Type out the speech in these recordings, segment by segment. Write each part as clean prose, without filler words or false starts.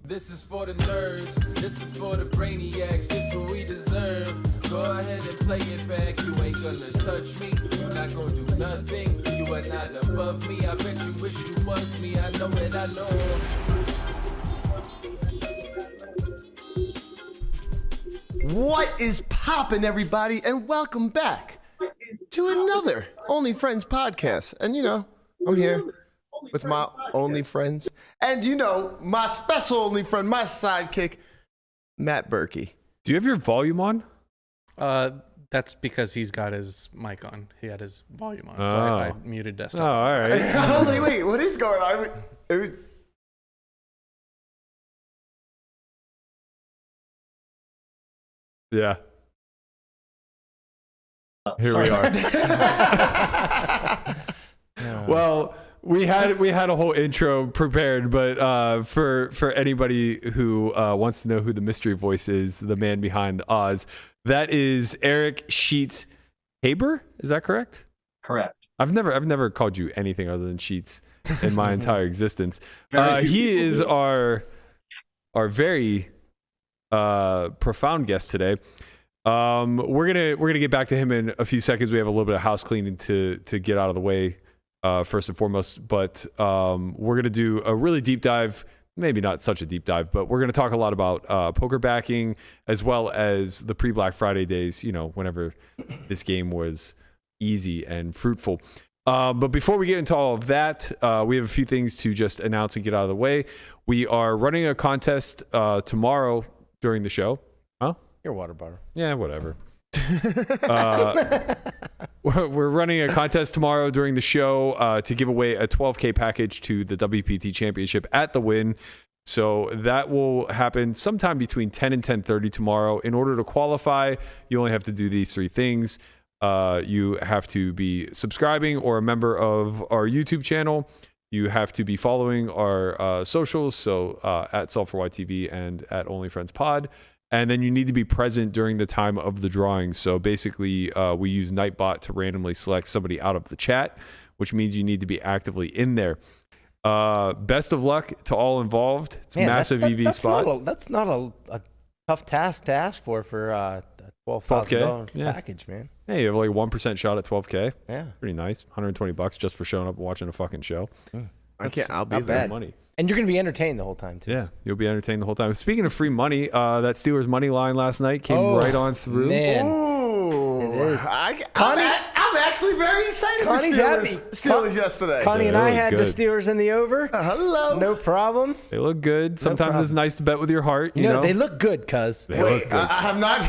This is for the nerds, this is for the brainiacs, this what we deserve. Go ahead and play it back, you ain't gonna touch me, you not gonna do nothing, you are not above me, I bet you wish you was me, I know it, I know. What is poppin', everybody, and welcome back to another Only Friends podcast. And you know, I'm here with my only friends, and you know, my special only friend, my sidekick, Matt Berkey. Do you have your volume on? That's because he's got his mic on. He had his volume on. So I muted desktop. Oh, all right. I was like, wait, what is going on? Yeah. Here we are. Well, we had a whole intro prepared, but for anybody who wants to know who the mystery voice is, the man behind Oz, that is Eric Sheets Haber. Is that correct? Correct. I've never called you anything other than Sheets in my entire existence. He is our very profound guest today. We're gonna get back to him in a few seconds. We have a little bit of house cleaning to get out of the way first and foremost, but we're gonna do a really deep dive. Maybe not such a deep dive, but we're gonna talk a lot about poker backing as well as the pre-Black Friday days. You know, whenever this game was easy and fruitful. But before we get into all of that, we have a few things to just announce and get out of the way. We are running a contest tomorrow during the show. Huh? Your water bottle. Yeah, whatever. We're running a contest tomorrow during the show to give away a $12K package to the WPT Championship at the Wynn. So that will happen sometime between 10 and 10:30 tomorrow. In order to qualify, you only have to do these three things. You have to be subscribing or a member of our YouTube channel. You have to be following our socials, so at Solve4YTV and at Only Friends Pod. And then you need to be present during the time of the drawing. So basically, we use Nightbot to randomly select somebody out of the chat, which means you need to be actively in there. Best of luck to all involved. It's a massive EV spot. That's not a tough task to ask for a $12,000 package, man. Hey, you have like 1% shot at $12K. Yeah. Pretty nice. $120 just for showing up and watching a fucking show. I'll be there. Money. And you're going to be entertained the whole time, too. Yeah, you'll be entertained the whole time. Speaking of free money, that Steelers money line last night came right on through. Man. Ooh, It is. I'm actually very excited Connie's for happy. Steelers yesterday. Connie and I look had good. the Steelers in the over. Hello. No problem. They look good. Sometimes problem. it's nice to bet with your heart. You know, they look good, cuz. They look Wait, good. I'm not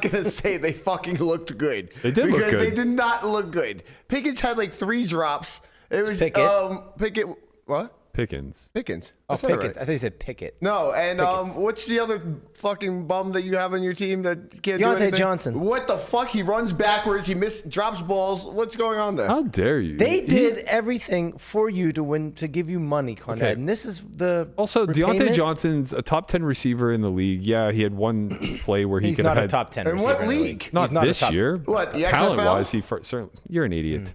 gonna say they fucking looked good. They did look because good. they did not look good. Pickett's had like 3 drops. It was Pickett? Pickett. What? Pickens. Pickens. Oh, I said it Pickett. right. I thought you said Pickett. No, and Pickett's. what's the other fucking bum that you have on your team that can't do Deontay anything? Johnson. What the fuck? He runs backwards. He drops balls. What's going on there? How dare you? They did everything for you to win, to give you money, Conrad. Okay. And this is the Also, Deontay repayment? Johnson's a top 10 receiver in the league. Yeah, he had one play where he He's could have not had. a top 10 In receiver what in the league? He's Not not a this top- year. What, the XFL? Talent-wise, certainly. You're an idiot.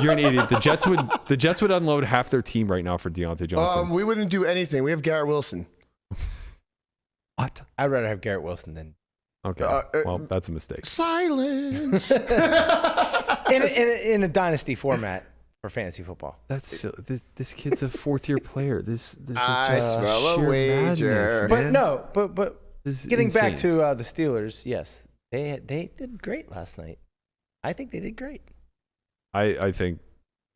You're an idiot. The Jets would unload half their team right now for Deontay Johnson. We wouldn't do anything. We have Garrett Wilson. What? I'd rather have Garrett Wilson than Okay. Well, that's a mistake. Silence. in a dynasty format for fantasy football. That's this kid's a 4th-year player. This is I just smell a sheer wager. madness, But man. no, but This is getting back insane. to the Steelers, yes, they did great last night. I think they did great. I think,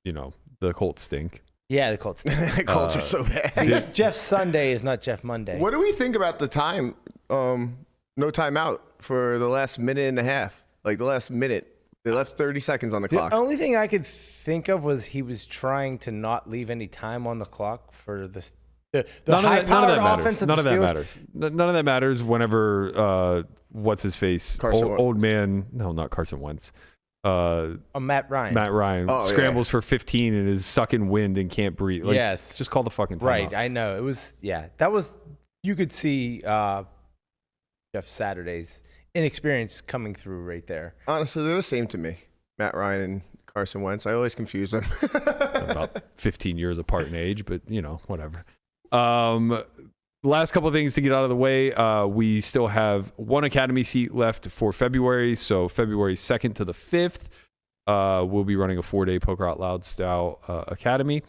the Colts stink. Yeah, the Colts. The Colts are so bad. See, Jeff Sunday is not Jeff Monday. What do we think about the time? No timeout for the last minute and a half. Like the last minute. They left 30 seconds on the clock. The only thing I could think of was he was trying to not leave any time on the clock for the high-powered offense of the Steelers. Matters. None of that matters whenever, what's his face? Carson Wentz. Old man. No, not Carson Wentz. Matt Ryan. Matt Ryan scrambles for 15 and is sucking wind and can't breathe. Like, Yes. Just call the fucking timeout. Right, I know. It was, that was, you could see Jeff Saturday's inexperience coming through right there. Honestly, they're the same to me. Matt Ryan and Carson Wentz. I always confuse them. About 15 years apart in age, but whatever. last couple of things to get out of the way. We still have one academy seat left for February. So February 2nd to the 5th, we'll be running a 4-day Poker Out Loud style academy.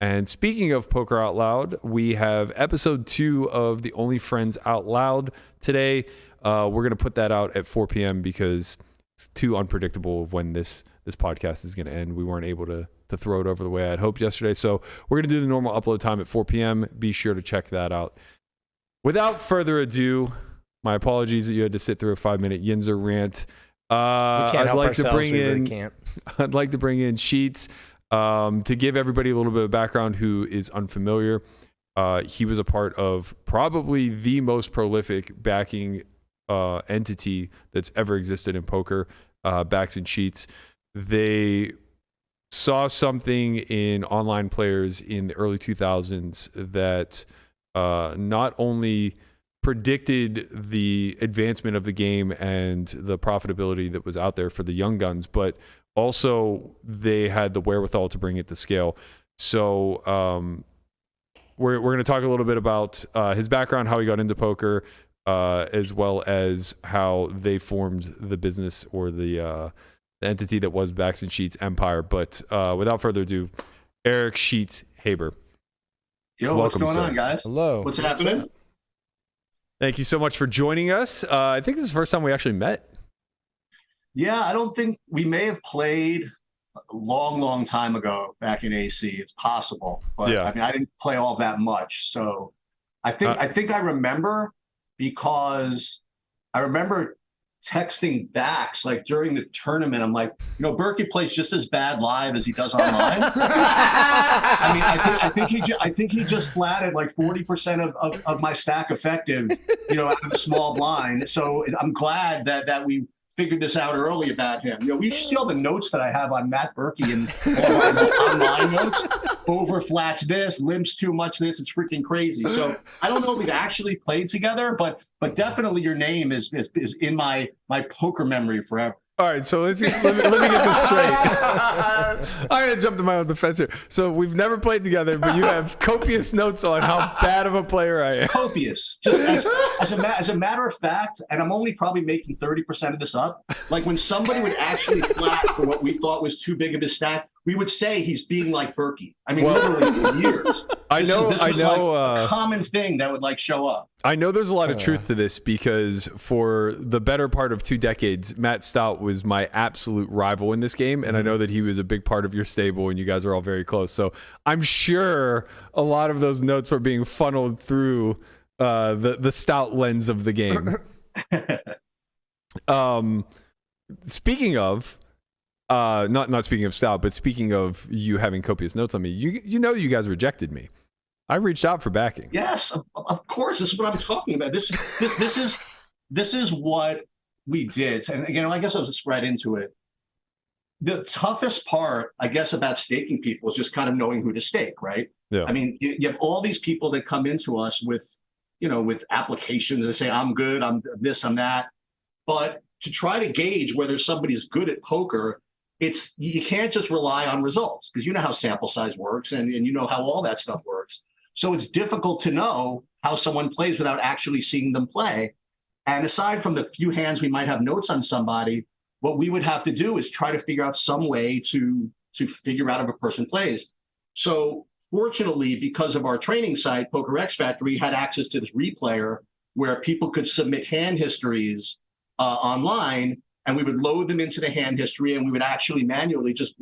And speaking of Poker Out Loud, we have episode 2 of the Only Friends Out Loud today. We're going to put that out at 4 p.m. because it's too unpredictable when this podcast is going to end. We weren't able to throw it over the way I'd hoped yesterday. So we're going to do the normal upload time at 4 p.m. Be sure to check that out. Without further ado, my apologies that you had to sit through a 5-minute Yinzer rant. I'd like to bring in Sheets to give everybody a little bit of background who is unfamiliar. He was a part of probably the most prolific backing entity that's ever existed in poker, Backs and Sheets. They saw something in online players in the early 2000s that not only predicted the advancement of the game and the profitability that was out there for the young guns, but also they had the wherewithal to bring it to scale. So we're going to talk a little bit about his background, how he got into poker, as well as how they formed the business or the entity that was Backs and Sheets Empire. But without further ado, Eric Sheets Haber. Yo, what's going on, guys? Hello. What's happening? Thank you so much for joining us. I think this is the first time we actually met. Yeah, I don't think we may have played a long time ago back in AC. It's possible, but Yeah. I mean, I didn't play all that much. So I think I remember because I remember texting Backs like during the tournament. I'm like, Berkey plays just as bad live as he does online. I mean, I think he just flatted like 40% of my stack effective, out of the small blind. So I'm glad that we figured this out early about him. We should see all the notes that I have on Matt Berkey and all my online notes. Over flats this, limps too much this. It's freaking crazy. So I don't know if we've actually played together, but definitely your name is in my poker memory forever. All right, so let me get this straight. I gotta jump to my own defense here. So we've never played together, but you have copious notes on how bad of a player I am. Copious, just as a matter of fact, and I'm only probably making 30% of this up. Like when somebody would actually flat for what we thought was too big of a stack, we would say he's being like Berkey. I mean, literally for years. This was like a common thing that would like show up. I know there's a lot of truth to this because for the better part of 2 decades, Matt Stout was my absolute rival in this game. And I know that he was a big part of your stable and you guys are all very close. So I'm sure a lot of those notes were being funneled through the Stout lens of the game. Speaking of, not speaking of Stout, but speaking of you having copious notes on me, you guys rejected me. I reached out for backing. Yes, of course. This is what I'm talking about. This is what we did. And again, I guess I'll just right into it. The toughest part, I guess, about staking people is just kind of knowing who to stake, right? Yeah. I mean, you have all these people that come into us with applications. They say, I'm good, I'm this, I'm that. But to try to gauge whether somebody's good at poker, you can't just rely on results because you know how sample size works and you know how all that stuff works. So it's difficult to know how someone plays without actually seeing them play. And aside from the few hands we might have notes on somebody, what we would have to do is try to figure out some way to figure out if a person plays. So fortunately, because of our training site, Poker X Factor, we had access to this replayer where people could submit hand histories online, and we would load them into the hand history, and we would actually manually just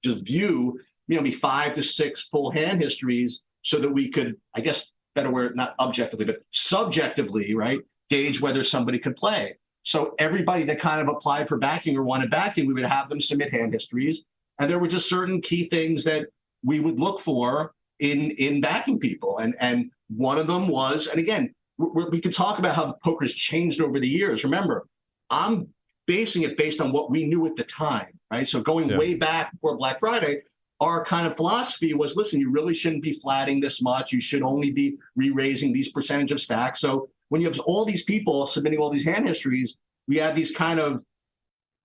view maybe 5 to 6 full hand histories so that we could, I guess, better word, not objectively, but subjectively, right, gauge whether somebody could play. So everybody that kind of applied for backing or wanted backing, we would have them submit hand histories. And there were just certain key things that we would look for in backing people. And one of them was, and again, we could talk about how the poker's changed over the years. Remember, I'm basing it based on what we knew at the time, right? So going way back before Black Friday, our kind of philosophy was, listen, you really shouldn't be flatting this much. You should only be re-raising these percentage of stacks. So when you have all these people submitting all these hand histories, we had these kind of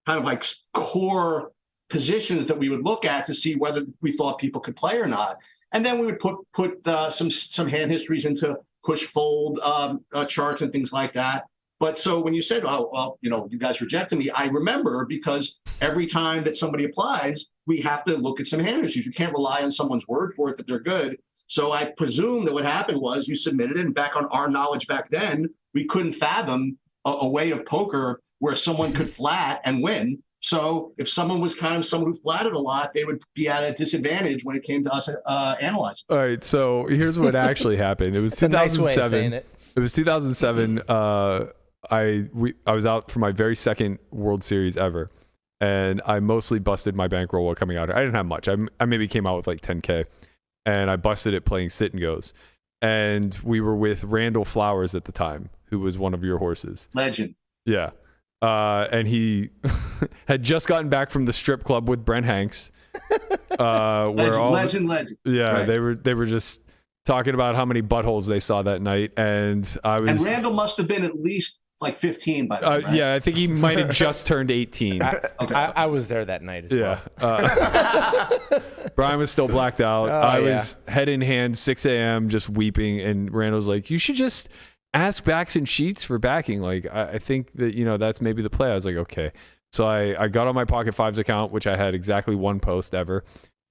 like core positions that we would look at to see whether we thought people could play or not. And then we would put some hand histories into push fold charts and things like that. But so when you said, oh, well, you guys rejected me, I remember because every time that somebody applies, we have to look at some hand histories. You can't rely on someone's word for it that they're good. So I presume that what happened was you submitted it, and back on our knowledge back then, we couldn't fathom a way of poker where someone could flat and win. So if someone was kind of someone who flatted a lot, they would be at a disadvantage when it came to us analyzing. All right, so here's what actually happened. It was 2007. Nice way of saying it. It was 2007. I was out for my very second World Series ever, and I mostly busted my bankroll while coming out. I didn't have much. I maybe came out with like 10K, and I busted it playing sit and goes. And we were with Randall Flowers at the time, who was one of your horses. Legend. Yeah. And he had just gotten back from the strip club with Brent Hanks. Legend. Yeah, right. they were just talking about how many buttholes they saw that night, and And Randall must have been at least like 15 by then, right? Yeah, I think he might have just turned 18. I was there that night as well. Brian was still blacked out. I was head in hand, 6 a.m., just weeping, and Randall's like, you should just ask backs and sheets for backing. Like, I think that, that's maybe the play. I was like, okay. So I got on my Pocket Fives account, which I had exactly one post ever,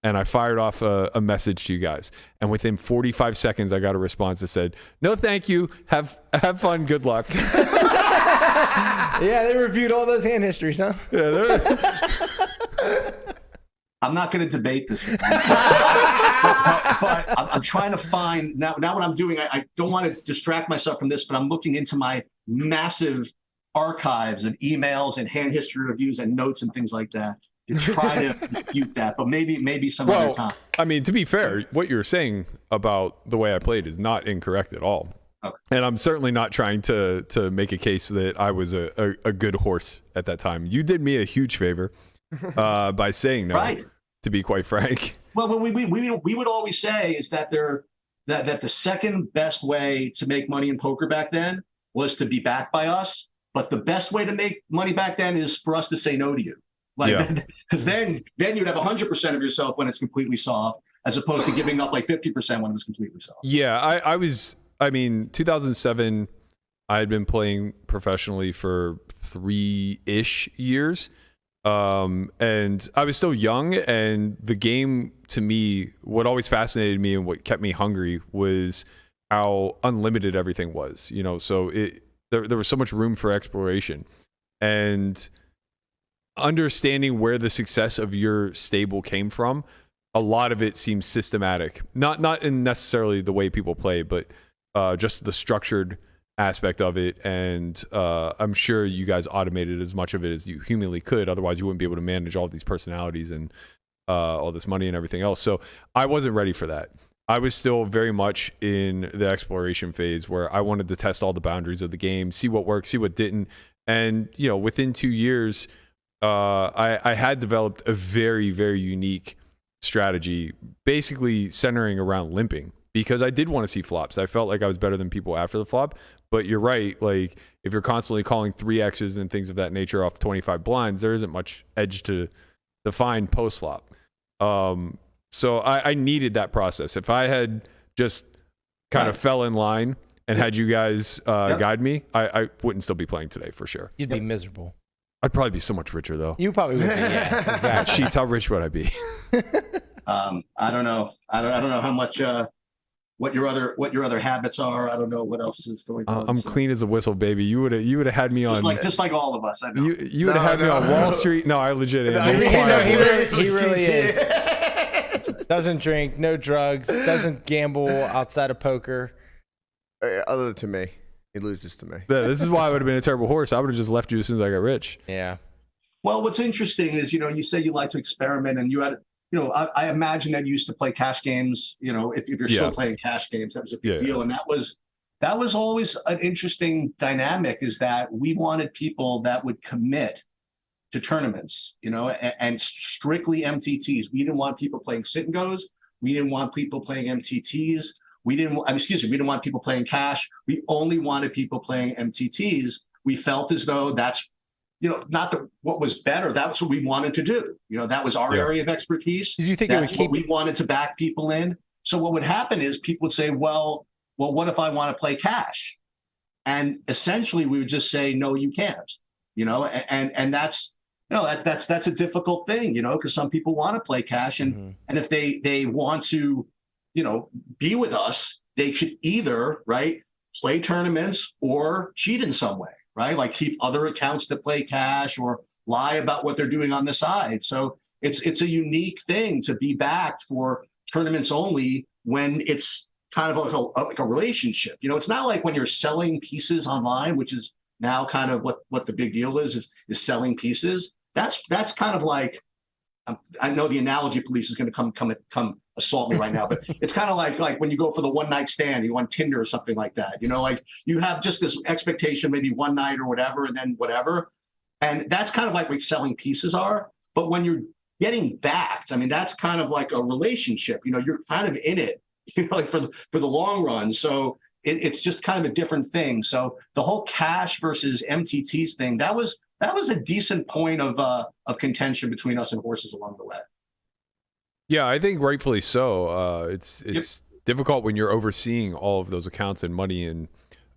and I fired off a message to you guys. And within 45 seconds, I got a response that said, no, thank you. Have fun. Good luck. Yeah, they reviewed all those hand histories, huh? Yeah, I'm not going to debate this, but I'm trying to find now. What I'm doing, I don't want to distract myself from this, but I'm looking into my massive archives of emails and hand history reviews and notes and things like that to try to refute that. But maybe some other time. I mean, to be fair, what you're saying about the way I played is not incorrect at all. Okay. And I'm certainly not trying to make a case that I was a good horse at that time. You did me a huge favor by saying no, right. To be quite frank. Well, what we would always say is that that the second best way to make money in poker back then was to be backed by us. But the best way to make money back then is for us to say no to you. Because then you'd have 100% of yourself when it's completely soft, as opposed to giving up like 50% when it was completely soft. Yeah, I mean, 2007, I had been playing professionally for 3-ish years. And I was still young, and the game, to me, what always fascinated me and what kept me hungry was how unlimited everything was, so there was so much room for exploration, and understanding where the success of your stable came from. A lot of it seems systematic, not in necessarily the way people play, but just the structured aspect of it. And I'm sure you guys automated as much of it as you humanly could. Otherwise, you wouldn't be able to manage all these personalities and all this money and everything else. So I wasn't ready for that. I was still very much in the exploration phase where I wanted to test all the boundaries of the game, see what worked, see what didn't. And, within 2 years, I had developed a very, very unique strategy, basically centering around limping, because I did want to see flops. I felt like I was better than people after the flop. But you're right, like if you're constantly calling 3Xs and things of that nature off 25 blinds, there isn't much edge to find post flop. So I needed that process. If I had just kind of fell in line and had you guys guide me, I wouldn't still be playing today for sure. You'd be miserable. I'd probably be so much richer though. You probably would be, yeah, exactly. Sheets, how rich would I be? I don't know. I don't know how much what your other habits are. I don't know what else is going on. I'm clean as a whistle, baby. You would have had me on just like all of us. I know. You would have had me on Wall Street. No, I legit am. He really is. Doesn't drink, no drugs, doesn't gamble outside of poker. Other than to me, he loses to me. Yeah, this is why I would have been a terrible horse. I would have just left you as soon as I got rich. Yeah. Well, what's interesting is you say you like to experiment, and you had. I imagine that you used to play cash games, if you're still playing cash games, that was a big deal. And that was always an interesting dynamic, is that we wanted people that would commit to tournaments, and strictly MTTs. We didn't want people playing sit and goes. We didn't want people playing MTTs. We didn't want people playing cash. We only wanted people playing MTTs. We felt as though that's not what was better. That's what we wanted to do. That was our area of expertise. Did you think that's what we wanted to back people in? So what would happen is people would say, well, well, what if I want to play cash? And essentially we would just say, no, you can't, and that's, that's a difficult thing, because some people want to play cash, and if they want to, be with us, they should either, right, play tournaments or cheat in some way, right? Like keep other accounts to play cash or lie about what they're doing on the side. So it's a unique thing to be backed for tournaments only when it's kind of like a relationship. It's not like when you're selling pieces online, which is now kind of what the big deal is selling pieces. That's kind of like, I know the analogy police is going to come assault me right now, but it's kind of like when you go for the one night stand, you on Tinder or something like that, like you have just this expectation, maybe one night or whatever, and then whatever. And that's kind of like what selling pieces are. But when you're getting backed, I mean, that's kind of like a relationship, you're kind of in it, like for the long run. So it's just kind of a different thing. So the whole cash versus MTTs thing, that was a decent point of contention between us and horses along the way. Yeah, I think rightfully so. It's difficult when you're overseeing all of those accounts and money, and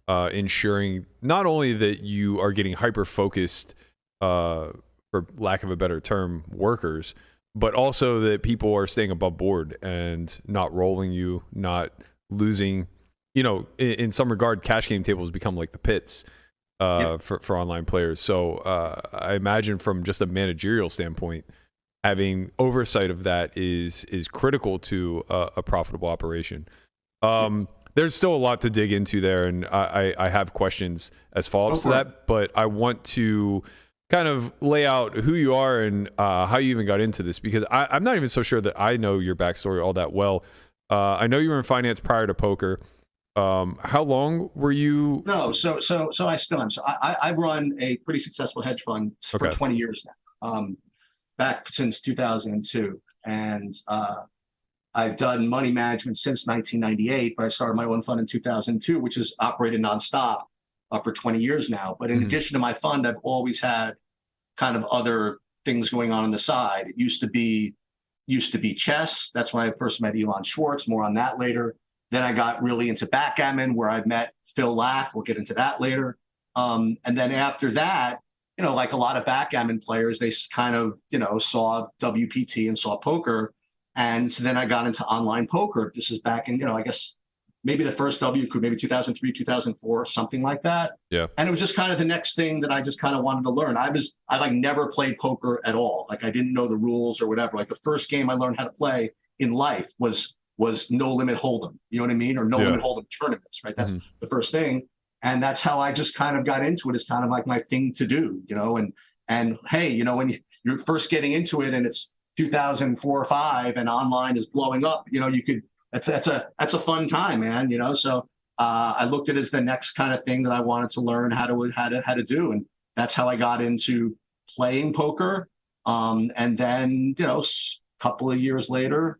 ensuring not only that you are getting hyper focused, for lack of a better term, workers, but also that people are staying above board and not rolling you, not losing. In some regard, cash game tables become like the pits for online players. So I imagine from just a managerial standpoint, having oversight of that is critical to a profitable operation. There's still a lot to dig into there, and I have questions as follow-ups to that, but I want to kind of lay out who you are and how you even got into this, because I'm not even so sure that I know your backstory all that well. I know you were in finance prior to poker. How long were you? No, so I still am. So I run a pretty successful hedge fund for 20 years now, back since 2002. And I've done money management since 1998, but I started my own fund in 2002, which has operated nonstop for 20 years now. But in addition to my fund, I've always had kind of other things going on the side. It used to be chess. That's when I first met Elon Schwartz, more on that later. Then I got really into backgammon, where I met Phil Lack. We'll get into that later. And then after that, like a lot of backgammon players, they kind of, saw WPT and saw poker. And so then I got into online poker. This is back in, I guess maybe the first W could maybe 2003, 2004, something like that. Yeah. And it was just kind of the next thing that I just kind of wanted to learn. I like never played poker at all. Like I didn't know the rules or whatever. Like the first game I learned how to play in life was No Limit Hold'em, you know what I mean? Or No Limit Hold'em tournaments, right? That's the first thing. And that's how I just kind of got into it. It's kind of like my thing to do, and hey, when you're first getting into it and it's 2004 or 5 and online is blowing up, that's a fun time, man, So I looked at it as the next kind of thing that I wanted to learn how to do. And that's how I got into playing poker. And then, a couple of years later,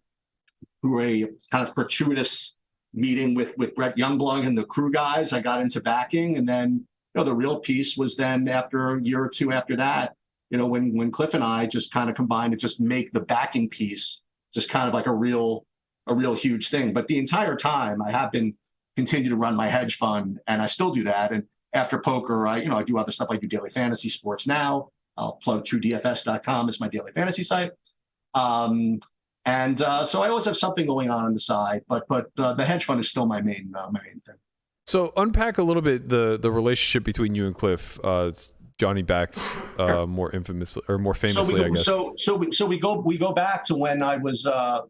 through a kind of fortuitous meeting with Brett Youngblood and the crew guys, I got into backing. And then, the real piece was then after a year or two after that, when Cliff and I just kind of combined to just make the backing piece just kind of like a real huge thing. But the entire time I have been continue to run my hedge fund, and I still do that. And after poker, I do other stuff. I do daily fantasy sports now. I'll plug truedfs.com as my daily fantasy site. So I always have something going on the side, but the hedge fund is still my main thing. So unpack a little bit the relationship between you and Cliff. Johnny backs more infamously or more famously, I guess. So we go back to when I was I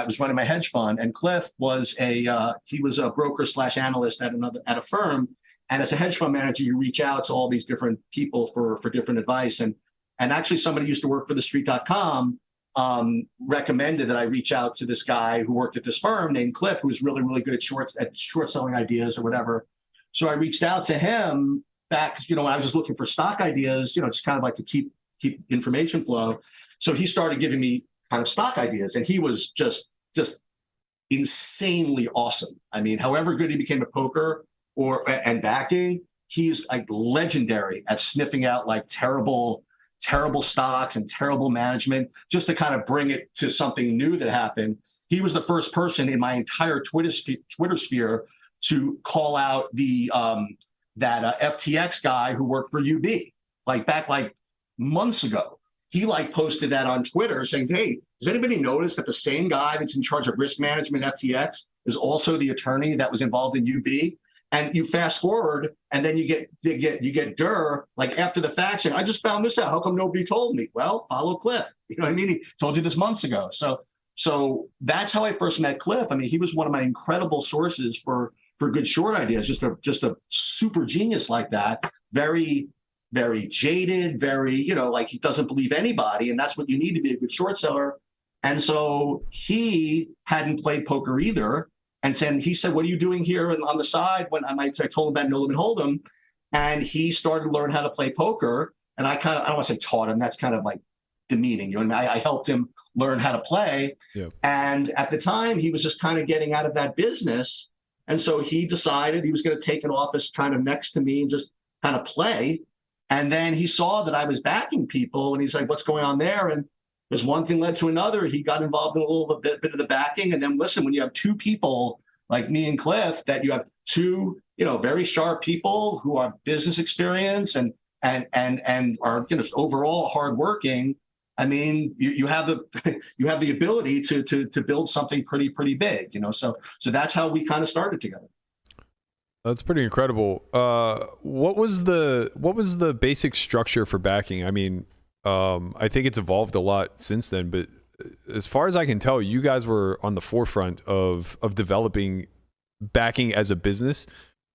was running my hedge fund, and Cliff was he was a broker / analyst at a firm. And as a hedge fund manager, you reach out to all these different people for different advice. And actually somebody used to work for TheStreet.com recommended that I reach out to this guy who worked at this firm named Cliff, who was really, really good at short selling ideas or whatever. So I reached out to him back, when I was just looking for stock ideas, just kind of like to keep information flow. So he started giving me kind of stock ideas, and he was just insanely awesome. I mean, however good he became at poker and backing, he's like legendary at sniffing out like terrible stocks and terrible management, just to kind of bring it to something new that happened. He was the first person in my entire Twitter sphere to call out that FTX guy who worked for UB, back months ago. He posted that on Twitter saying, hey, does anybody notice that the same guy that's in charge of risk management at FTX is also the attorney that was involved in UB? And you fast forward, and then you get Durr after the fact saying, I just found this out. How come nobody told me? Well, follow Cliff. You know what I mean? He told you this months ago. So that's how I first met Cliff. I mean, he was one of my incredible sources for good short ideas. Just a super genius like that. Very, very jaded. Very, he doesn't believe anybody, and that's what you need to be a good short seller. And so he hadn't played poker either. And then he said, what are you doing here on the side? When I told him about No Limit Hold'em, and he started to learn how to play poker. And I don't want to say taught him, that's kind of demeaning. I helped him learn how to play. Yeah. And at the time, he was just kind of getting out of that business. And so he decided he was going to take an office kind of next to me and just kind of play. And then he saw that I was backing people, and he's like, what's going on there? And there's one thing led to another. He got involved in a little bit of the backing. And then listen, when you have two people like me and Cliff, that you have two, very sharp people who are business experience and are overall hardworking. I mean, you have the ability to build something pretty big, So that's how we kind of started together. That's pretty incredible. What was the basic structure for backing? I mean, I think it's evolved a lot since then, but as far as I can tell, you guys were on the forefront of developing backing as a business.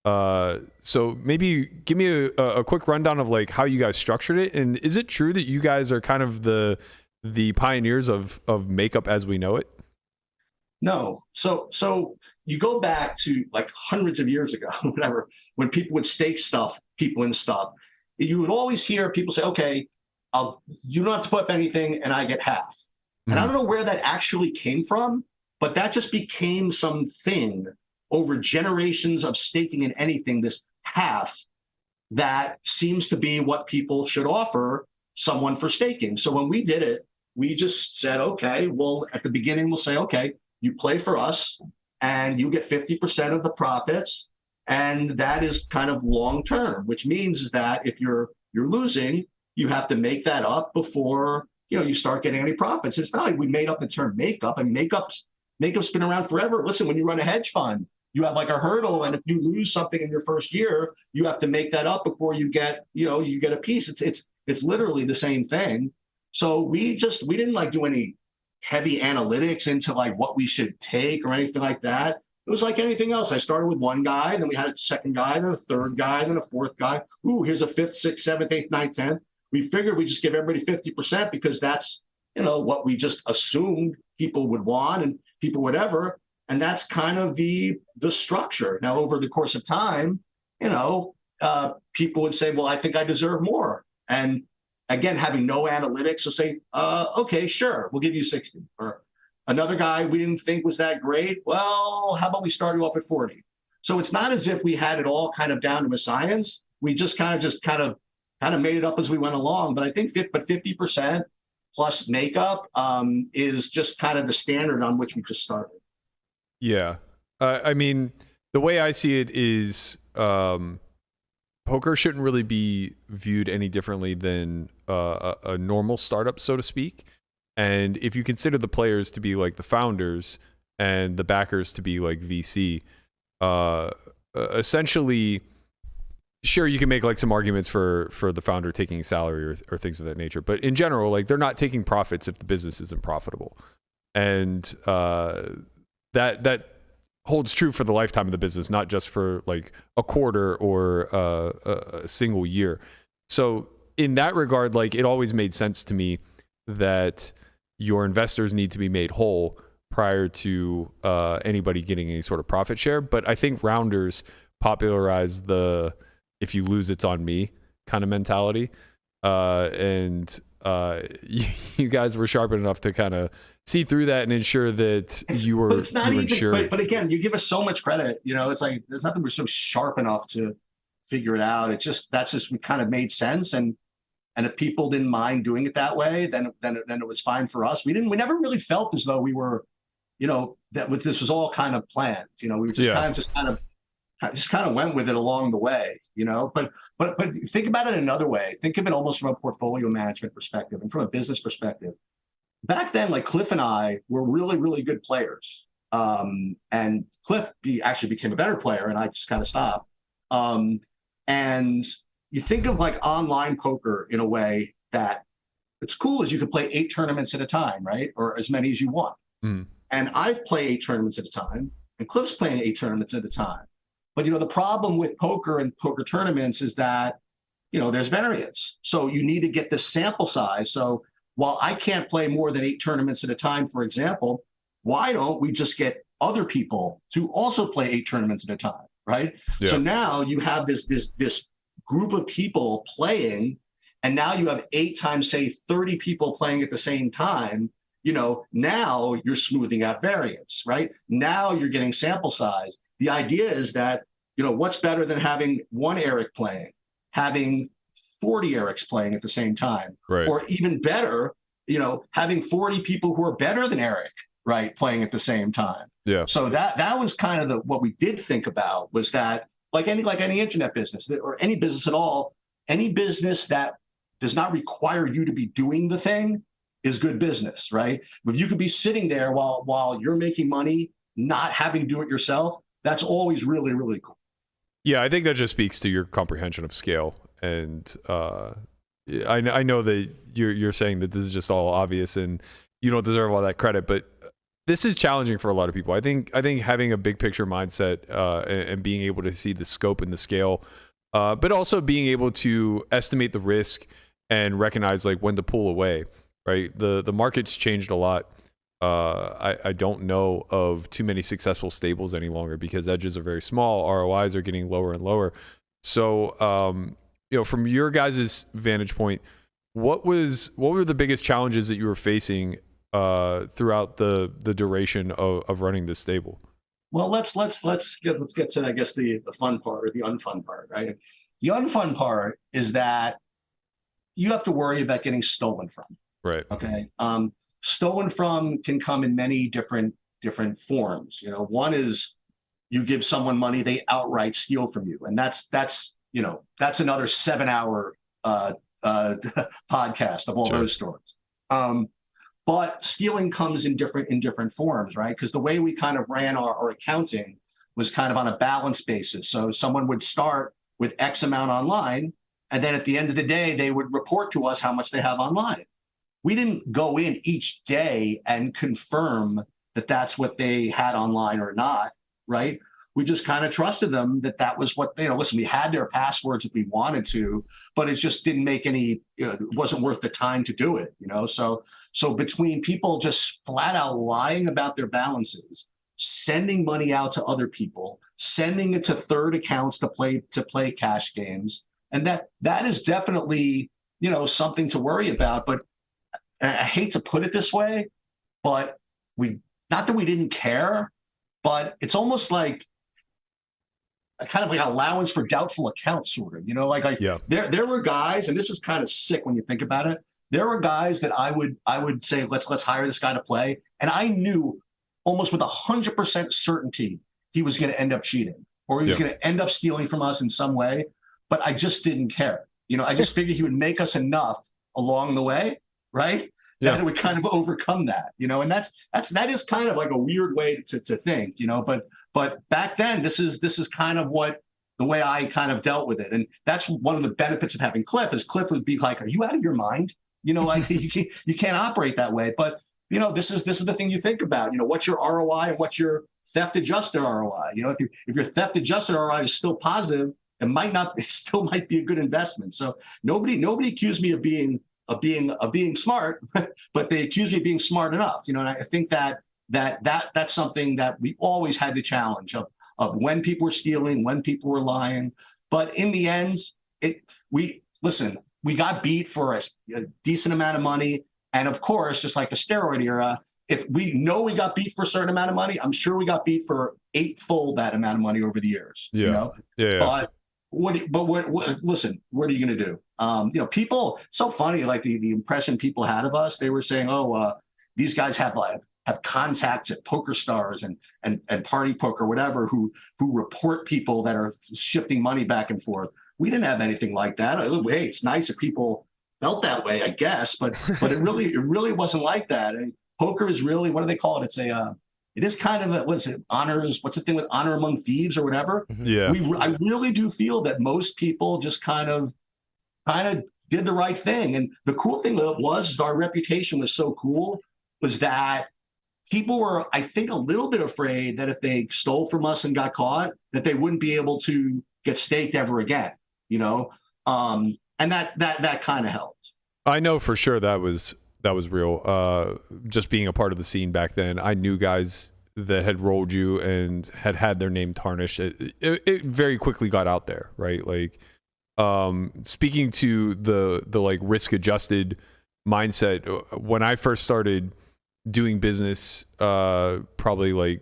So maybe give me a quick rundown of how you guys structured it. And is it true that you guys are kind of the pioneers of makeup as we know it? No. So you go back to hundreds of years ago, whatever, when people would stake people in stuff, you would always hear people say, okay, you don't have to put up anything and I get half. Mm-hmm. And I don't know where that actually came from, but that just became something over generations of staking in anything, this half that seems to be what people should offer someone for staking. So when we did it, we just said, okay, well, at the beginning, we'll say, okay, you play for us and you get 50% of the profits. And that is kind of long-term, which means is that if you're losing, you have to make that up before, you start getting any profits. It's not like we made up the term makeup. I mean, makeup's been around forever. Listen, when you run a hedge fund, you have a hurdle, and if you lose something in your first year, you have to make that up before you get, you get a piece. It's literally the same thing. So we didn't do any heavy analytics into what we should take or anything like that. It was like anything else. I started with one guy, then we had a second guy, then a third guy, then a fourth guy. Ooh, here's a fifth, sixth, seventh, eighth, ninth, 10th. We figured we just give everybody 50% because that's, what we just assumed people would want and people whatever. And that's kind of the structure. Now, over the course of time, people would say, well, I think I deserve more. And again, having no analytics, will say, okay, sure, we'll give you 60. Or another guy we didn't think was that great. Well, how about we start you off at 40? So it's not as if we had it all kind of down to a science. We just kind of made it up as we went along. But I think 50% plus makeup is just kind of the standard on which we just started. Yeah. I mean, the way I see it is poker shouldn't really be viewed any differently than a normal startup, so to speak. And if you consider the players to be the founders and the backers to be VC, essentially, sure, you can make some arguments for the founder taking salary or things of that nature. But in general, they're not taking profits if the business isn't profitable. And that holds true for the lifetime of the business, not just for a quarter or a single year. So in that regard, it always made sense to me that your investors need to be made whole prior to anybody getting any sort of profit share. But I think rounders popularized the if you lose, it's on me kind of mentality. And you guys were sharp enough to kind of see through that and ensure that you were sure. But again, you give us so much credit. It's there's nothing we're so sharp enough to figure it out. That's just we kind of made sense. And if people didn't mind doing it that way, then it was fine for us. We never really felt as though we were, that this was all kind of planned. We were just kind of I just kind of went with it along the way, you know. But think about it another way. Think of it almost from a portfolio management perspective and from a business perspective. Back then, like Cliff and I were really, really good players. And Cliff actually became a better player, and I just kind of stopped. And you think of like online poker in a way that it's cool is you can play 8 tournaments at a time, right? Or as many as you want. Mm. And I've played 8 tournaments at a time, and Cliff's playing 8 tournaments at a time. But, you know, the problem with poker and poker tournaments is that, you know, there's variance. So you need to get the sample size. So while I can't play more than 8 tournaments at a time, for example, why don't we just get other people to also play 8 tournaments at a time, right? Yeah. So now you have this group of people playing, and now you have 8 times, say, 30 people playing at the same time. You know, now you're smoothing out variance, right? Now you're getting sample size. The idea is that, you know, what's better than having one Eric playing, having 40 Erics playing at the same time, right? Or even better, you know, having 40 people who are better than Eric, right, playing at the same time. Yeah. So that was kind of what we did think about, was that like any internet business or any business at all, any business that does not require you to be doing the thing is good business, right? If you could be sitting there while you're making money, not having to do it yourself, that's always really, really cool. Yeah, I think that just speaks to your comprehension of scale. And I know that you're saying that this is just all obvious and you don't deserve all that credit, but this is challenging for a lot of people. I think having a big picture mindset and being able to see the scope and the scale, but also being able to estimate the risk and recognize like when to pull away, right? The market's changed a lot. I don't know of too many successful stables any longer because edges are very small. ROIs are getting lower and lower. So, you know, from your guys' vantage point, what were the biggest challenges that you were facing throughout the duration of running this stable? Well, let's get to, I guess, the fun part or the unfun part, right? The unfun part is that you have to worry about getting stolen from. Right. Okay. Stolen from can come in many different forms. You know, one is you give someone money, they outright steal from you, and that's another 7-hour podcast of all those stories. But stealing comes in different forms, right? Because the way we kind of ran our accounting was kind of on a balance basis. So someone would start with X amount online, and then at the end of the day, they would report to us how much they have online. We didn't go in each day and confirm that that's what they had online or not, right? We just kind of trusted them that was what listen, we had their passwords if we wanted to, but it just didn't make any, it wasn't worth the time to do it, So between people just flat out lying about their balances, sending money out to other people, sending it to third accounts to play cash games, and that is definitely, something to worry about. But I hate to put it this way, but not that we didn't care, but it's almost like a kind of like allowance for doubtful accounts, sort of, yeah. There were guys, and this is kind of sick when you think about it. There were guys that I would say, let's hire this guy to play. And I knew almost with 100% certainty he was going to end up cheating or he was going to end up stealing from us in some way, but I just didn't care. I just figured he would make us enough along the way, right? Yeah. That it would kind of overcome that, and that is kind of like a weird way to think, but back then this is kind of the way I kind of dealt with it. And that's one of the benefits of having Cliff is Cliff would be like, are you out of your mind? Like you can't operate that way. But, this is the thing you think about, what's your ROI and what's your theft adjusted ROI? If your theft adjusted ROI is still positive, it still might be a good investment. So nobody accused me of being smart, but they accused me of being smart enough, and I think that's something that we always had to challenge of when people were stealing, when people were lying. But in the end, we got beat for a decent amount of money. And of course, just like the steroid era, if we know we got beat for a certain amount of money, I'm sure we got beat for 8-fold that amount of money over the years. Yeah. But listen, what are you going to do? People, so funny, like the impression people had of us, they were saying, these guys have like have contacts at Poker Stars and Party Poker, whatever, who report people that are shifting money back and forth. We didn't have anything like that. Hey, it's nice if people felt that way, I guess, but it really wasn't like that. And poker is really, what do they call it? It is kind of what is it? Honors. What's the thing with honor among thieves or whatever? Yeah. I really do feel that most people just kind of did the right thing. And the cool thing was our reputation was so cool, was that people were, I think, a little bit afraid that if they stole from us and got caught, that they wouldn't be able to get staked ever again, you know? And that kind of helped. I know for sure that was real. Just being a part of the scene back then, I knew guys that had rolled you and had their name tarnished. It very quickly got out there, right? Like, speaking to the like risk adjusted mindset, when I first started doing business, probably like,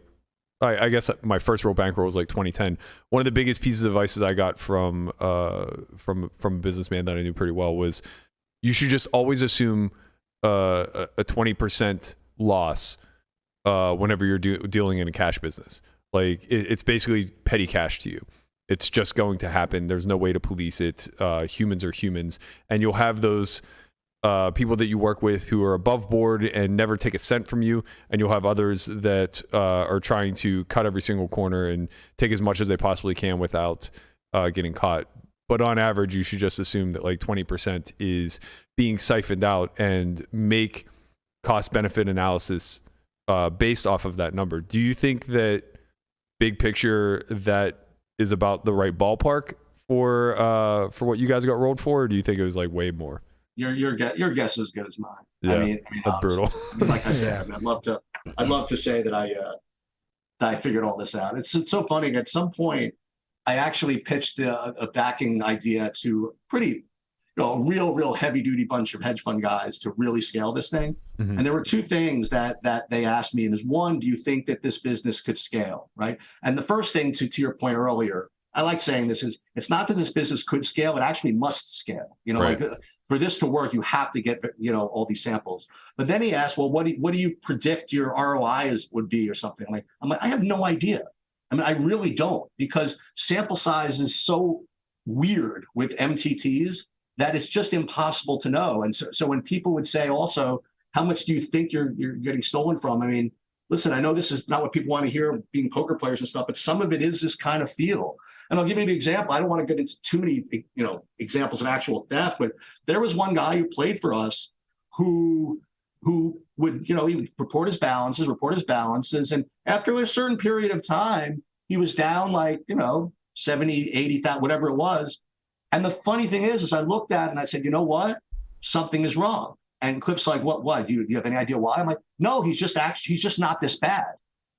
I guess my first real bankroll was like 2010. One of the biggest pieces of advice I got from a businessman that I knew pretty well was, you should just always assume a 20% loss whenever you're dealing in a cash business. Like it's basically petty cash to you. It's just going to happen. There's no way to police it. Humans are humans, and you'll have those people that you work with who are above board and never take a cent from you, and you'll have others that are trying to cut every single corner and take as much as they possibly can without getting caught. But on average, you should just assume that like 20% is being siphoned out, and make cost benefit analysis based off of that number. Do you think that big picture that is about the right ballpark for what you guys got rolled for, or do you think it was like way more? Your guess is as good as mine. Yeah, I mean that's brutal. I mean, like I said, I mean, I'd love to say that I figured all this out. It's so funny. At some point, I actually pitched a backing idea to a real heavy duty bunch of hedge fund guys to really scale this thing. Mm-hmm. And there were two things that they asked me. And is one, do you think that this business could scale? Right. And the first thing, to your point earlier, I like saying this, is it's not that this business could scale, it actually must scale. You know, right. Like for this to work, you have to get, all these samples. But then he asked, well, what do you predict your ROI would be or something? I'm like, I have no idea. I mean, I really don't, because sample size is so weird with MTTs that it's just impossible to know. And so when people would say also, how much do you think you're getting stolen from? I mean, listen, I know this is not what people want to hear being poker players and stuff, but some of it is this kind of feel. And I'll give you an example. I don't want to get into too many, examples of actual theft, but there was one guy who played for us who would, he would report his balances. And after a certain period of time, he was down like, 70, 80,000, whatever it was. And the funny thing is I looked at it and I said, you know what? Something is wrong. And Cliff's like, what? Do you have any idea why? I'm like, no, he's just not this bad.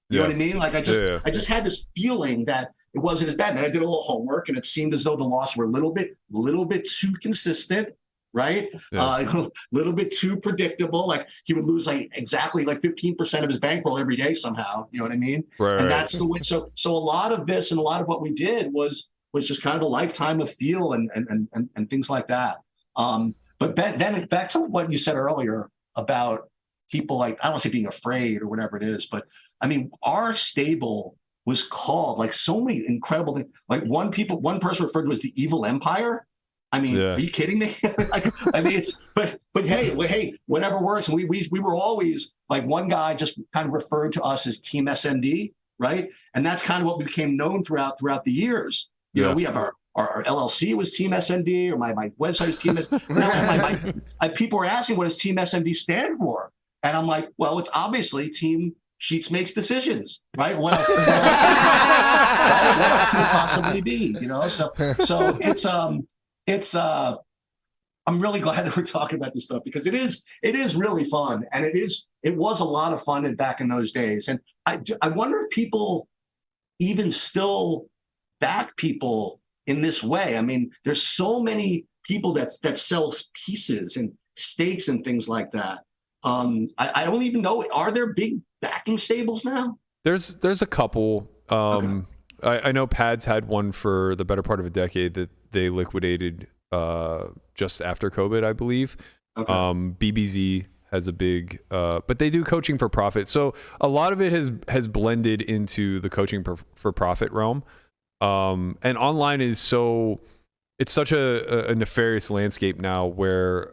You know what I mean? Like I just had this feeling that it wasn't as bad. And then I did a little homework, and it seemed as though the losses were a little bit too consistent, right? A little bit too predictable. Like he would lose like exactly like 15% of his bankroll every day somehow. You know what I mean? Right. And that's the way. So a lot of this and a lot of what we did was just kind of a lifetime of feel and things like that. But then back to what you said earlier about people, like, I don't want to say being afraid or whatever it is, but I mean, our stable was called like so many incredible things. Like one person referred to as the evil empire. I mean, Are you kidding me? but hey, whatever works. And we were always like, one guy just kind of referred to us as Team SMD, right? And that's kind of what we became known throughout the years. You know, we have our LLC was Team SMD, or my website is Team SMD. People were asking, what does Team SMD stand for? And I'm like, well, it's obviously Team Sheets Makes Decisions, right? What else could it possibly be? So it's I'm really glad that we're talking about this stuff, because it is really fun, and it was a lot of fun back in those days. And I wonder if people even still back people in this way. I mean, there's so many people that sell pieces and stakes and things like that. I don't even know. Are there big backing stables now? There's a couple. Okay. I know Pads had one for the better part of a decade that they liquidated just after COVID, I believe. Okay. BBZ has a big, but they do coaching for profit. So a lot of it has blended into the coaching for profit realm. And online is it's such a nefarious landscape now where,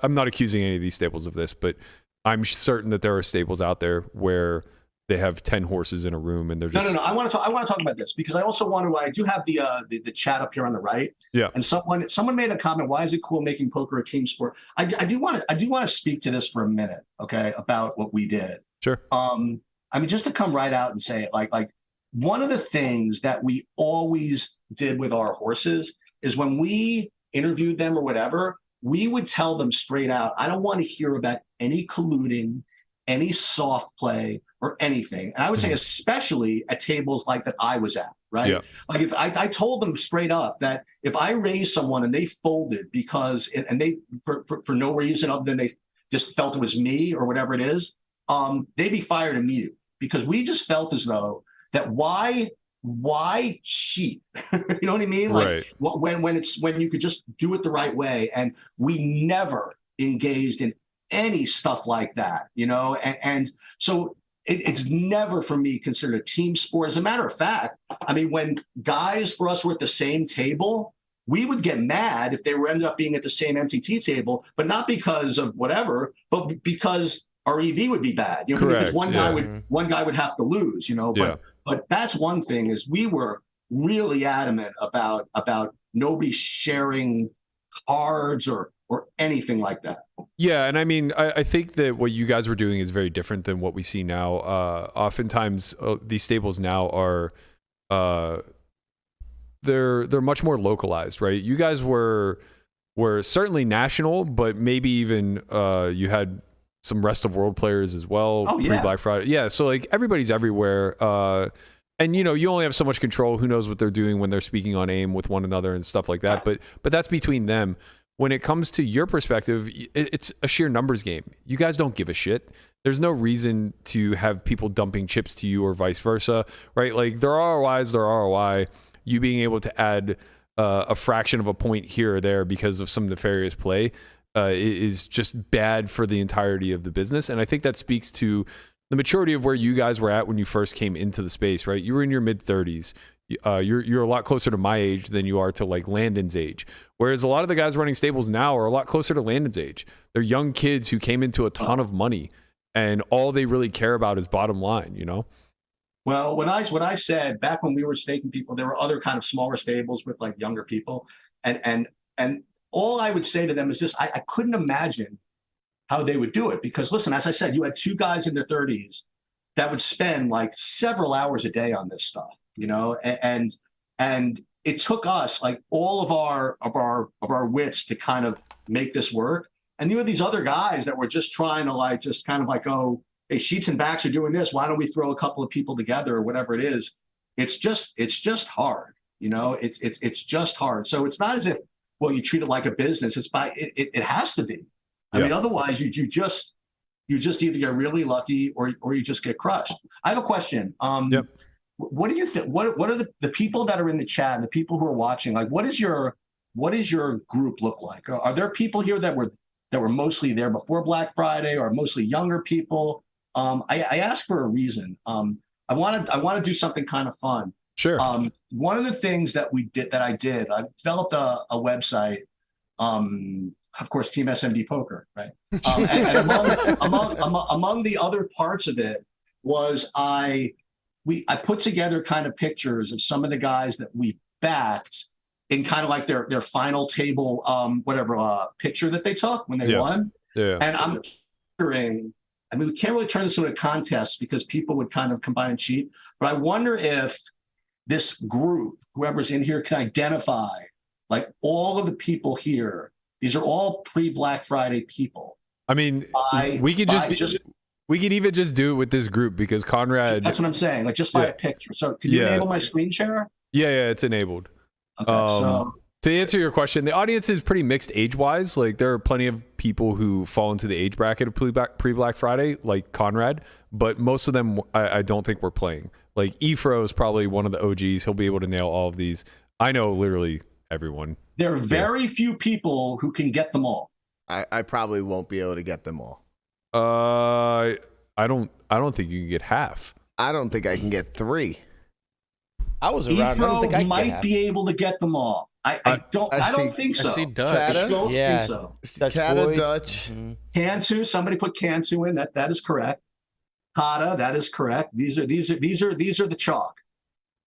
I'm not accusing any of these stables of this, but I'm certain that there are stables out there where they have 10 horses in a room and they're just... No. I want to talk about this because I also I do have the chat up here on the right. Yeah. And someone made a comment, why is it cool making poker a team sport? I do want to speak to this for a minute, okay, about what we did. Sure. Just to come right out and say it, like one of the things that we always did with our horses is when we interviewed them or whatever, we would tell them straight out, I don't want to hear about any colluding, any soft play or anything. And I would say especially at tables like that I was at, right? Yeah. Like if I told them straight up that if I raised someone and they folded because, and they, for no reason other than they just felt it was me or whatever it is, they'd be fired immediately because we just felt as though that why cheat? You know what I mean? Like right. when you could just do it the right way. And we never engaged in any stuff like that, and so it's never for me considered a team sport. As a matter of fact, when guys for us were at the same table, we would get mad if they ended up being at the same MTT table, but not because of whatever, but because our EV would be bad, because one guy would have to lose, but that's one thing is we were really adamant about nobody sharing cards or anything like that. Yeah, and I think that what you guys were doing is very different than what we see now. Oftentimes, these stables now are they're much more localized, right? You guys were certainly national, but maybe even you had some rest of world players as well. Oh, yeah. Pre-Black Friday, yeah. So like everybody's everywhere, and you only have so much control. Who knows what they're doing when they're speaking on AIM with one another and stuff like that. But that's between them. When it comes to your perspective, it's a sheer numbers game. You guys don't give a shit. There's no reason to have people dumping chips to you or vice versa, right? Like their ROIs, their ROI. You being able to add a fraction of a point here or there because of some nefarious play is just bad for the entirety of the business. And I think that speaks to the maturity of where you guys were at when you first came into the space, right? You were in your mid-30s. You're a lot closer to my age than you are to like Landon's age. Whereas a lot of the guys running stables now are a lot closer to Landon's age. They're young kids who came into a ton of money and all they really care about is bottom line, Well, when I said back when we were staking people, there were other kind of smaller stables with like younger people. And all I would say to them is just, I couldn't imagine how they would do it because listen, as I said, you had two guys in their 30s that would spend like several hours a day on this stuff. And it took us like all of our wits to kind of make this work. And you had these other guys that were just trying to oh, hey, Sheets and Backs are doing this. Why don't we throw a couple of people together or whatever it is? It's just hard. It's just hard. So it's not as if, well, you treat it like a business. It has to be. I mean, otherwise you just either get really lucky or you just get crushed. I have a question. Yep. What do you think? What are the people that are in the chat and the people who are watching? Like, what does your group look like? Are there people here that were mostly there before Black Friday, or mostly younger people? I ask for a reason. I want to do something kind of fun. Sure. One of the things that I developed a website. Of course, Team SMD Poker, right? And among the other parts of it was I put together kind of pictures of some of the guys that we backed in kind of like their final table, picture that they took when they won. Yeah. And I'm wondering, we can't really turn this into a contest because people would kind of combine and cheat, but I wonder if this group, whoever's in here, can identify like all of the people here. These are all pre-Black Friday people. We could even just do it with this group because Conrad. That's what I'm saying. Like just by a picture. So can you enable my screen share? Yeah, it's enabled. Okay, so to answer your question, the audience is pretty mixed age-wise. Like there are plenty of people who fall into the age bracket of pre-Black Friday, like Conrad, but most of them I don't think we're playing. Like Efro is probably one of the OGs. He'll be able to nail all of these. I know literally everyone. There are very few people who can get them all. I probably won't be able to get them all. I don't think you can get half. I don't think I can get 3. I was around. I don't think I might be able to get them all. I don't think so. I see Dutch. I don't Yeah. think so. Dutch Kata, boy. Dutch. Cantu, somebody put Cantu in. That is correct. Kata, that is correct. These are the chalk,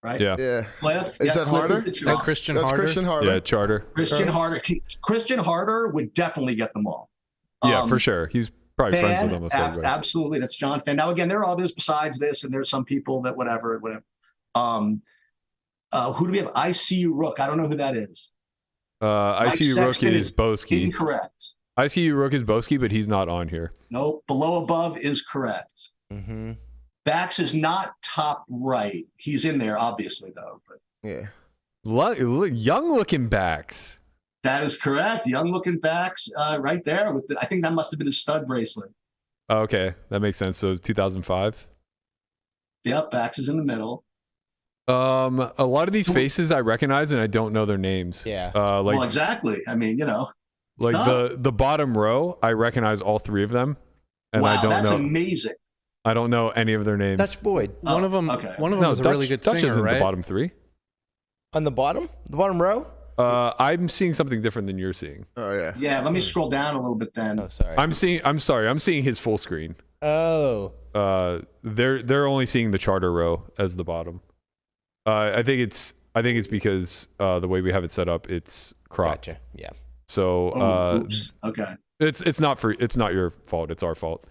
right? Yeah. Yeah. Cliff, Is that Cliff Harder? the Is that chalk. Christian That's Harder? Christian Harder. Yeah, Charter. Christian Harder would definitely get them all. Yeah, for sure. He's probably friends with almost everybody. Absolutely, that's John Fan. Now again, there are others besides this, and there's some people that whatever. Who do we have? ICU Rook. I don't know who that is. ICU Rook Sexton is Boski. Incorrect. ICU Rook is Boski, but he's not on here. No, below above is correct. Mm-hmm. Bax is not top right. He's in there, obviously, though. But Yeah. Young looking backs. that is correct. Young looking Bax, right there. I think that must have been a stud bracelet. Oh, okay, that makes sense. So 2005. Yep, Bax is in the middle. A lot of these faces I recognize and I don't know their names. Yeah. Well, exactly. I mean, like stuff. the bottom row, I recognize all 3 of them, and Wow, I don't that's know. amazing. I don't know any of their names. Dutch Boyd. One of them. okay. One of them is a really good Dutch singer, isn't right? the bottom 3. On the bottom row. I'm seeing something different than you're seeing. Oh yeah. Yeah, let me scroll down a little bit then. Oh, sorry. I'm seeing his full screen. Oh. They're only seeing the charter row as the bottom. I think it's because the way we have it set up, it's cropped. Gotcha. Yeah. So Oops. Okay. it's not your fault. It's our fault.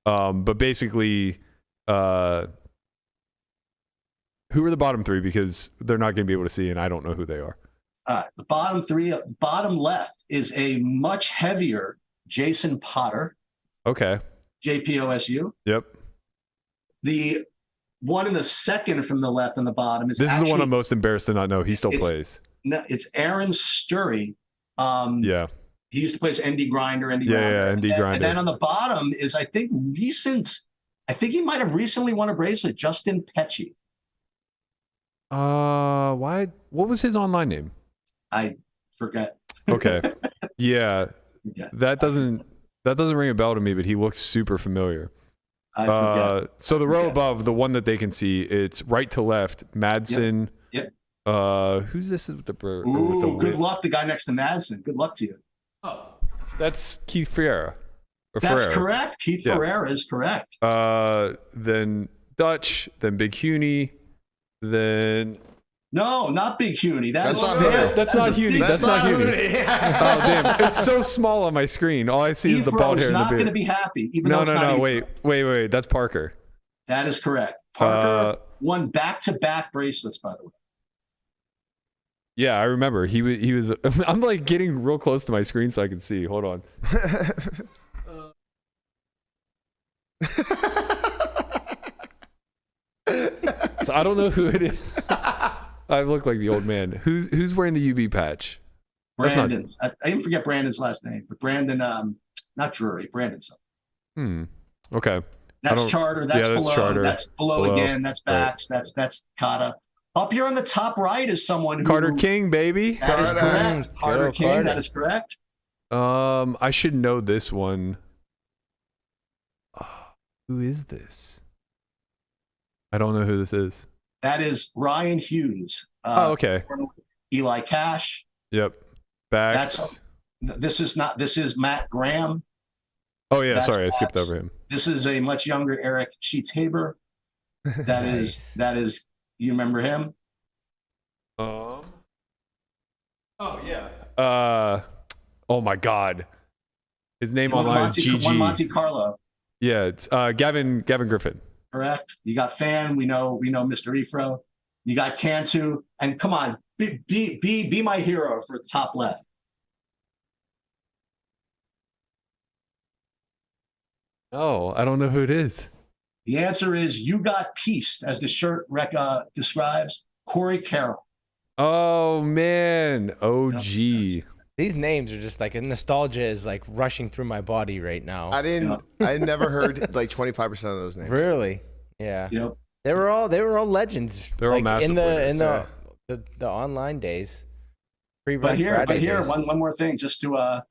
But basically, who are the bottom 3? Because they're not going to be able to see, and I don't know who they are. The bottom 3, bottom left is a much heavier Jason Potter, Okay. JPOSU. Yep. The one in the second from the left on the bottom is This is actually, the one I'm most embarrassed to not know. He still plays. No, it's Aaron Sturry. Yeah. He used to play as ND Grinder, ND Yeah, Grinder. yeah, ND Grinder. And then on the bottom is, I think he might have recently won a bracelet, Justin Pecci. Why? What was his online name? I forget. Okay. Yeah. Yeah, That doesn't ring a bell to me, but he looks super familiar. I forget. So the row above, the one that they can see, it's right to left. Madsen. Yep. Who's this with the Ooh, good whip? luck, the guy next to Madsen. Good luck to you. That's Keith Ferreira. That's correct. Keith Yeah. Ferreira is correct. Then Dutch, then Big Huey, then No, not Big Huey. That's not Fair. Huey. That's not Huey. That's not Huey. Huey. Oh damn! It's so small on my screen. All I see is the bald hair and the not going to beard. be happy. Even No, though it's not no. Wait. That's Parker. That is correct. Parker won back-to-back bracelets, by the way. Yeah, I remember. He was. I'm like getting real close to my screen so I can see. Hold on. So I don't know who it is. I look like the old man. Who's wearing the UB patch? Brandon. I didn't forget Brandon's last name, but Brandon, not Drury, Brandon something. Okay. That's Charter. That's below. Charter. That's below again. That's Bax. Right. That's Kata. Up here on the top right is someone who Carter King, baby. That is correct. Carter King. Carter. That is correct. I should know this one. Who is this? I don't know who this is. That is Ryan Hughes. Okay. Eli Cash. Yep. Bax. This is Matt Graham. Oh yeah, that's sorry, I skipped Bax. over him. This is a much younger Eric Sheets Haber. That Nice. is. You remember him? Oh yeah. Oh my God. His name online is GG. Monte Carlo. Yeah, it's Gavin Griffin. Correct. You got Fan. We know Mr. Efro. You got Cantu. And come on, be my hero for the top left. Oh, I don't know who it is. The answer is You Got Pieced, as the shirt describes. Corey Carroll. Oh man, OG. These names are just like a nostalgia is like rushing through my body right now. I never heard like 25% of those names. Really? Yeah. Yep. They were all legends. They're all massive in players, the online days. But here, one more thing, just to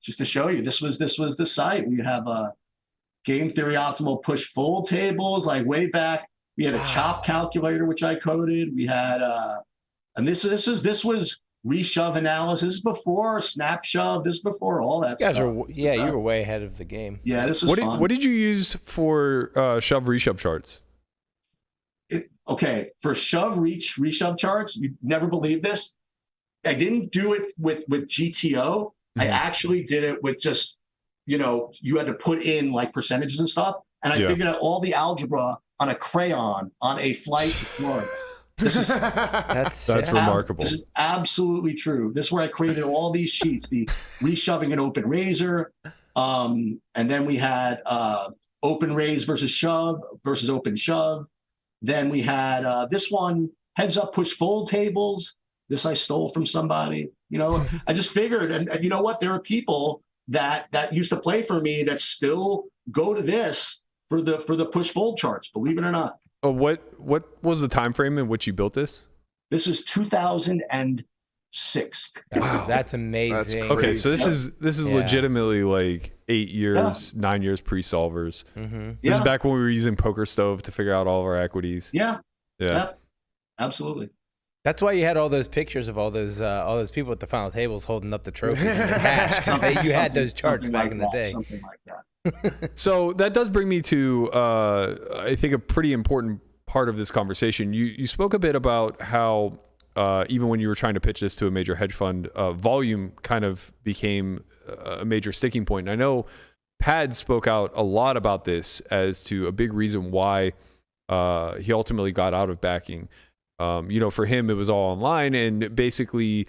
just to show you, this was the site. We have game theory optimal push full tables, like way back. We had a chop calculator, which I coded. We had, and this was reshove analysis before snap shove. This before all that You guys stuff. you were way ahead of the game. Yeah, this was fun. What did you use for shove reshove charts? Okay, for shove reshove charts, you'd never believe this. I didn't do it with GTO. I actually did it with just, you had to put in like percentages and stuff. And I figured out all the algebra on a crayon on a flight to Florida. This is that's remarkable. This is absolutely true. This is where I created all these sheets, the reshoving an open razor. And then we had open raise versus shove versus open shove. Then we had this one, heads up push fold tables. This I stole from somebody. I just figured, and you know what? There are people that used to play for me that still go to this for the push fold charts, believe it or not. What was the time frame in which you built this? This is 2006. Wow, that's amazing. That's okay, so this is legitimately like 8 years, 9 years pre-solvers. This is back when we were using Poker Stove to figure out all of our equities. Yeah, absolutely. That's why you had all those pictures of all those people at the final tables holding up the trophies and the cash. 'Cause you had those charts back in the day. Something like that. So that does bring me to, I think, a pretty important part of this conversation. You spoke a bit about how even when you were trying to pitch this to a major hedge fund, volume kind of became a major sticking point. And I know Pad spoke out a lot about this as to a big reason why he ultimately got out of backing. For him, it was all online, and basically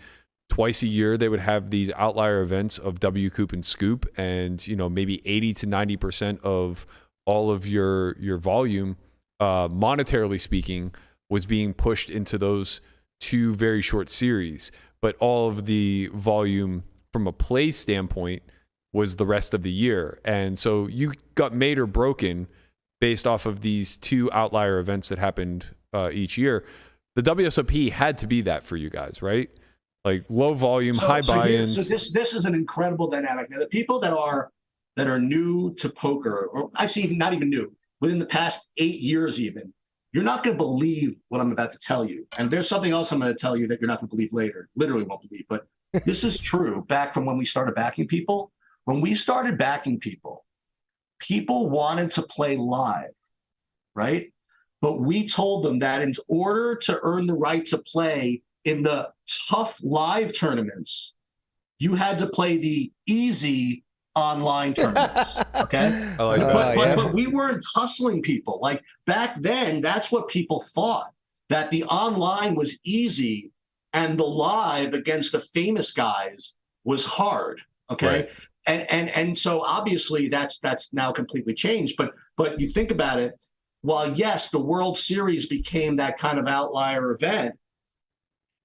twice a year they would have these outlier events of W, Coop, and Scoop, and maybe 80 to 90% of all of your volume, monetarily speaking, was being pushed into those two very short series. But all of the volume from a play standpoint was the rest of the year, and so you got made or broken based off of these two outlier events that happened each year. The WSOP had to be that for you guys, right? Like low volume, high buy-ins. So this is an incredible dynamic. Now, the people that are new to poker, or I see not even new, within the past 8 years even, you're not going to believe what I'm about to tell you. And there's something else I'm going to tell you that you're not going to believe later. Literally won't believe. But this is true back from when we started backing people. When we started backing people, people wanted to play live, right? But we told them that in order to earn the right to play in the tough live tournaments, you had to play the easy online tournaments. Okay. I like that. But we weren't hustling people. Like back then, that's what people thought, that the online was easy and the live against the famous guys was hard. Okay. Right. And so obviously that's now completely changed. But you think about it, while yes, the World Series became that kind of outlier event,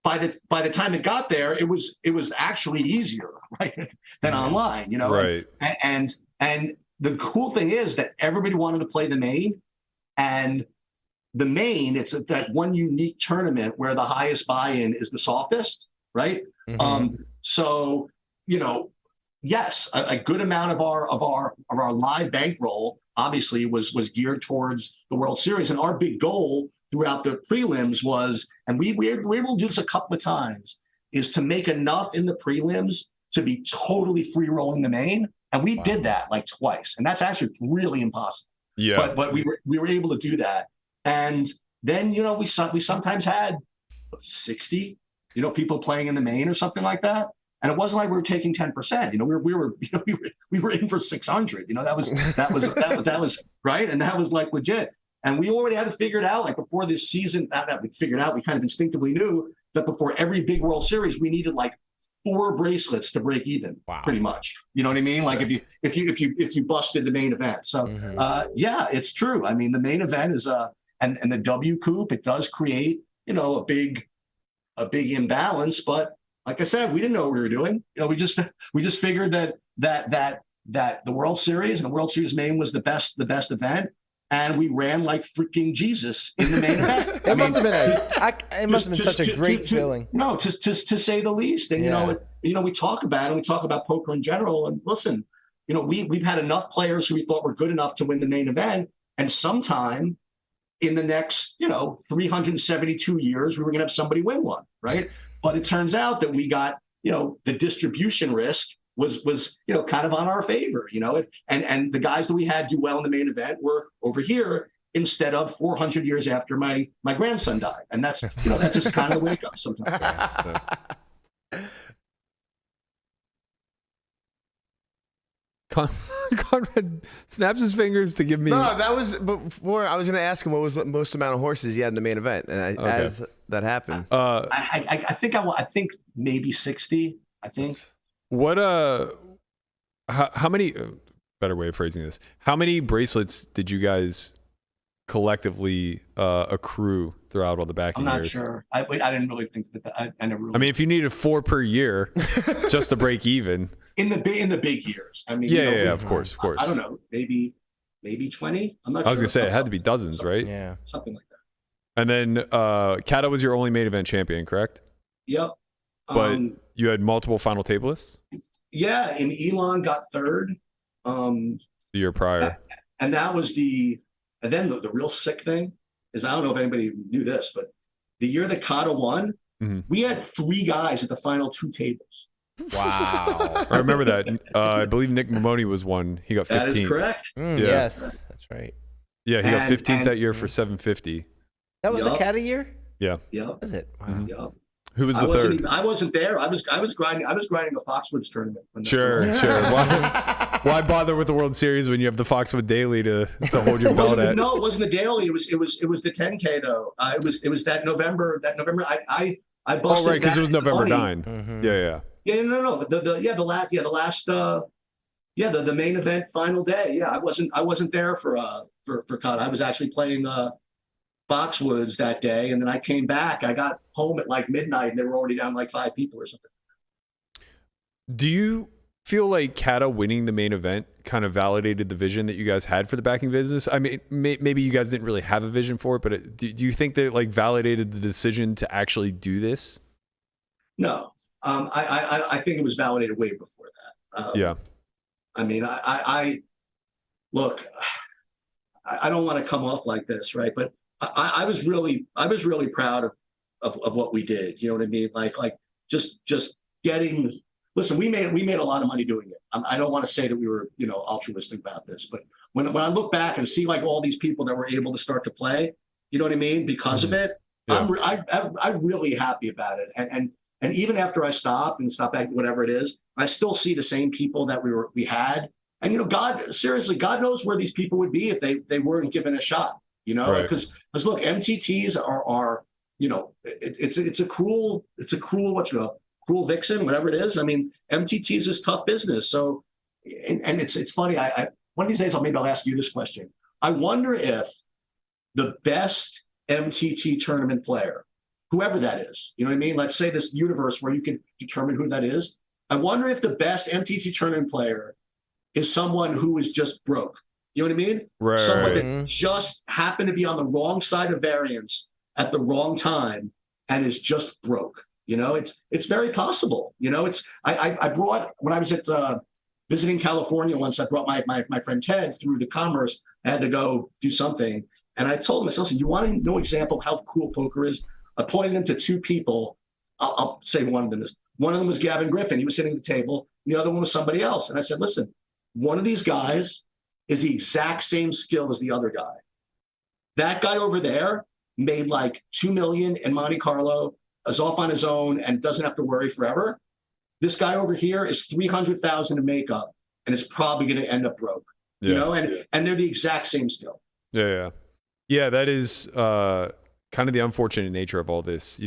by the time it got there, it was actually easier, right, than online, Right. And the cool thing is that everybody wanted to play the main, and the main, it's that one unique tournament where the highest buy-in is the softest, right? So yes, a good amount of our live bankroll obviously was geared towards the World Series. And our big goal throughout the prelims was, and we were able to do this a couple of times, is to make enough in the prelims to be totally free rolling the main. And we did that like twice. And that's actually really impossible. Yeah. But we were able to do that. And then, we sometimes had 60, people playing in the main or something like that. And it wasn't like we were taking 10%. We were in for 600. That was right, and that was like legit. And we already had to figure it out. Like before this season, that we figured out. We kind of instinctively knew that before every big World Series, we needed like 4 bracelets to break even. Wow. Pretty much. You know what I mean? Like if you busted the main event. So yeah, it's true. I mean, the main event is and the W Coop, it does create a big imbalance, but. Like I said, we didn't know what we were doing. We just figured that the World Series and the World Series main was the best event, and we ran like freaking Jesus in the main event. It must have been such a great feeling. No, to say the least. And we talk about it, and we talk about poker in general. And listen, we've had enough players who we thought were good enough to win the main event, and sometime in the next 372 years, we were going to have somebody win one, right? But it turns out that we got the distribution risk was kind of on our favor, and the guys that we had do well in the main event were over here instead of 400 years after my grandson died, and that's that's just kind of the way it goes sometimes. Conrad snaps his fingers to give me. No, that was before. I was going to ask him what was the most amount of horses he had in the main event, and as that happened, I think maybe 60. I think. What how many? Better way of phrasing this. How many bracelets did you guys collectively accrue throughout all the backing years? I'm not sure. I didn't really think that. I never. Really I mean, if you needed 4 per year, just to break even. In the big years. I mean, yeah, of course. I don't know, maybe 20. I'm not sure. I was gonna say it had to be dozens, right? Yeah, something like that. And then Kata was your only main event champion, correct? Yep. But you had multiple final table lists? Yeah, and Elon got third. The year prior. And that was and then the real sick thing is, I don't know if anybody knew this, but the year that Kata won, we had 3 guys at the final 2 tables. Wow. I remember that. I believe Nick Mamoni was one. He got 15th. That is correct. Yes, that's right. Yeah, he got 15th that year for 750. That was the Cata year? Yeah. Yep. Was it? Wow. Yep. Who was the third? I wasn't there. I was grinding a Foxwoods tournament. Sure. Why bother with the World Series when you have the Foxwood Daily to hold your belt at? No, it wasn't the daily. It was the 10K though. It was that November. I busted. Oh right, because it was November 9. Mm-hmm. Yeah. Yeah, no. The main event final day. Yeah, I wasn't there for Kata. I was actually playing Foxwoods that day, and then I came back. I got home at like midnight, and they were already down like 5 people or something. Do you feel like Kata winning the main event kind of validated the vision that you guys had for the backing business? I mean, maybe you guys didn't really have a vision for it, but do you think that it like validated the decision to actually do this? No, I think it was validated way before that. Yeah. I mean, I look. I don't want to come off like this, right? But I was really proud of what we did. You know what I mean? Like just getting. Listen, we made a lot of money doing it. I don't want to say that we were altruistic about this, but when I look back and see like all these people that were able to start to play, you know what I mean, because of it, yeah. I'm really happy about it. And even after I stopped back, whatever it is, I still see the same people that we had. And God knows where these people would be if they weren't given a shot. Because look, MTTs are it's a cruel cruel vixen, whatever it is. I mean, MTTs is tough business. So, and it's funny. I one of these days I'll ask you this question. I wonder if the best MTT tournament player, whoever that is, you know what I mean? Let's say this universe where you can determine who that is. I wonder if the best MTT tournament player is someone who is just broke. You know what I mean? Right. Someone that just happened to be on the wrong side of variance at the wrong time and is just broke. It's very possible. I brought, when I was at visiting California once, I brought my friend Ted through the commerce. I had to go do something. And I told him, I said, listen, you want to know an example of how cool poker is? I pointed him to 2 people. I'll say one of them is. One of them was Gavin Griffin. He was sitting at the table. The other one was somebody else. And I said, listen, one of these guys is the exact same skill as the other guy. That guy over there made like $2 million in Monte Carlo, is off on his own and doesn't have to worry forever. This guy over here is $300,000 in makeup and is probably going to end up broke. And they're the exact same skill. Yeah. That is kind of the unfortunate nature of all this.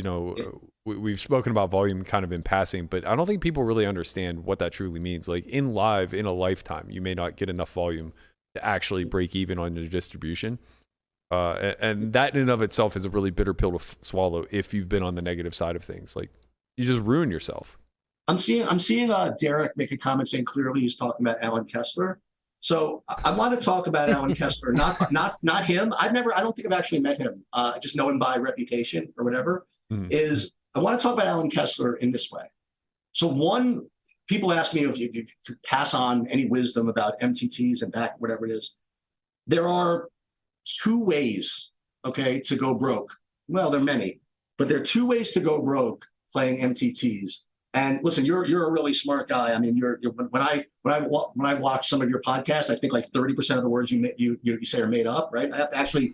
We've spoken about volume kind of in passing, but I don't think people really understand what that truly means. Like in a lifetime, you may not get enough volume to actually break even on your distribution. And that in and of itself is a really bitter pill to swallow if you've been on the negative side of things. Like you just ruin yourself. I'm seeing Derek make a comment saying clearly he's talking about Alan Kessler. So I want to talk about Alan Kessler, not him. I don't think I've actually met him. Just know him by reputation or whatever. I want to talk about Alan Kessler in this way. So one, people ask me if you could pass on any wisdom about MTTs and back, whatever it is. There are two ways, okay, to go broke. Well, there are many, but there are two ways to go broke playing MTTs. And listen, you're a really smart guy. I mean, when I watch some of your podcasts, I think like 30% of the words you say are made up, right? I have to actually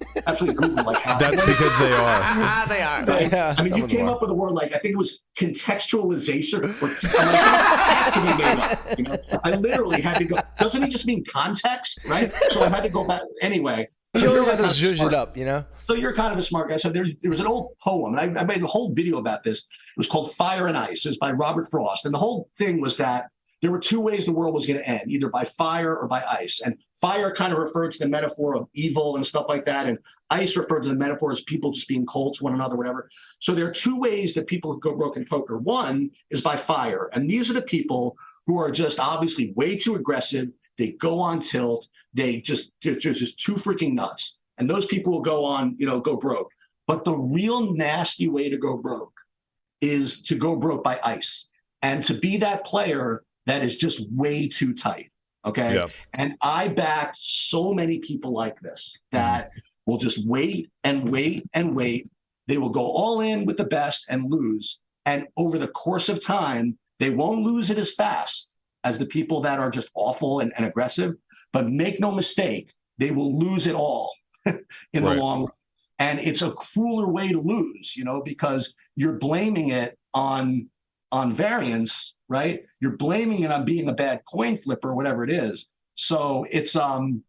Google like how. That's because they are. They are. Right? Yeah, I mean, you came up with a word like, I think it was contextualization. I'm like, it has to be made up. You know? I literally had to go. Doesn't it just mean context, right? So I had to go back anyway. She So always you're has to kind of zhuzh smart. it up, you know? So you're kind of a smart guy. So there was an old poem, and I made a whole video about this. It was called Fire and Ice. It was by Robert Frost. And the whole thing was that there were two ways the world was going to end, either by fire or by ice. And fire kind of referred to the metaphor of evil and stuff like that. And ice referred to the metaphor as people just being cold to one another, whatever. So there are two ways that people go broke in poker. One is by fire. And these are the people who are just obviously way too aggressive. They go on tilt. They're just too freaking nuts. And those people will go on, go broke. But the real nasty way to go broke is to go broke by ice and to be that player that is just way too tight. Okay. Yeah. And I backed so many people like this that will just wait and wait and wait. They will go all in with the best and lose. And over the course of time, they won't lose it as fast as the people that are just awful and aggressive. But make no mistake, they will lose it all in the long run. And it's a crueler way to lose, because you're blaming it on variance, right? You're blaming it on being a bad coin flipper, whatever it is. So it's and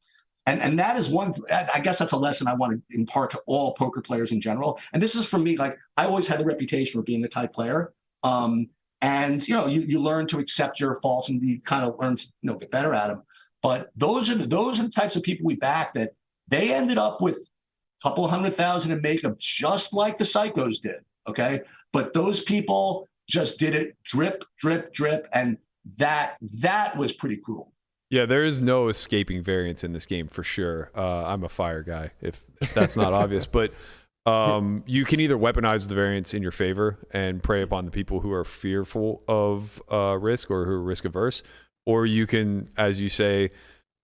that is one. I guess that's a lesson I want to impart to all poker players in general. And this is for me. Like, I always had the reputation for being a tight player. And you learn to accept your faults and you kind of learn to get better at them. But those are the types of people we back that they ended up with a couple of 100,000 in makeup, just like the psychos did. Okay. But those people just did it drip, drip, drip. And that was pretty cruel. Yeah, there is no escaping variance in this game for sure. I'm a fire guy, if that's not obvious. But you can either weaponize the variance in your favor and prey upon the people who are fearful of risk or who are risk averse, or you can, as you say,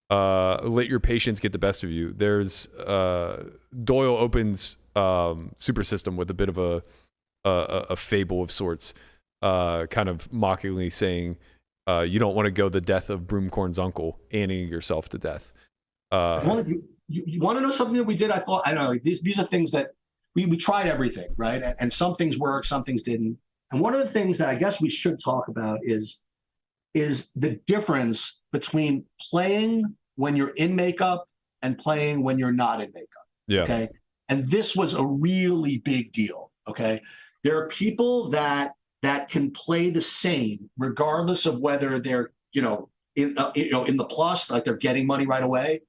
let your patience get the best of you. There's Doyle opens Super System with a bit of a fable of sorts, kind of mockingly saying, you don't want to go the death of Broomcorn's uncle, anning yourself to death. Well, you want to know something that we did? I don't know, these are things that we tried everything, right? And some things worked, some things didn't. And one of the things that I guess we should talk about is the difference between playing when you're in makeup and playing when you're not in makeup. Yeah. Okay. And this was a really big deal. Okay. There are people that can play the same regardless of whether they're, in the plus, like they're getting money right away,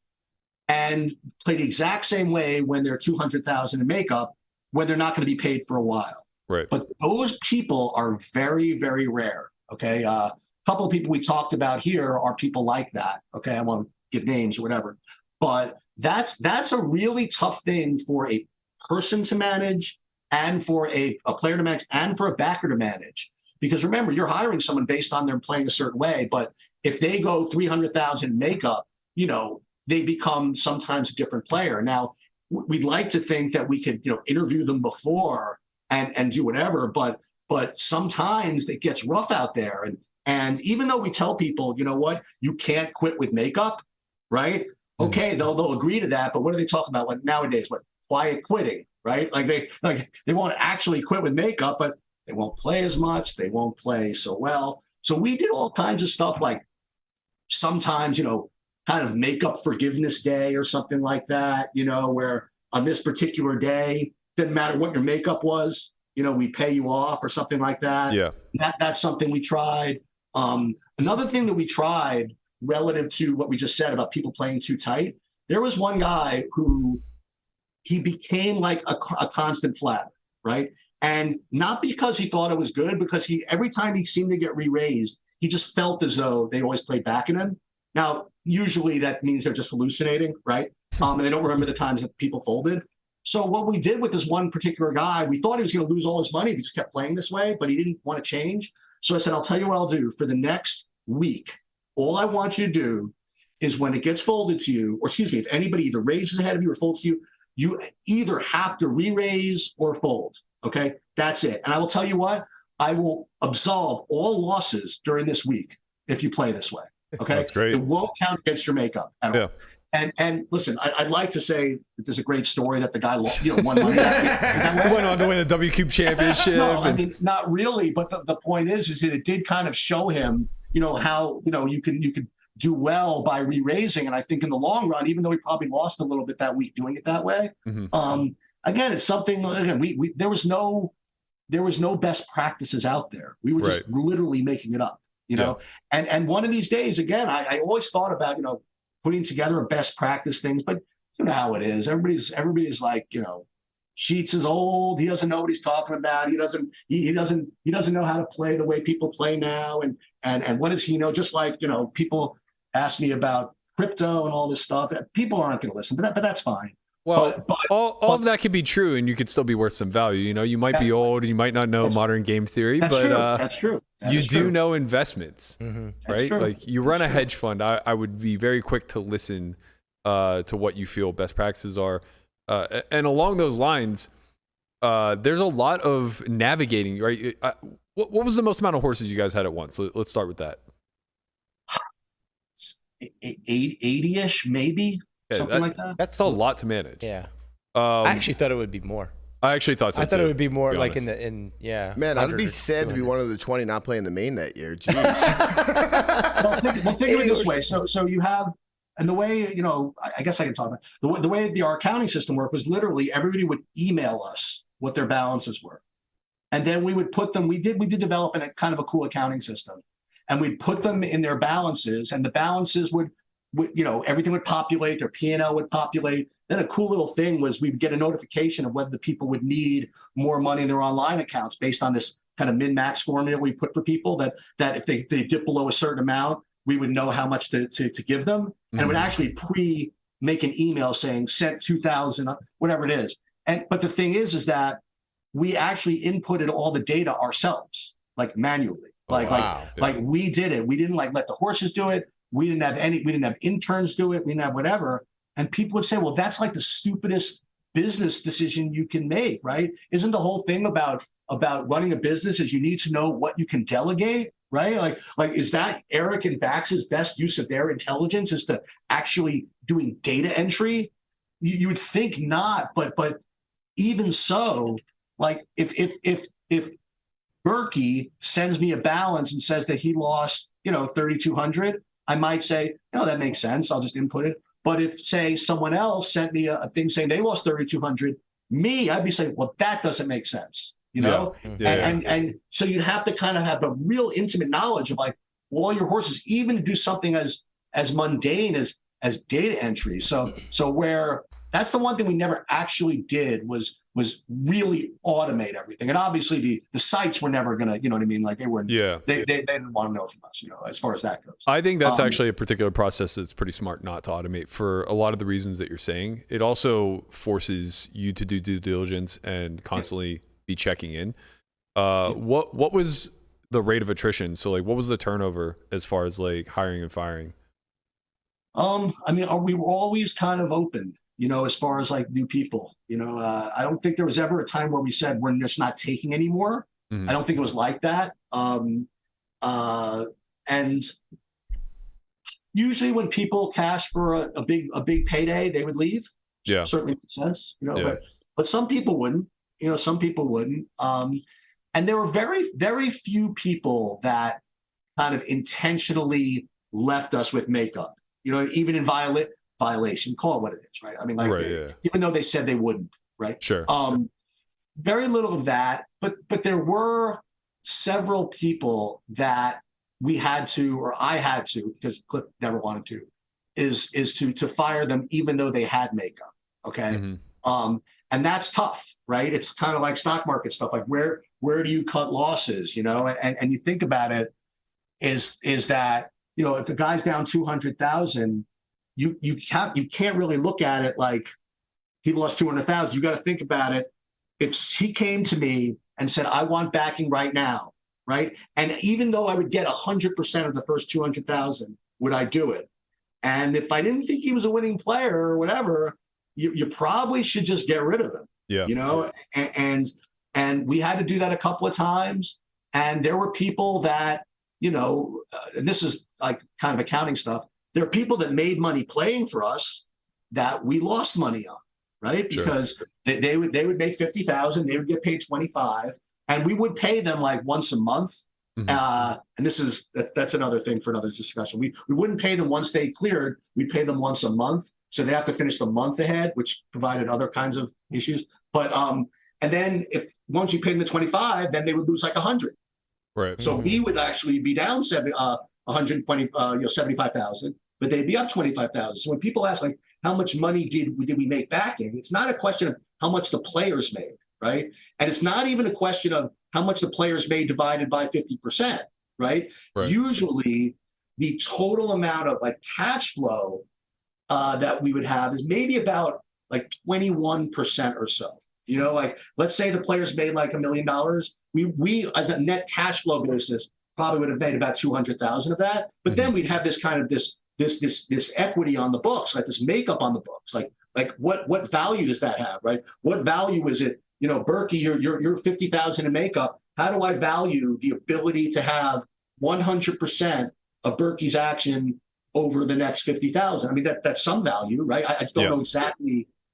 and play the exact same way when they're 200,000 in makeup, when they're not going to be paid for a while. Right. But those people are very, very rare. Okay. A couple of people we talked about here are people like that. Okay. I won't give names or whatever, but that's a really tough thing for a person to manage and for a player to manage and for a backer to manage. Because remember, you're hiring someone based on them playing a certain way, but if they go 300,000 makeup, they become sometimes a different player. Now, we'd like to think that we could, interview them before and do whatever, but sometimes it gets rough out there. And even though we tell people, you can't quit with makeup, right? Okay, they'll agree to that, but what are they talking about? Like nowadays, quiet quitting, right? Like they won't actually quit with makeup, but they won't play as much. They won't play so well. So we did all kinds of stuff, like sometimes, kind of makeup forgiveness day or something like that, where on this particular day, didn't matter what your makeup was, we pay you off or something like that. Yeah. That's something we tried. Another thing that we tried relative to what we just said about people playing too tight, there was one guy who he became like a constant flat, right? And not because he thought it was good, because every time he seemed to get re-raised, he just felt as though they always played back in him. Now, usually that means they're just hallucinating, right? And they don't remember the times that people folded. So what we did with this one particular guy, we thought he was going to lose all his money. We just kept playing this way, but he didn't want to change. So I said, I'll tell you what I'll do for the next week. All I want you to do is when it gets folded to you, or excuse me, if anybody either raises ahead of you or folds to you, you either have to re-raise or fold. Okay, that's it. And I will tell you what, I will absolve all losses during this week if you play this way. Okay, that's great. It won't count against your makeup at all. And listen, I'd like to say that there's a great story that the guy lost, won money. Went on to win the W Cube championship. No, I mean, not really. But the point is that it did kind of show him, how, you can do well by re-raising. And I think in the long run, even though he probably lost a little bit that week doing it that way, again, it's something, again, there was no best practices out there. We were just literally making it up, and one of these days, again, I always thought about, putting together a best practice things, but you know how it is. Everybody's like, Sheets is old. He doesn't know what he's talking about. He doesn't know how to play the way people play now. And what does he know? Just like, people ask me about crypto and all this stuff. People aren't going to listen, but that's fine. Well, but all of that could be true, and you could still be worth some value. You might be old, and you might not know modern game theory, but that's true. You do know investments, right? True. Like you run a hedge fund. I would be very quick to listen to what you feel best practices are, and along those lines, there's a lot of navigating. Right? What was the most amount of horses you guys had at once? Let's start with that. 80-ish, maybe. Yeah, something like that. That's a lot to manage. Yeah. I actually thought it would be more. I actually thought so. I thought too, it would be more be like honest. Man, I'd be sad to be one of the 20 not playing the main that year. Jeez. Well, think of it this way. So you have, and the way, I guess I can talk about the way our accounting system worked was literally everybody would email us what their balances were, and then we would put them. We did develop a kind of a cool accounting system, and we'd put them in their balances, and the balances would everything would populate, their P&L would populate. Then a cool little thing was we'd get a notification of whether the people would need more money in their online accounts based on this kind of min-max formula we put for people that if they dip below a certain amount, we would know how much to give them. And it would actually make an email saying sent 2,000, whatever it is. But the thing is that we actually inputted all the data ourselves, like manually. Like we did it. We didn't let the horses do it. We didn't have interns do it. We didn't have whatever. And people would say, well, that's like the stupidest business decision you can make, right? Isn't the whole thing about running a business is you need to know what you can delegate, right? Like is that Eric and Bax's best use of their intelligence is to actually doing data entry? You would think not, but even so, like if Berkey sends me a balance and says that he lost, 3,200, I might say, no, that makes sense. I'll just input it. But if, say, someone else sent me a thing saying they lost 3,200, I'd be saying, well, that doesn't make sense, And so you'd have to kind of have a real intimate knowledge of like all your horses, even to do something as mundane as data entry. So where that's the one thing we never actually did was really automate everything. And obviously the sites were never gonna, you know what I mean? Like they weren't. Yeah. They didn't want to know from us, as far as that goes. I think that's actually a particular process that's pretty smart not to automate for a lot of the reasons that you're saying. It also forces you to do due diligence and constantly be checking in. What was the rate of attrition? So like, what was the turnover as far as like hiring and firing? I mean, we were always kind of open. As far as like new people, I don't think there was ever a time where we said we're just not taking anymore. I don't think it was like that. And usually when people cash for a big payday, they would leave. Yeah, certainly makes sense. But some people wouldn't. Some people wouldn't. And there were very, very few people that kind of intentionally left us with makeup. Even in violation, call it what it is, right? I mean, even though they said they wouldn't, right? Sure. Very little of that, but there were several people that we had to, or I had to, because Cliff never wanted to, is to fire them even though they had makeup. Okay. And that's tough, right? It's kind of like stock market stuff. Like where do you cut losses? And you think about it, is that if the guy's down 200,000. You can't really look at it like he lost 200,000. You got to think about it. If he came to me and said, I want backing right now, right? And even though I would get 100% of the first 200,000, would I do it? And if I didn't think he was a winning player or whatever, you probably should just get rid of him. Yeah. You know, and we had to do that a couple of times. And there were people that, you know, and this is like kind of accounting stuff. There are people that made money playing for us that we lost money on, right? Sure. Because they would make 50,000, they would get paid 25, and we would pay them like once a month. And that's another thing for another discussion. We wouldn't pay them once they cleared. We'd pay them once a month, so they have to finish the month ahead, which provided other kinds of issues. But and then if once you paid them the 25, then they would lose like 100. Right. So we would actually be down 120, 75,000, but they'd be up 25,000. So when people ask like, how much money did we make backing? It's not a question of how much the players made, right? And it's not even a question of how much the players made divided by 50%, right? Usually the total amount of like cash flow that we would have is maybe about like 21% or so. You know, like let's say the players made like $1 million. We as a net cash flow basis probably would have made about 200,000 of that. But then we'd have this kind of this equity on the books, like this makeup on the books. Like what value does that have, right? What value is it? You know, Berkey, you're 50,000 in makeup. How do I value the ability to have 100% of Berkey's action over the next 50,000? I mean, that's some value, right? I don't know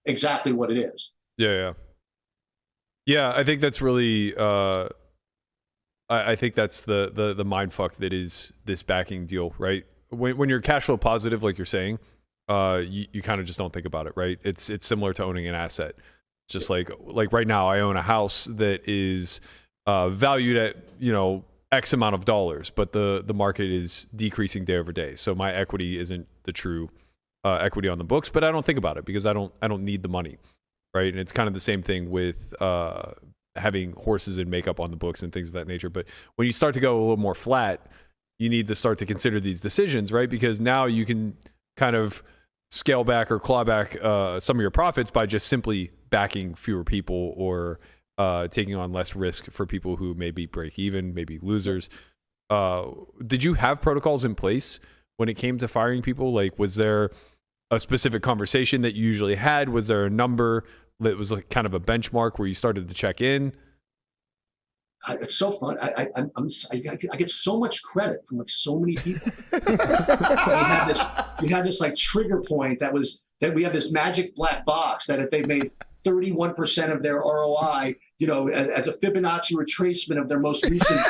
exactly what it is. Yeah, I think that's really. I think that's the mind fuck that is this backing deal, right? When you're cash flow positive, like you're saying, you kind of just don't think about it, right? It's similar to owning an asset. It's just like right now, I own a house that is valued at X amount of dollars, but the market is decreasing day over day, so my equity isn't the true equity on the books. But I don't think about it because I don't need the money, right? And it's kind of the same thing with having horses and makeup on the books and things of that nature. But when you start to go a little more flat, you need to start to consider these decisions, right? Because now you can kind of scale back or claw back some of your profits by just simply backing fewer people or taking on less risk for people who maybe break even, maybe losers. Did you have protocols in place when it came to firing people? Like, was there a specific conversation that you usually had? Was there a number that was like kind of a benchmark where you started to check in? It's so fun. I get so much credit from like so many people. we had this like trigger point that we had this magic black box that if they made 31% of their ROI, as a Fibonacci retracement of their most recent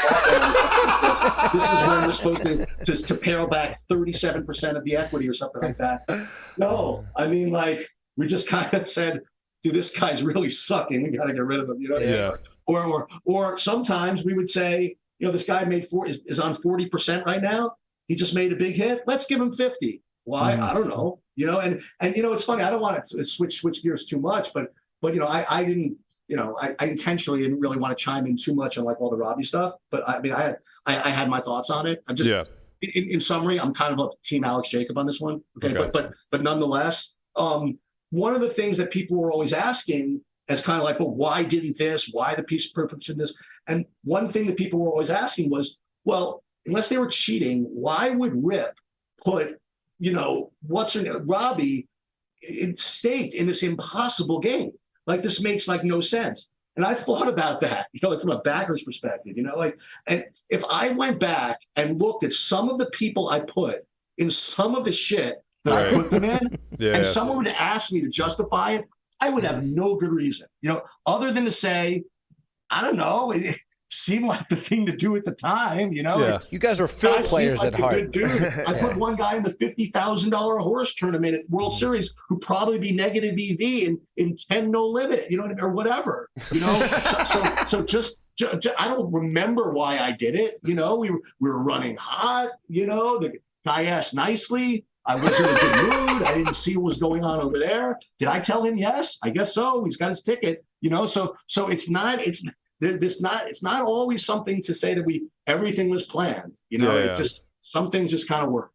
this is when we're supposed to pare back 37% of the equity or something like that. No, I mean, like, we just kind of said, dude, this guy's really sucking. We got to get rid of him. Yeah. Or sometimes we would say, this guy is on 40% right now. He just made a big hit. Let's give him 50. Why? I don't know. And it's funny. I don't want to switch gears too much, but I didn't. I intentionally didn't really want to chime in too much on like all the Robbie stuff. But I mean, I had my thoughts on it. I'm just in summary, I'm kind of a team Alex Jacob on this one. Okay. But nonetheless, one of the things that people were always asking is kind of like, but why didn't this? Why the piece of purpose in this? And one thing that people were always asking was, well, unless they were cheating, why would Rip put, Robbie staked in this impossible game? Like, this makes like no sense. And I thought about that, like from a backer's perspective, and if I went back and looked at some of the people I put in some of the shit that I put them in, and someone would ask me to justify it, I would have no good reason, other than to say, I don't know, it seemed like the thing to do at the time, Like, you guys were field players like at heart. Good dude. I put one guy in the $50,000 horse tournament at World Series who'd probably be negative EV in 10 no limit, or whatever, So just I don't remember why I did it. We were running hot. The guy asked nicely. I was in a good mood. I didn't see what was going on over there. Did I tell him yes? I guess so. He's got his ticket. So it's not always something to say that everything was planned. It just, some things just kind of work.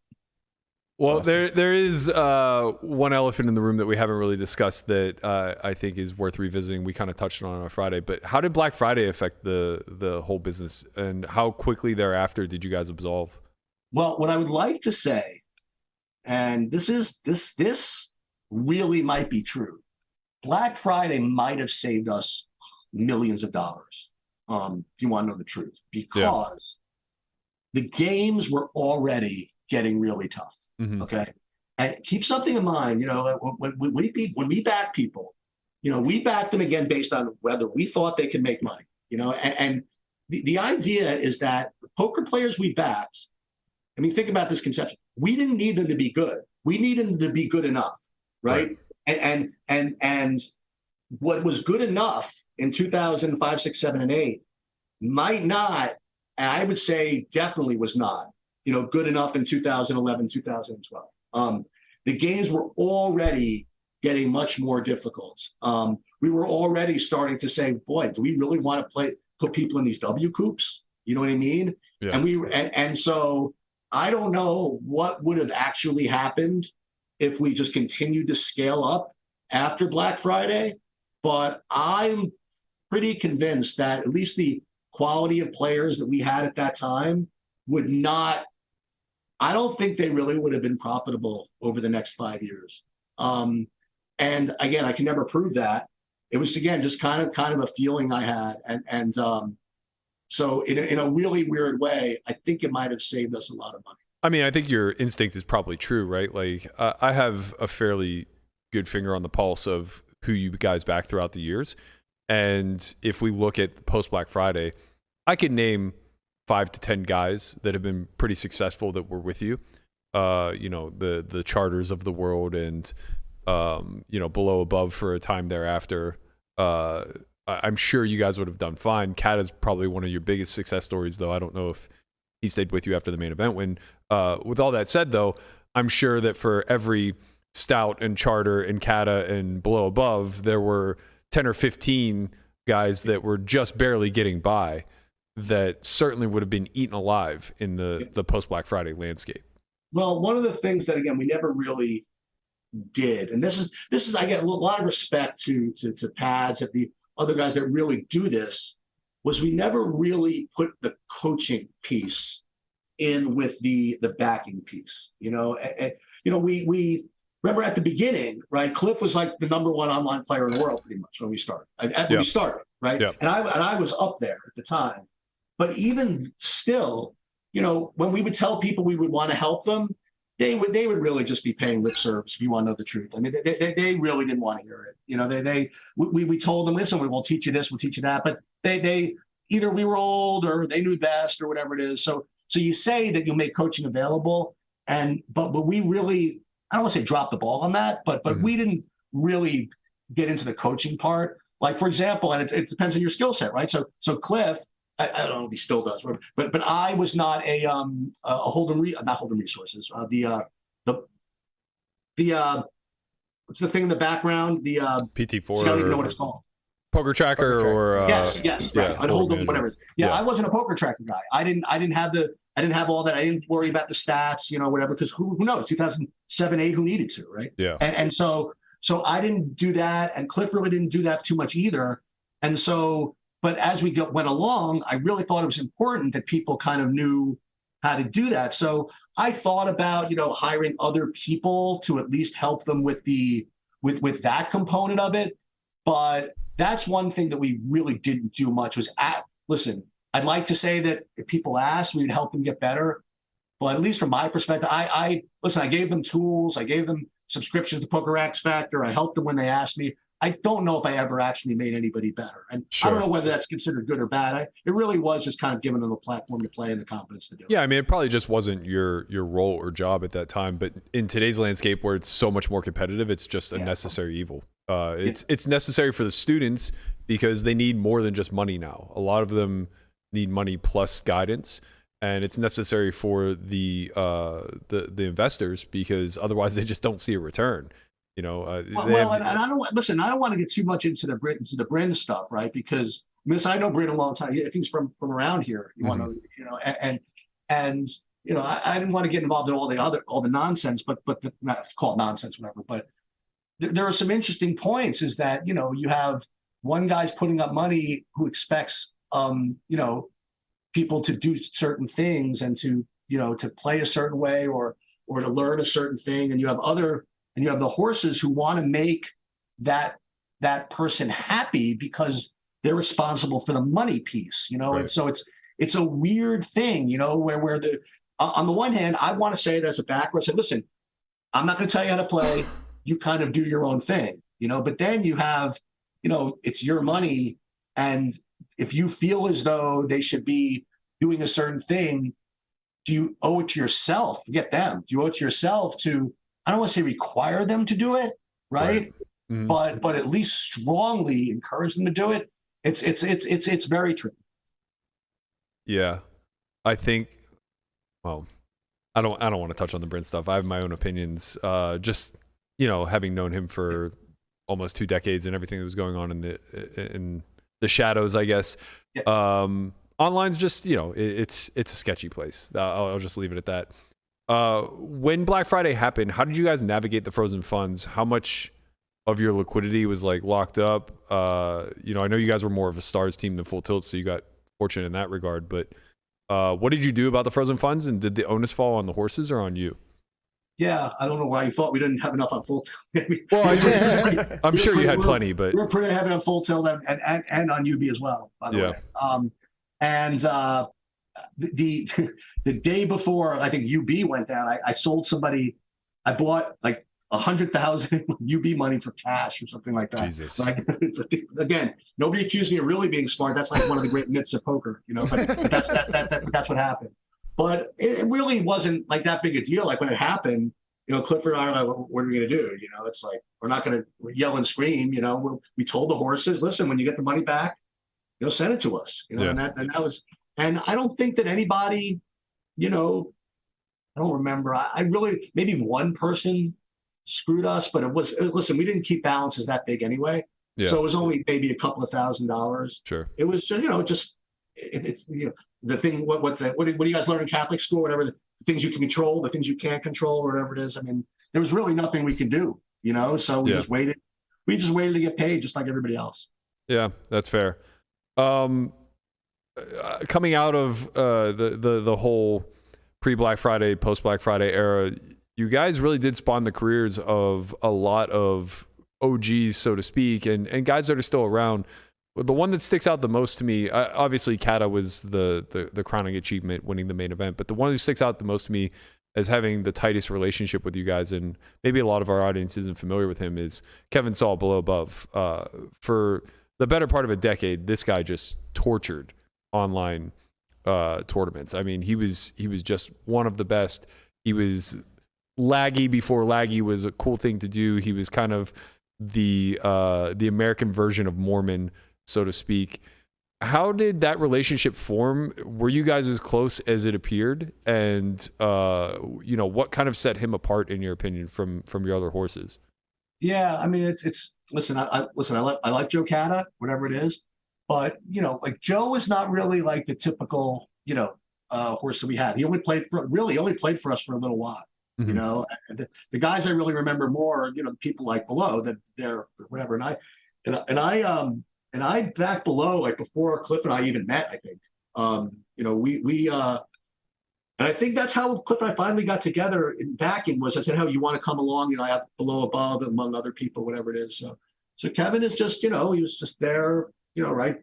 Well, Awesome. there is one elephant in the room that we haven't really discussed that I think is worth revisiting. We kind of touched on Friday, but how did Black Friday affect the whole business, and how quickly thereafter did you guys absolve? Well, what I would like to say, and this really might be true. Black Friday might have saved us millions of dollars, if you want to know the truth, because the games were already getting really tough. Mm-hmm. Okay. And keep something in mind, when we back people, we back them again based on whether we thought they could make money, and the idea is that the poker players we backed, I mean, think about this conception. We didn't need them to be good. We needed them to be good enough. Right. And what was good enough in 2005, 6, 7, and 8 might not, and I would say definitely was not, good enough in 2011, 2012. The games were already getting much more difficult. We were already starting to say, boy, do we really want to put people in these W coops? You know what I mean? Yeah. And so I don't know what would have actually happened if we just continued to scale up after Black Friday, but I'm pretty convinced that at least the quality of players that we had at that time would not, I don't think they really would have been profitable over the next 5 years. And again, I can never prove that. It was, again, just kind of a feeling I had. And so in a really weird way, I think it might have saved us a lot of money. I mean, I think your instinct is probably true, right? Like, I have a fairly good finger on the pulse of who you guys back throughout the years. And if we look at post Black Friday, I could name 5 to 10 guys that have been pretty successful that were with you. The Charters of the world and, below above for a time thereafter. I'm sure you guys would have done fine. Cat is probably one of your biggest success stories, though. I don't know if he stayed with you after the main event win. With all that said, though, I'm sure that for every Stout and Charter and Kata and below above, there were 10 or 15 guys that were just barely getting by that certainly would have been eaten alive in the post-Black Friday landscape. Well, one of the things that, again, we never really did, and this is I get a lot of respect to Pads and the other guys that really do this, was we never really put the coaching piece in with the backing piece. We remember at the beginning, right? Cliff was like the number one online player in the world pretty much when we started. When we started, right? Yeah. And I was up there at the time. But even still, when we would tell people we would want to help them, they would really just be paying lip service, if you want to know the truth. I mean, they really didn't want to hear it. We told them, listen, we'll teach you this, we'll teach you that, but they either we were old or they knew best or whatever it is. So you say that you'll make coaching available, but we really, I don't want to say drop the ball on that, but we didn't really get into the coaching part. Like, for example, and it depends on your skill set, right? So Cliff, I don't know if he still does, but I was not a not Holden Resources. What's the thing in the background? The PT4. I don't even know what it's called. Poker tracker or yes, right. yeah, I'd hold them, whatever. Yeah, I wasn't a poker tracker guy. I didn't have all that. I didn't worry about the stats, whatever, because who knows? 2007, 8, who needed to, right? Yeah. And so I didn't do that, and Cliff really didn't do that too much either. And so, but as we went along, I really thought it was important that people kind of knew how to do that. So I thought about, hiring other people to at least help them with with that component of it. But that's one thing that we really didn't do much was listen, I'd like to say that if people asked, we would help them get better. But at least from my perspective, I gave them tools. I gave them subscriptions to Poker X Factor. I helped them when they asked me. I don't know if I ever actually made anybody better. And Sure. I don't know whether that's considered good or bad. It really was just kind of giving them a platform to play and the confidence to do it. Yeah, I mean, it probably just wasn't your role or job at that time. But in today's landscape where it's so much more competitive, it's just a necessary evil. It's necessary for the students because they need more than just money now. A lot of them need money plus guidance. And it's necessary for the investors because otherwise they just don't see a return. And I don't want to get too much into the Bryn stuff, right? Because I know Bryn a long time. I think he's from around here. You want to, and I didn't want to get involved in all the nonsense, but not call it nonsense, whatever. But there are some interesting points. Is that you have one guy's putting up money who expects people to do certain things and to play a certain way or to learn a certain thing, and you have the horses who want to make that person happy because they're responsible for the money piece, right. And so it's a weird thing, where on the one hand, I want to say it as a backer. I said, listen, I'm not going to tell you how to play. You kind of do your own thing, but then you have, it's your money. And if you feel as though they should be doing a certain thing, do you owe it to yourself? Forget them. Do you owe it to yourself to, I don't want to say require them to do it, right? Mm-hmm. But at least strongly encourage them to do it. It's very true. Yeah. I think, well, I don't want to touch on the Brent stuff. I have my own opinions. Just, having known him for almost 2 decades and everything that was going on in the shadows, I guess. Yeah. Online's just, it's a sketchy place. I'll just leave it at that. When Black Friday happened, how did you guys navigate the frozen funds? How much of your liquidity was locked up? I know you guys were more of a stars team than full tilt, so you got fortunate in that regard. But what did you do about the frozen funds, and did the onus fall on the horses or on you? Yeah, I don't know why you thought we didn't have enough on full tilt. I'm sure you had plenty, but we're pretty heavy on full tilt and on UB as well, by the way. And the day before I think UB went down, I sold somebody. I bought 100,000 UB money for cash or something like that. Jesus. Again, nobody accused me of really being smart. That's one of the great myths of poker, but that's what happened. But it really wasn't that big a deal. When it happened, Clifford and I were like, what are we going to do? It's we're not going to yell and scream. We told the horses, listen, when you get the money back, send it to us. And that was, and I don't think that anybody, I don't remember. I really, maybe one person screwed us, but listen, we didn't keep balances that big anyway. Yeah. So it was only maybe a couple of $1,000s. Sure. It was just, it's the thing, what do you guys learn in Catholic school, whatever, the things you can control, the things you can't control, or whatever it is. I mean, there was really nothing we could do, so we just waited. We just waited to get paid just like everybody else. Yeah, that's fair. Coming out of the whole pre-Black Friday, post-Black Friday era, you guys really did spawn the careers of a lot of OGs, so to speak, and guys that are still around. The one that sticks out the most to me, obviously Kata was the crowning achievement, winning the main event, but the one who sticks out the most to me as having the tightest relationship with you guys, and maybe a lot of our audience isn't familiar with him, is Kevin Saul below above. For the better part of a decade, this guy just tortured online tournaments. I mean, he was just one of the best. He was laggy before laggy was a cool thing to do. He was kind of the American version of Mormon, so to speak. How did that relationship form? Were you guys as close as it appeared? And what kind of set him apart, in your opinion, from your other horses? Yeah, I mean, it's listen. I like Joe Kata, whatever it is, but Joe is not really the typical horse that we had. He only played for us for a little while. Mm-hmm. The guys I really remember more, the people below that they're whatever. And I back below, before Cliff and I even met, I think, and I think that's how Cliff and I finally got together in backing. Was I said, "How you want to come along?" I have below above among other people, whatever it is. So Kevin is just, he was just there, right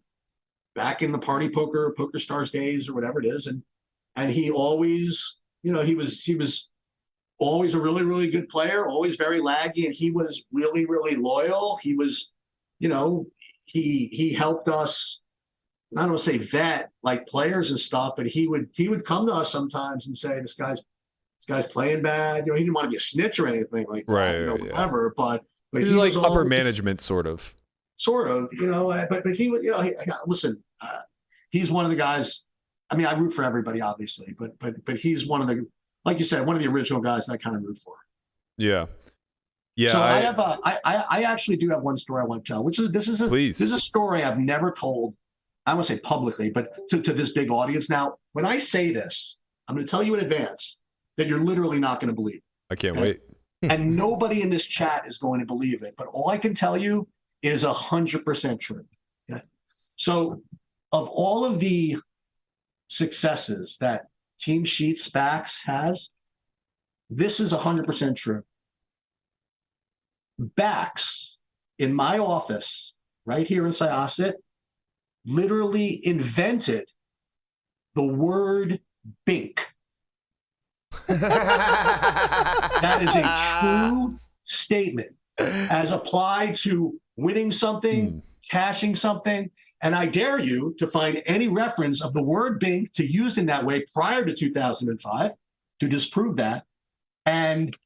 back in the party poker stars days or whatever it is, and he always, he was always a really, really good player, always very laggy, and he was really, really loyal. He was, he helped us. I don't want to say vet players and stuff, but he would come to us sometimes and say, this guy's playing bad. He didn't want to be a snitch or anything like that, whatever. But he was upper management, sort of. But he was, listen, he's one of the guys. I mean, I root for everybody, obviously, but he's one of the, like you said, one of the original guys that I kind of root for. Yeah. Yeah. So I actually do have one story I want to tell, which is this is a story I've never told. I won't say publicly, but to this big audience. Now, when I say this, I'm going to tell you in advance that you're literally not going to believe. I can't wait. And nobody in this chat is going to believe it. But all I can tell you is 100% true. Okay? So of all of the successes that Team Sheets Backs has, this is 100% true. Backs in my office right here in Syosset literally invented the word bink. That is a true statement as applied to winning something, cashing something. And I dare you to find any reference of the word bink to used in that way prior to 2005 to disprove that. And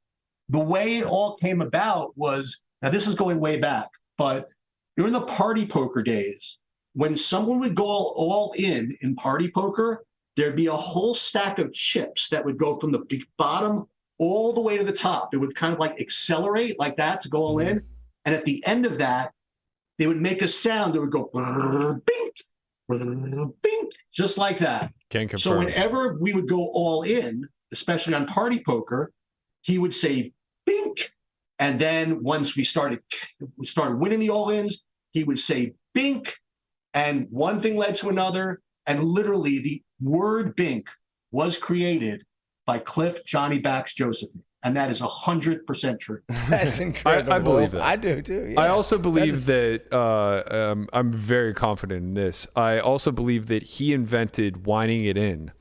the way it all came about was, now this is going way back, but during the party poker days, when someone would go all in party poker, there'd be a whole stack of chips that would go from the bottom all the way to the top. It would kind of like accelerate like that to go all in. And at the end of that, they would make a sound that would go bink, bink, just like that. Can confirm. So whenever we would go all in, especially on party poker, he would say bink. And then once we started winning the all-ins, he would say bink. And one thing led to another. And literally the word bink was created by Cliff Johnny Backs Josephine. And that is 100% true. That's incredible. I believe that. I do too. Yeah. I also believe that I'm very confident in this. I also believe that he invented whining it in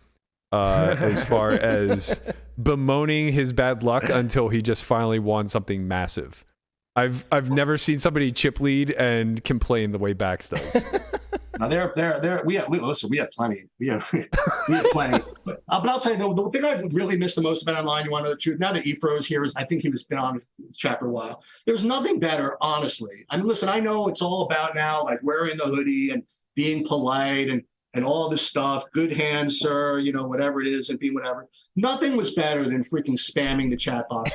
as far as bemoaning his bad luck until he just finally won something massive. I've never seen somebody chip lead and complain the way Backs does. Now we have plenty. We have plenty. But I'll tell you, the thing I really miss the most about online, you want to know the truth? Now that Efro's here, I think he was been on this chat for a while. There's nothing better, honestly. I mean, listen, I know it's all about now, like wearing the hoodie and being polite and all this stuff. Good hands, sir. You know, whatever it is, and being whatever. Nothing was better than freaking spamming the chat box.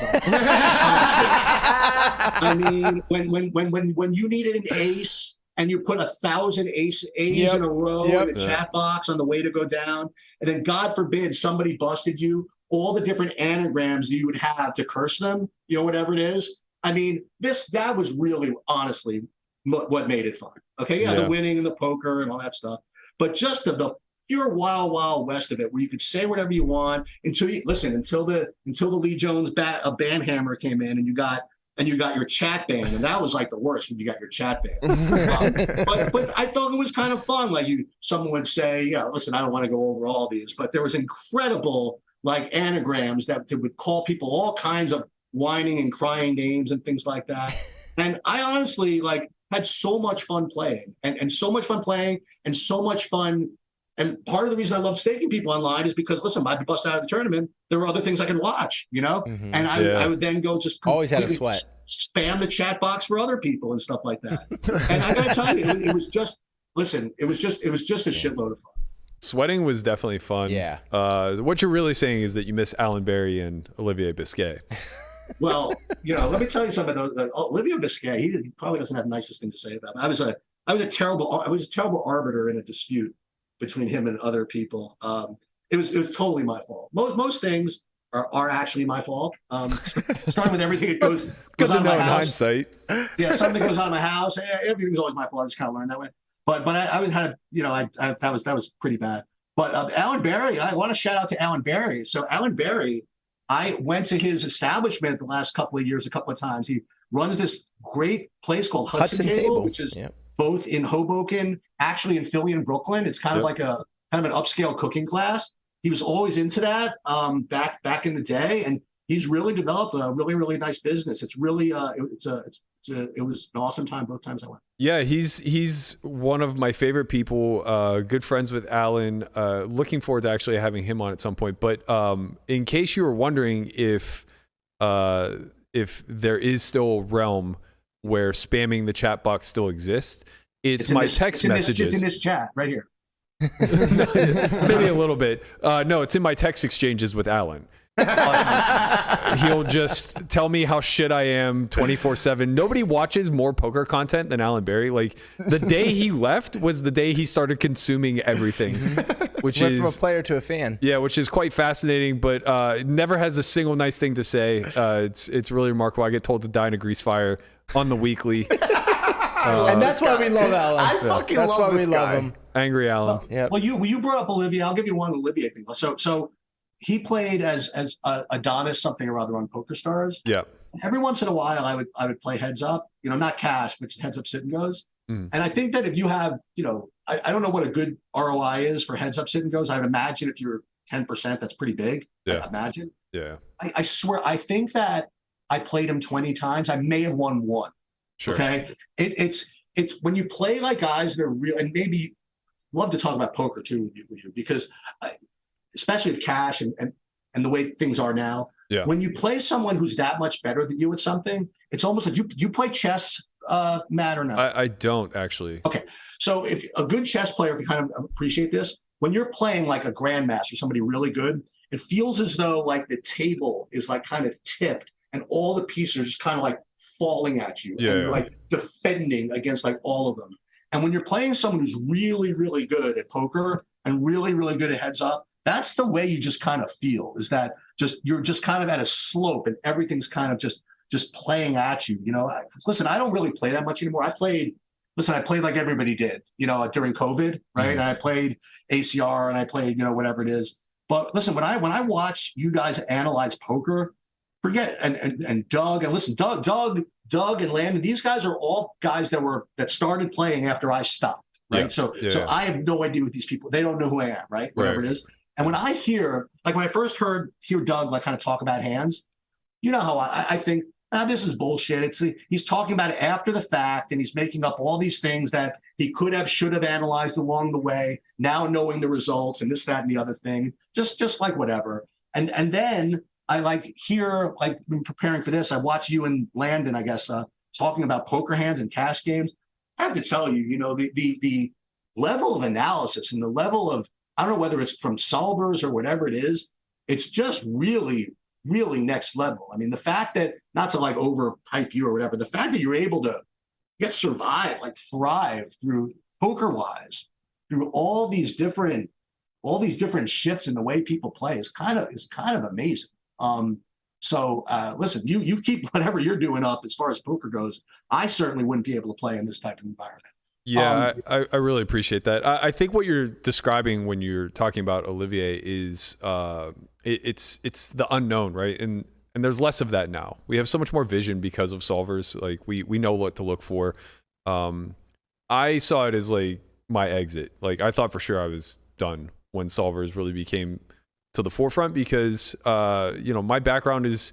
I mean, when you needed an ace. And you put 1,000 A's in a row in a chat box on the way to go down. And then God forbid somebody busted you, all the different anagrams that you would have to curse them, you know, whatever it is. I mean, that was really, honestly, what made it fun. Okay, the winning and the poker and all that stuff. But just the pure wild west of it, where you could say whatever you want until the Lee Jones band hammer came in and you got your chat ban, and that was like the worst when you got your chat ban. But I thought it was kind of fun. Like someone would say, "Yeah, listen, I don't want to go over all these," but there was incredible like anagrams that would call people all kinds of whining and crying names and things like that. And I honestly had so much fun playing, and so much fun playing, and so much fun. And part of the reason I love staking people online is because, listen, I'd be busted out of the tournament. There were other things I could watch, you know? Mm-hmm. And I would then go just always had a sweat. Spam the chat box for other people and stuff like that. And I got to tell you, it was just a shitload of fun. Sweating was definitely fun. Yeah. What you're really saying is that you miss Alan Berry and Olivier Biscay. Well, you know, let me tell you something. Olivier Biscay, he probably doesn't have the nicest thing to say about me. I was a terrible arbiter in a dispute between him and other people. It was totally my fault. Most things are actually my fault. Starting with everything that goes on in my house. Hindsight. Yeah, something goes on in my house. Everything's always my fault. I just kind of learned that way. But that was pretty bad. But Alan Berry, I want to shout out to Alan Berry. So Alan Berry, I went to his establishment the last couple of years a couple of times. He runs this great place called Hudson Table, which is both in Hoboken, actually in Philly and Brooklyn. It's kind of like an upscale cooking class. He was always into that back in the day, and he's really developed a really, really nice business. It's really it was an awesome time both times I went. Yeah, he's one of my favorite people. Good friends with Alan. Looking forward to actually having him on at some point. But in case you were wondering if there is still a realm where spamming the chat box still exists, it's my text messages. It's in this chat right here. Maybe a little bit. No, it's in my text exchanges with Alan. He'll just tell me how shit I am 24/7. Nobody watches more poker content than Alan Berry. Like the day he left was the day he started consuming everything, which Went is from a player to a fan. yeah, which is quite fascinating. But never has a single nice thing to say. It's really remarkable. I get told to die in a grease fire on the weekly. And that's why we love Alan. I fucking That's love why this we guy. love him. Angry Alan. Yeah. Well, you brought up Olivier. I'll give you one Olivier thing. So he played as Adonis something or other on Poker Stars. Yeah. Every once in a while, I would play heads up. Not cash, but just heads up sit and goes. And I think that if you have, I don't know what a good ROI is for heads up sit and goes. I would imagine if you're 10%, that's pretty big. Yeah. I imagine. Yeah. I swear, I think that I played him 20 times. I may have won one. Sure. Okay. It's when you play like guys that are real, and maybe love to talk about poker too with you because especially with cash and the way things are now. Yeah. When you play someone who's that much better than you at something, it's almost like you play chess, Matt, or not? I don't actually. Okay. So if a good chess player can kind of appreciate this, when you're playing like a grandmaster, somebody really good, it feels as though like the table is like kind of tipped and all the pieces are just kind of like falling at you and you're like defending against like all of them. And when you're playing someone who's really, really good at poker and really, really good at heads up, that's the way you just kind of feel is that you're just kind of at a slope and everything's kind of just playing at you. Listen, I don't really play that much anymore. I played like everybody did, during COVID, right? And I played ACR and I played, whatever it is. But listen, when I watch you guys analyze poker, forget and Doug and listen, Doug and Landon, these guys are all guys that started playing after I stopped, right? So I have no idea what these people, they don't know who I am, right? Whatever it is. And when I hear, like when I first hear Doug like kind of talk about hands, how I think, this is bullshit. He's talking about it after the fact and he's making up all these things that he should have analyzed along the way, now knowing the results and this, that, and the other thing, just like whatever. And then I when preparing for this, I watch you and Landon, I guess, talking about poker hands and cash games. I have to tell you, the level of analysis and the level of, I don't know whether it's from solvers or whatever it is, it's just really, really next level. I mean, the fact that, not to like overhype you or whatever, the fact that you're able to thrive through poker-wise, through all these different shifts in the way people play is kind of amazing. So listen, you keep whatever you're doing up as far as poker goes. I certainly wouldn't be able to play in this type of environment. Yeah, I really appreciate that. I think what you're describing when you're talking about Olivier is it's the unknown, right? And there's less of that now. We have so much more vision because of solvers. Like we know what to look for. I saw it as like my exit. Like I thought for sure I was done when solvers really became to the forefront because my background is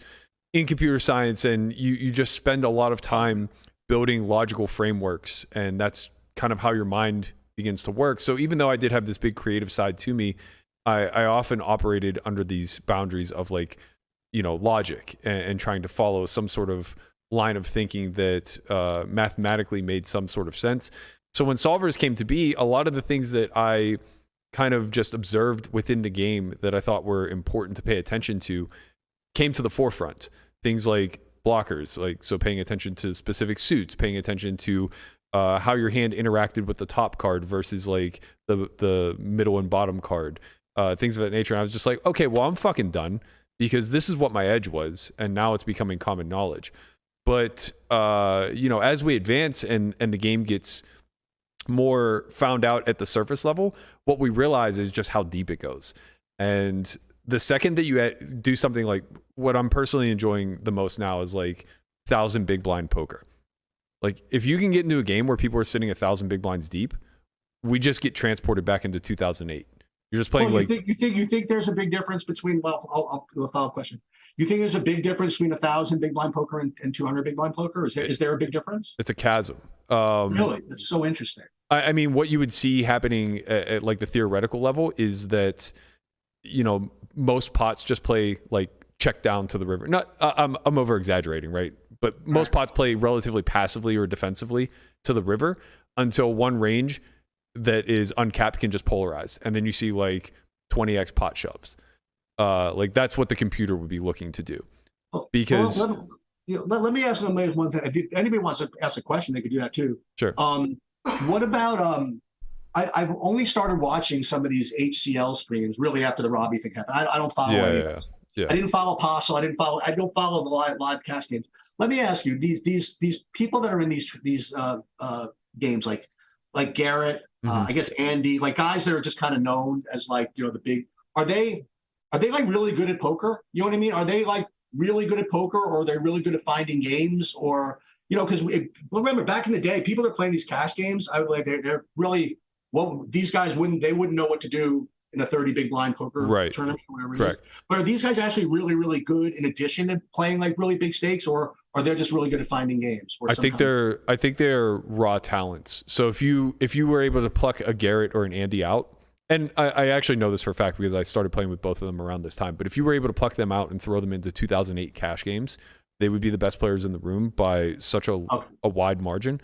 in computer science and you just spend a lot of time building logical frameworks and that's kind of how your mind begins to work. So even though I did have this big creative side to me, I often operated under these boundaries of like, logic and trying to follow some sort of line of thinking that mathematically made some sort of sense. So when solvers came to be, a lot of the things that I kind of just observed within the game that I thought were important to pay attention to came to the forefront. Things like blockers, so paying attention to specific suits, paying attention to how your hand interacted with the top card versus like the middle and bottom card, things of that nature. And I was just like, okay, well, I'm fucking done because this is what my edge was, and now it's becoming common knowledge. But as we advance and the game gets more found out at the surface level, what we realize is just how deep it goes. And the second that you do something like what I'm personally enjoying the most now is like 1,000 big blind poker. Like if you can get into a game where people are sitting 1,000 big blinds deep, we just get transported back into 2008. You're just playing you think there's a big difference between, I'll do a follow-up question. You think there's a big difference between 1,000 big blind poker and 200 big blind poker? Is there a big difference? It's a chasm. Really? That's so interesting. I mean, what you would see happening at like the theoretical level is that, most pots just play like check down to the river. Not, I'm over exaggerating, right? But most pots play relatively passively or defensively to the river until one range that is uncapped can just polarize. And then you see like 20x pot shoves. Like that's what the computer would be looking to do. Well, Because let me ask them one thing. If anybody wants to ask a question, they could do that too. sure. What about I've only started watching some of these HCL streams really after the Robbie thing happened. I don't follow any of this. Yeah. I didn't follow Apostle. I don't follow the live cash games. Let me ask you: these people that are in these games, like Garrett, I guess Andy, like guys that are just kind of known as like the big. Are they like really good at poker? You know what I mean? Are they like really good at poker, or are they really good at finding games, or because remember back in the day, people that are playing these cash games, I would like they're really these guys wouldn't know what to do in a 30 big blind poker tournament or whatever it is. But are these guys actually really, really good in addition to playing like really big stakes, or are they just really good at finding games? I think they're raw talents. So if you were able to pluck a Garrett or an Andy out, and I actually know this for a fact because I started playing with both of them around this time, but if you were able to pluck them out and throw them into 2008 cash games, they would be the best players in the room by such a wide margin.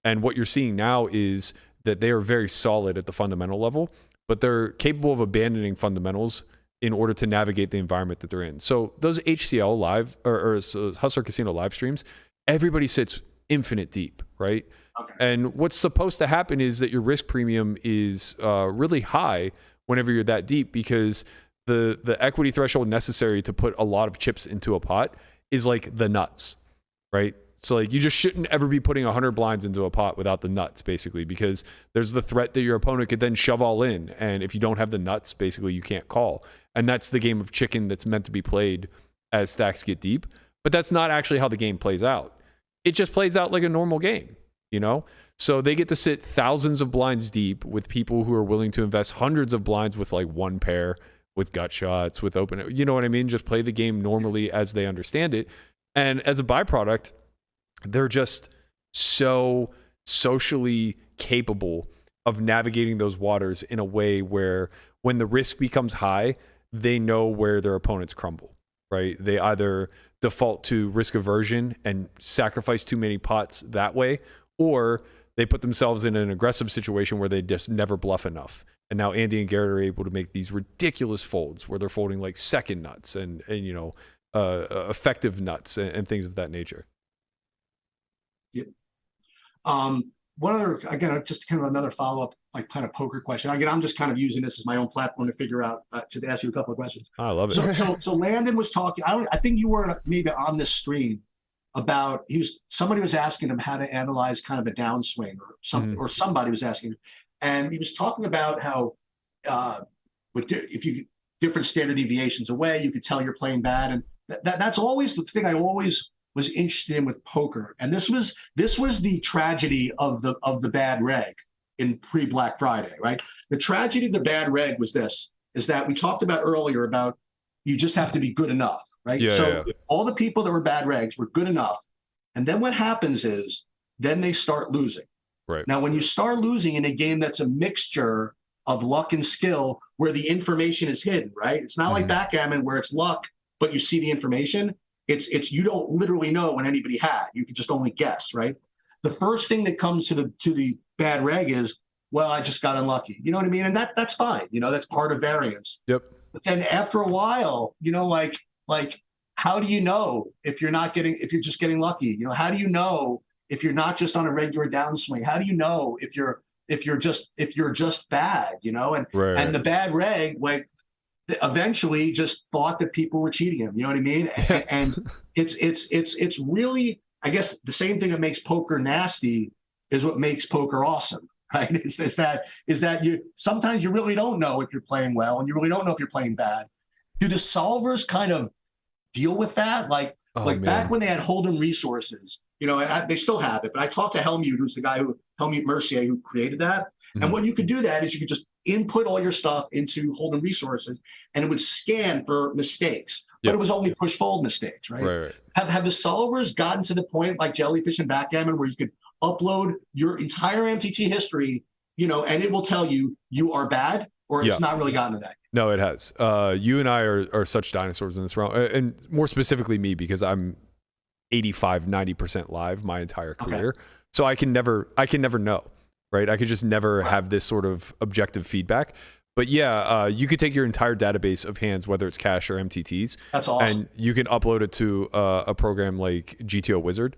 And what you're seeing now is that they are very solid at the fundamental level, but they're capable of abandoning fundamentals in order to navigate the environment that they're in. So those HCL live or Hustler Casino live streams, everybody sits infinite deep, right? Okay. And what's supposed to happen is that your risk premium is really high whenever you're that deep, because the equity threshold necessary to put a lot of chips into a pot is like the nuts, right? So like you just shouldn't ever be putting 100 blinds into a pot without the nuts, basically, because there's the threat that your opponent could then shove all in. And if you don't have the nuts, basically you can't call. And that's the game of chicken that's meant to be played as stacks get deep. But that's not actually how the game plays out. It just plays out like a normal game, So they get to sit thousands of blinds deep with people who are willing to invest hundreds of blinds with like one pair, with gut shots, with open, you know what I mean? Just play the game normally as they understand it. And as a byproduct, they're just so socially capable of navigating those waters in a way where when the risk becomes high, they know where their opponents crumble, right? They either default to risk aversion and sacrifice too many pots that way, or they put themselves in an aggressive situation where they just never bluff enough. And now Andy and Garrett are able to make these ridiculous folds where they're folding like second nuts and effective nuts and things of that nature. Yep. One other, again, just kind of another follow-up, like kind of poker question. Again, I'm just kind of using this as my own platform to figure out, to ask you a couple of questions. I love it. So Landon was talking, I think you were maybe on this stream about, somebody was asking him how to analyze kind of a downswing or something, or somebody was asking, and he was talking about how if you different standard deviations away, you could tell you're playing bad. And that's always the thing I always was interested in with poker. And this was the tragedy of the bad reg in pre-Black Friday, right? The tragedy of the bad reg was is that we talked about earlier about you just have to be good enough, right? All the people that were bad regs were good enough. And then what happens is then they start losing. Right. Now, when you start losing in a game that's a mixture of luck and skill where the information is hidden, right? It's not like backgammon where it's luck, but you see the information. It's you don't literally know when anybody had. You can just only guess, right? The first thing that comes to the bad reg is, well, I just got unlucky. You know what I mean? And that's fine. That's part of variance. Yep. But then after a while, like how do you know if you're just getting lucky? How do you know if you're not just on a regular downswing? How do you know if you're just bad? And the bad reg, like, eventually just thought that people were cheating him. You know what I mean? And it's really, I guess, the same thing that makes poker nasty is what makes poker awesome, right? Is that you sometimes you really don't know if you're playing well and you really don't know if you're playing bad. Do the solvers kind of deal with that? Back when they had Hold'em resources, and they still have it, but I talked to Helmut, who's the guy Helmut Mercier, who created that. Mm-hmm. And what you could do that is you could just input all your stuff into Hold'em resources and it would scan for mistakes, but it was only push fold mistakes, right? Have the solvers gotten to the point like Jellyfish and Backgammon where you could upload your entire MTT history, and it will tell you are bad, or it's not really gotten to that? No, it has. You and I are such dinosaurs in this realm, and more specifically me, because I'm 85-90% live my entire career. Okay. So I can never know. Right. I could just never have this sort of objective feedback. But yeah, you could take your entire database of hands, whether it's cash or MTTs. That's awesome. And you can upload it to a program like GTO Wizard.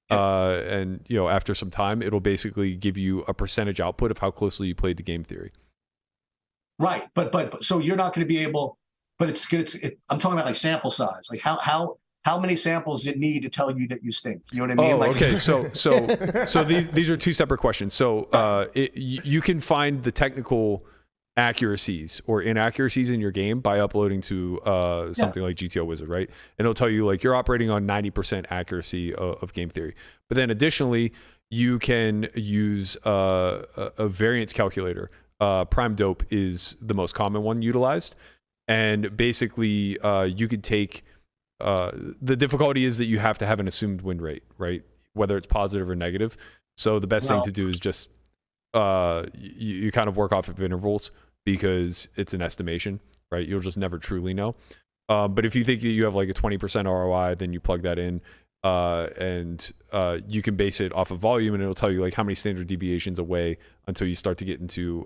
And after some time, it'll basically give you a percentage output of how closely you played the game theory. Right, but so you're not going to be able. But I'm talking about like sample size. Like how many samples does it need to tell you that you stink? You know what I mean? Okay. So these are two separate questions. So you can find the technical accuracies or inaccuracies in your game by uploading to something like GTO Wizard, right? And it'll tell you like you're operating on 90% accuracy of game theory. But then additionally, you can use a variance calculator. Prime Dope is the most common one utilized. And basically, you could take the difficulty is that you have to have an assumed win rate, right? Whether it's positive or negative. So the best thing to do is just you kind of work off of intervals because it's an estimation, right? You'll just never truly know. But if you think that you have like a 20% ROI, then you plug that in and you can base it off of volume, and it'll tell you like how many standard deviations away until you start to get into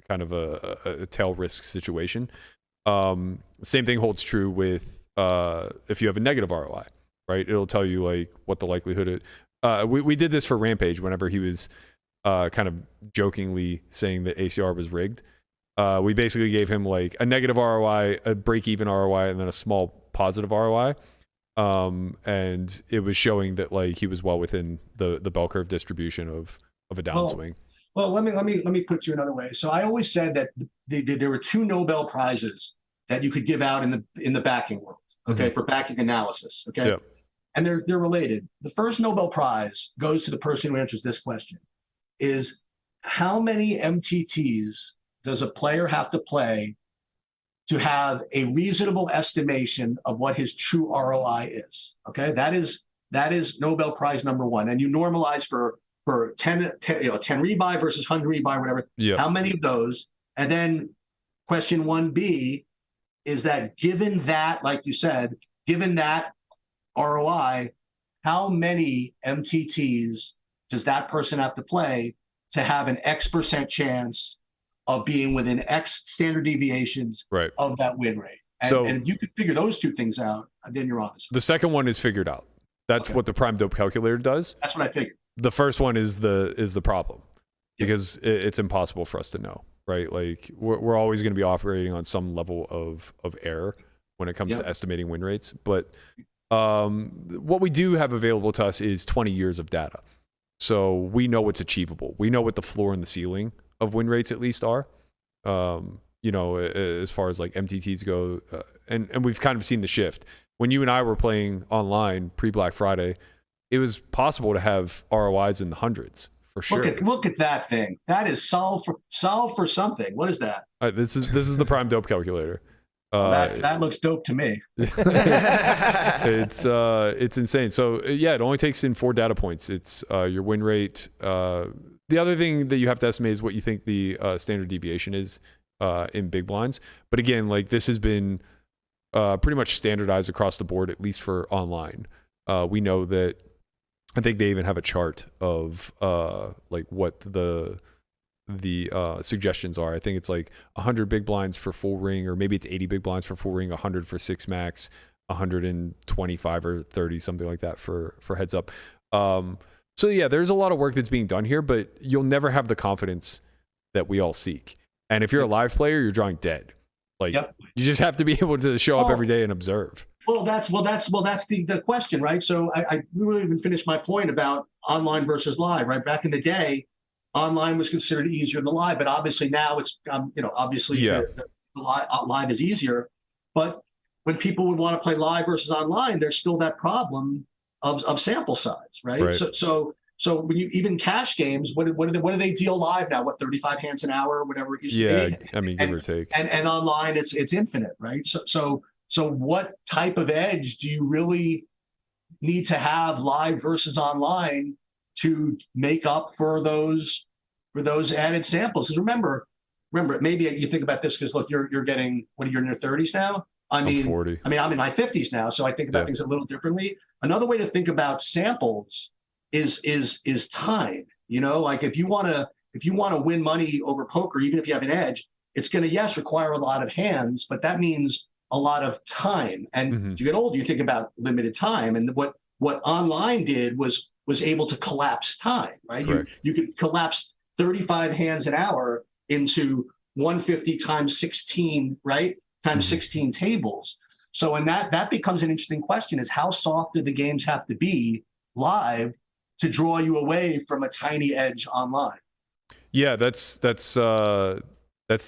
kind of a tail risk situation. Same thing holds true with if you have a negative ROI, right? It'll tell you like what the likelihood is. We did this for Rampage whenever he was kind of jokingly saying that ACR was rigged. We basically gave him like a negative ROI, a break-even ROI, and then a small positive ROI. And it was showing that like he was well within the bell curve distribution of a downswing. Well, let me put it to you another way. So I always said that there were 2 Nobel Prizes that you could give out in the backing world, okay, for backing analysis, okay, Yep. and they're related. The first Nobel Prize goes to the person who answers this question: is how many MTTs does a player have to play to have a reasonable estimation of what his true ROI is? Okay, that is Nobel Prize number 1, and you normalize for 10 rebuy versus 100 rebuy, whatever. Yep. How many of those? And then question 1B is that given that, like you said, given that ROI, how many MTTs does that person have to play to have an X% chance of being within X standard deviations of that win rate? And if you could figure those 2 things out, then you're honest. The second one is figured out. That's what the Prime Dope calculator does. That's what I figured. The first one is the problem because it's impossible for us to know, right? Like we're always going to be operating on some level of error when it comes to estimating win rates. But what we do have available to us is 20 years of data. So we know what's achievable. We know what the floor and the ceiling of win rates at least are, as far as like MTTs go. And we've kind of seen the shift. When you and I were playing online pre-Black Friday, it was possible to have ROIs in the hundreds for sure. Look at that thing. That is solve for something. What is that? This is the Prime Dope calculator. That looks dope to me. It's insane. So it only takes in 4 data points. It's your win rate. The other thing that you have to estimate is what you think the standard deviation is in big blinds. But again, like this has been pretty much standardized across the board, at least for online. We know that. I think they even have a chart of like what the suggestions are. I think it's like 100 big blinds for full ring, or maybe it's 80 big blinds for full ring, 100 for 6 max, 125 or 30, something like that for heads up. So yeah, there's a lot of work that's being done here, but you'll never have the confidence that we all seek. And if you're a live player, you're drawing dead. Like you just have to be able to show up every day and observe. Well, that's the question, right? So I really even finished my point about online versus live, right? Back in the day, online was considered easier than live, but obviously now it's, the live is easier. But when people would want to play live versus online, there's still that problem of sample size, right? So when you even cash games, what do they deal live now? What, 35 hands an hour or whatever it used to be? Yeah, I mean, give or take. And online, it's infinite, right? So what type of edge do you really need to have live versus online to make up for those added samples? Because remember, maybe you think about this because look, you're getting, you're in your 30s now. I'm 40. I mean, I'm in my 50s now, so I think about things a little differently. Another way to think about samples is time. Like if you want to win money over poker, even if you have an edge, it's going to, yes, require a lot of hands, but that means a lot of time. And as you get older, you think about limited time. And what online did was able to collapse time, right? You could collapse 35 hands an hour into 150 times 16, right? Times 16 tables. So, and that becomes an interesting question, is how soft do the games have to be live to draw you away from a tiny edge online? Yeah, that's the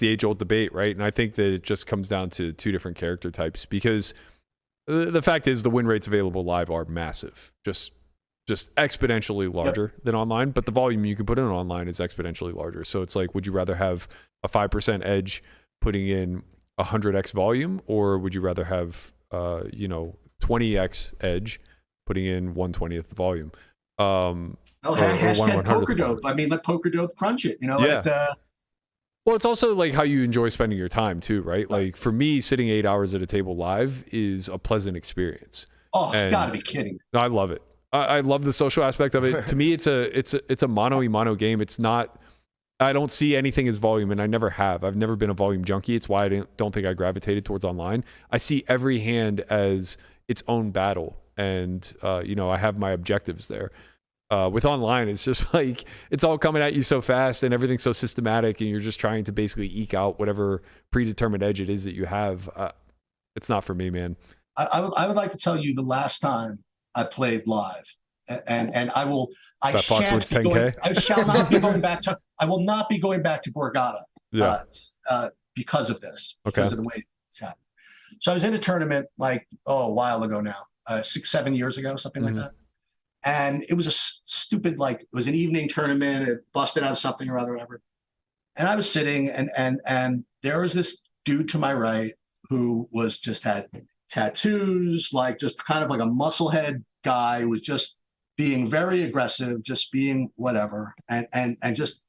age-old debate, right? And I think that it just comes down to two different character types, because the fact is the win rates available live are massive, just exponentially larger than online, but the volume you can put in online is exponentially larger. So it's like, would you rather have a 5% edge putting in 100x volume, or would you rather have 20x edge putting in 1/20th the volume? Hashtag poker dope. I mean, let poker dope crunch it. Well, it's also like how you enjoy spending your time too, right? Like for me, sitting 8 hours at a table live is a pleasant experience. Oh, you gotta be kidding. I love it. I love the social aspect of it. To me, it's a mono game. It's not. I don't see anything as volume, and I never have. I've never been a volume junkie. It's why I don't think I gravitated towards online. I see every hand as its own battle, and I have my objectives there. With online, it's just like it's all coming at you so fast, and everything's so systematic, and you're just trying to basically eke out whatever predetermined edge it is that you have. It's not for me, man. I would like to tell you the last time I played live, and I will. I shall not be going back to. I will not be going back to Borgata because of this. Because of the way it's happened. So I was in a tournament a while ago now, 6-7 years ago, something like that. And it was a stupid, it was an evening tournament. It busted out something or other, whatever. And I was sitting, and there was this dude to my right who was just had tattoos, just kind of like a musclehead guy, who was just being very aggressive, just being whatever, and just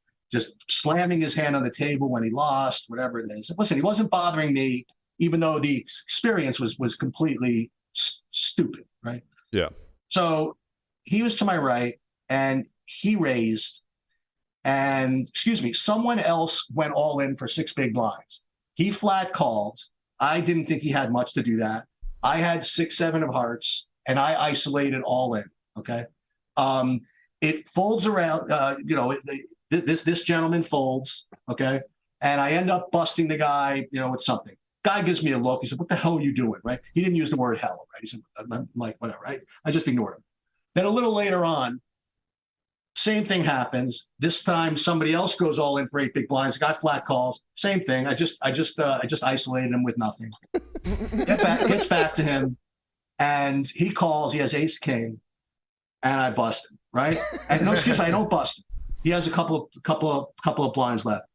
slamming his hand on the table when he lost, whatever it is. Listen, he wasn't bothering me, even though the experience was completely stupid, right? Yeah. So he was to my right, and he raised, and someone else went all in for 6 big blinds. He flat called. I didn't think he had much to do that. I had 6-7 of hearts, and I isolated all in. Okay. It folds around, this gentleman folds. Okay. And I end up busting the guy, with something. Guy gives me a look. He said, "What the hell are you doing?" Right. He didn't use the word hell. Right. He said, "I'm like, whatever." Right. I just ignored him. Then a little later on, same thing happens. This time somebody else goes all in for 8 big blinds. The guy flat calls. Same thing. I just isolated him with nothing. Gets back to him, and he calls. He has ace king, and I bust him. Right? And no, excuse me, I don't bust him. He has a couple of blinds left,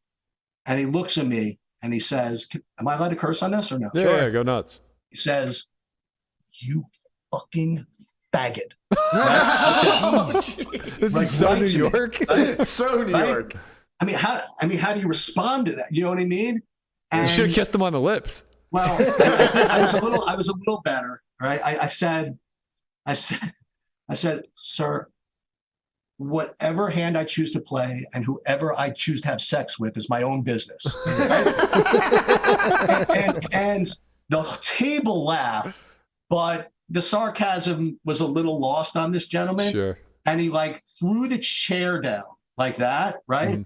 and he looks at me and he says, "Am I allowed to curse on this or no?" Yeah, Sure. yeah, go nuts. He says, "You fucking faggot." Right? This is so New York. So New York. I mean, how do you respond to that? You know what I mean? And, you should have kissed him on the lips. Well, I was a little better, right? I said, "Sir, whatever hand I choose to play and whoever I choose to have sex with is my own business." and the table laughed, but the sarcasm was a little lost on this gentleman. Sure. And he threw the chair down like that, right? Mm-hmm.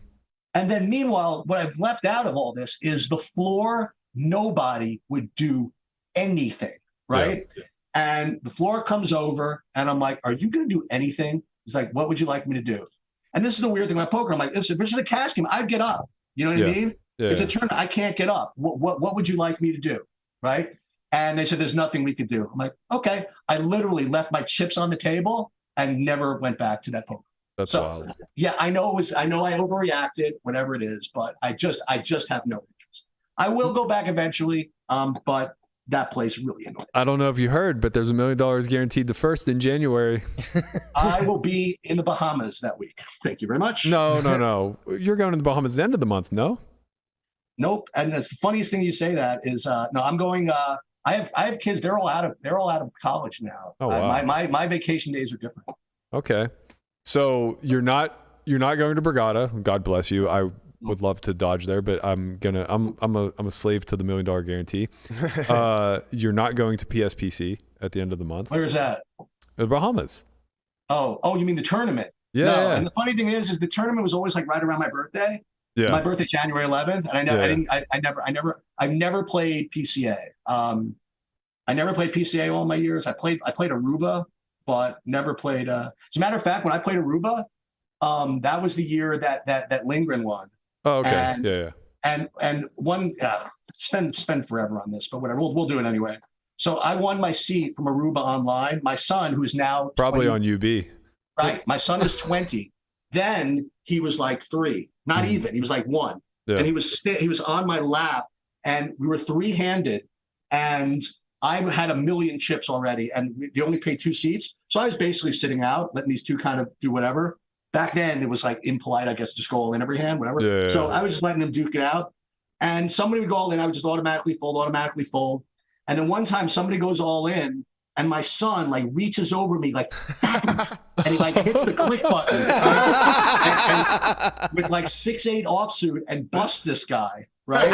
And then meanwhile, what I've left out of all this is the floor. Nobody would do anything, right? Yeah. And the floor comes over, and I'm like, "Are you going to do anything?" He's like, "What would you like me to do?" And this is the weird thing about poker. I'm like, if this is a cash game, I'd get up. You know what I mean? Yeah. It's a tournament. I can't get up. What would you like me to do? Right? And they said, "There's nothing we could do." I'm like, "Okay." I literally left my chips on the table and never went back to that poker. That's wild. Yeah, I know I overreacted, whatever it is, but I just have no interest. I will go back eventually, but that place really annoyed me. I don't know if you heard, but there's $1 million guaranteed the 1st in January. I will be in the Bahamas that week. Thank you very much. No. You're going to the Bahamas at the end of the month, no? Nope. And the funniest thing you say that is, no, I'm going. I have kids. They're all out of college now. Oh, wow. My vacation days are different. Okay, so you're not going to Borgata. God bless you. would love to dodge there, but I'm a slave to the $1 million guarantee. You're not going to PSPC at the end of the month. Where is that? The Bahamas. Oh, you mean the tournament? Yeah, No, yeah. and the funny thing is the tournament was always like right around my birthday. Yeah. My birthday January 11th, and I never played PCA. I never played PCA all my years. I played Aruba, but never played. As a matter of fact, when I played Aruba, that was the year that Lindgren won. Oh, okay. And, yeah. And one spend forever on this, but whatever. We'll do it anyway. So I won my seat from Aruba online. My son, who's now Probably 20, on UB. right? My son is 20. Then he was like 3, not even. He was like 1, Yeah. and he was on my lap, and we were 3-handed, and I had 1 million chips already, and they only paid 2 seats. So I was basically sitting out, letting these two kind of do whatever. Back then, it was like impolite, I guess, just go all in every hand, whatever. Yeah. So I was just letting them duke it out. And somebody would go all in, I would just automatically fold. And then one time somebody goes all in, and my son like reaches over me like, and he like hits the click button and with like 6'8" offsuit and busts this guy, right?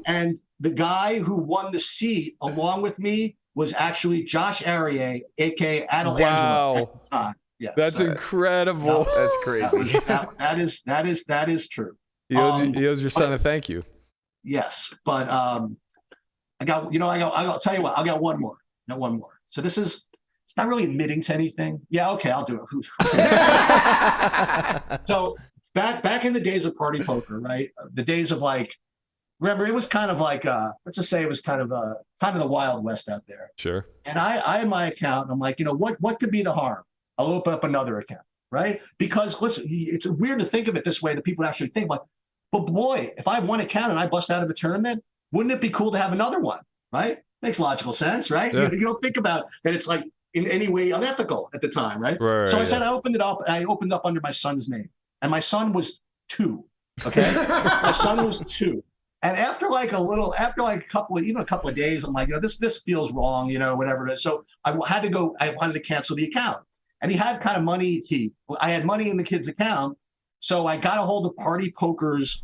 and the guy who won the seat along with me was actually Josh Arieh, aka Adel Angelo at the time. Yeah, That's incredible. That's crazy. That is true. He owes your son a thank you. Yes, but I'll tell you what, I'll get one more. So it's not really admitting to anything. Yeah, okay, I'll do it. So back in the days of party poker, right? The days of like, remember, it was kind of like, let's just say it was kind of the Wild West out there. Sure. And I had my account. I'm like, what could be the harm? I'll open up another account, right? Because listen, it's weird to think of it this way, that people actually think like, but boy, if I have one account and I bust out of a tournament, wouldn't it be cool to have another one, right? Makes logical sense, right? Yeah. You don't think about that it's like in any way unethical at the time, right? Right, so I yeah. said I opened it up, and I opened up under my son's name, and my son was 2. Okay, my son was 2, and after a couple of days, I'm like, this feels wrong, whatever it is. So I wanted to cancel the account, and he had kind of money. I had money in the kid's account, so I got a hold of Party Poker's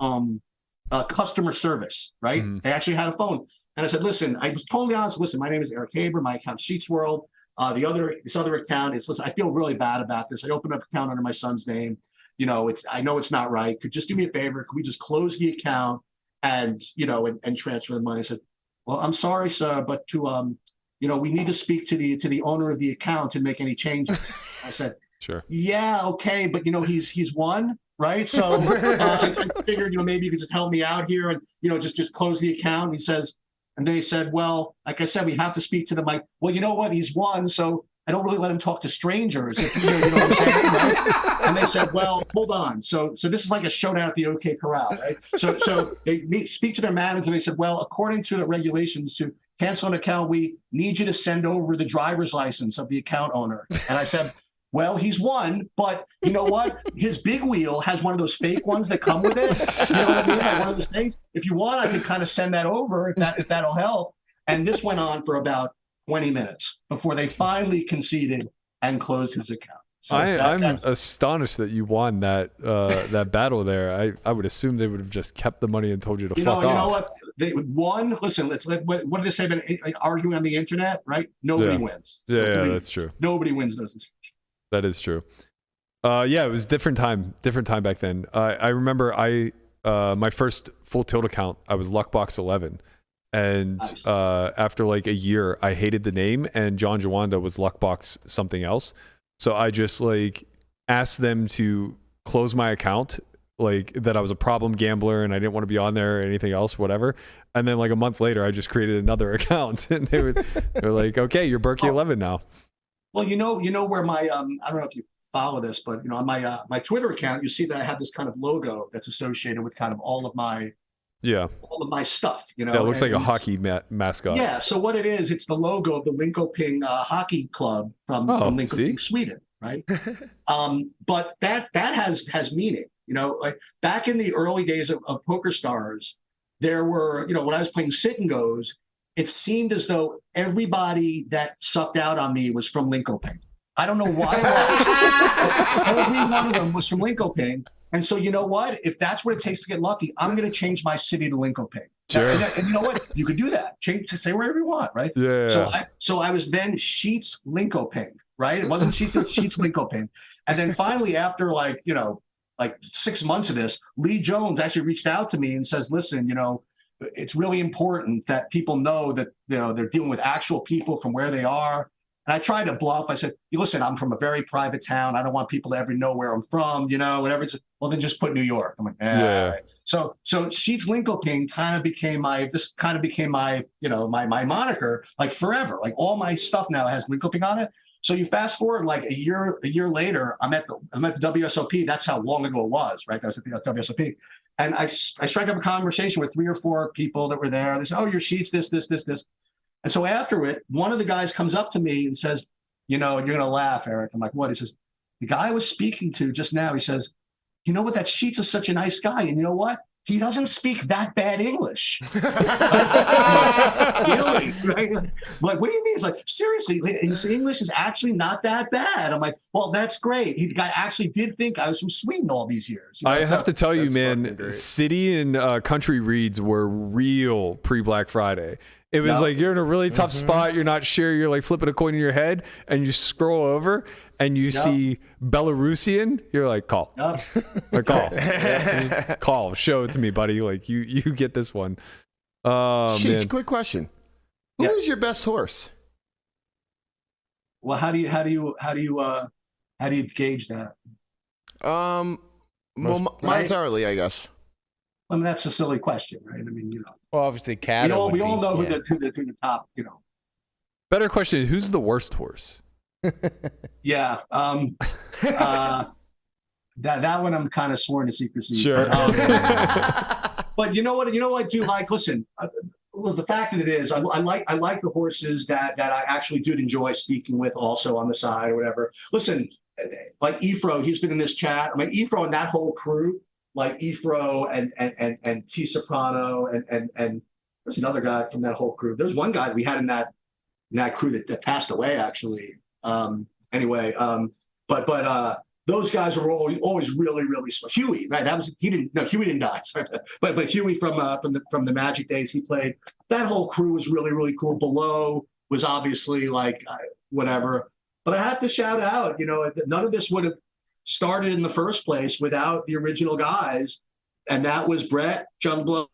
customer service. Right, They actually had a phone. And I said, listen, I was totally honest. Listen, my name is Eric Haber. My account Sheets World. This other account is, listen, I feel really bad about this. I opened up an account under my son's name. I know it's not right. Could just do me a favor. Could we just close the account and transfer the money? I said, well, I'm sorry, sir, but we need to speak to the owner of the account and make any changes. I said, Sure. Yeah, okay, but he's won. Right. So I figured, maybe you could just help me out here and, just close the account. And they said, well, like I said, we have to speak to them. Like, well, you know what? He's won. So I don't really let him talk to strangers. You know what I'm saying? Right? And they said, well, hold on. So this is like a showdown at the OK Corral. Right. So they speak to their manager. They said, well, according to the regulations, to cancel an account, we need you to send over the driver's license of the account owner. And I said, well, he's won, but you know what? His big wheel has one of those fake ones that come with it. You know what I mean? Like one of those things. If you want, I can kind of send that over if that'll help. And this went on for about 20 minutes before they finally conceded and closed his account. So I'm astonished that you won that battle there. I would assume they would have just kept the money and told you to fuck off. You know what? They won. Listen, what did they say about arguing on the internet? Right? Nobody wins. So yeah, that's true. Nobody wins those discussions. That is true. Yeah, it was different time back then. I remember my first full tilt account, I was Luckbox 11. And Nice. After like a year, I hated the name, and John Jawanda was Luckbox something else. So I just like asked them to close my account, like that I was a problem gambler and I didn't want to be on there or anything else, whatever. And then like a month later, I just created another account, and they were like, okay, you're Berkey 11 now. Well, you know where my I don't know if you follow this, but on my Twitter account, you see that I have this kind of logo that's associated with kind of all of my stuff. Yeah, it looks like a hockey mascot. Yeah. So what it is, it's the logo of the Linköping hockey club from Linköping, Sweden, right? But that has meaning. Like back in the early days of Poker Stars, there were, when I was playing Sit and Goes, it seemed as though everybody that sucked out on me was from Linköping. I don't know why it was. Every one of them was from Linköping. And so, you know what? If that's what it takes to get lucky, I'm going to change my city to Linkoping. Sure. And you know what? You could do that. Change to say wherever you want, right? Yeah. So I was then Sheets Linkoping, right? It wasn't Sheets, it was Sheets Linkoping. And then finally, after like 6 months of this, Lee Jones actually reached out to me and says, listen, it's really important that people know that they're dealing with actual people from where they are. And I tried to bluff. I said, listen, I'm from a very private town. I don't want people to ever know where I'm from, whatever. Well, then just put New York. I'm like, yeah. Right. So Sheets Linkoping kind of became my my moniker, like forever. Like all my stuff now has Linkoping on it. So you fast forward like a year later, I'm at the WSOP. That's how long ago it was, right? I was at the WSOP. And I strike up a conversation with 3 or 4 people that were there. They said, oh, your Sheets, this. And so after it, one of the guys comes up to me and says, you're going to laugh, Eric. I'm like, what? He says, the guy I was speaking to just now, he says, you know what? That Sheets is such a nice guy. And you know what? He doesn't speak that bad English. Really? Right? I'm like, what do you mean? He's like, seriously, his English is actually not that bad. I'm like, well, that's great. The guy actually did think I was from Sweden all these years. I have to tell you, man, city and country reads were real pre-Black Friday. It was like you're in a really tough spot. You're not sure. You're like flipping a coin in your head, and you scroll over and you see Belarusian. You're like, call, like, call, call. Show it to me, buddy. Like you get this one. Sheets, Man. quick question: Who is your best horse? Well, how do you gauge that? Well, monetarily, I guess. I mean, that's a silly question, right? I mean, Well, obviously, Cat. we all know who the top, Better question: who's the worst horse? Yeah. That one I'm kind of sworn to secrecy. Sure. But you know what I do like? Listen, well, the fact that it is, I like the horses that I actually did enjoy speaking with also on the side or whatever. Listen, like Efro, he's been in this chat. I mean, Efro and that whole crew, like Efro and T Soprano and there's another guy from that whole crew. There's one guy that we had in that crew that passed away actually. But those guys were always really, really smart. Huey, right? Huey didn't die. Sorry. But Huey from the Magic days, he played. That whole crew was really, really cool. Below was obviously like whatever. But I have to shout out, none of this would have started in the first place without the original guys, and that was Brett, Youngblood,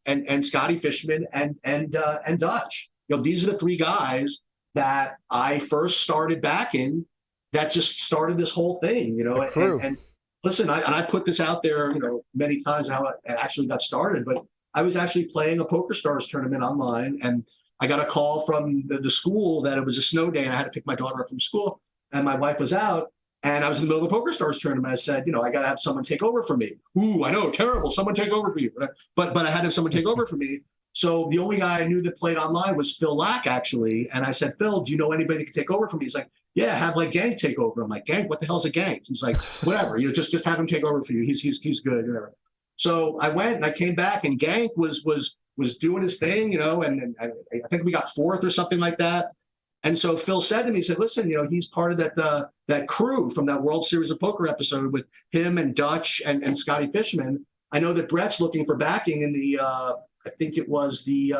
and Scotty Fishman and Dutch. These are the 3 guys that I first started backing that just started this whole thing, and listen, I put this out there, many times how it actually got started, but I was actually playing a Poker Stars tournament online, and I got a call from the school that it was a snow day and I had to pick my daughter up from school, and my wife was out, and I was in the middle of the Poker Stars tournament. I said, I got to have someone take over for me. Ooh, I know, terrible. Someone take over for you. But I had to have someone take over for me. So the only guy I knew that played online was Phil Lack, actually. And I said, Phil, do you know anybody that can take over for me? He's like, yeah, have like Gank take over. I'm like, Gank? What the hell's a Gank? He's like, whatever. Just have him take over for you. He's good. Whatever. So I went and I came back, and Gank was doing his thing, and I think we got 4th or something like that. And so Phil said to me, he said, listen, he's part of that crew from that World Series of Poker episode with him and Dutch and Scotty Fishman. I know that Brett's looking for backing in the I think it was the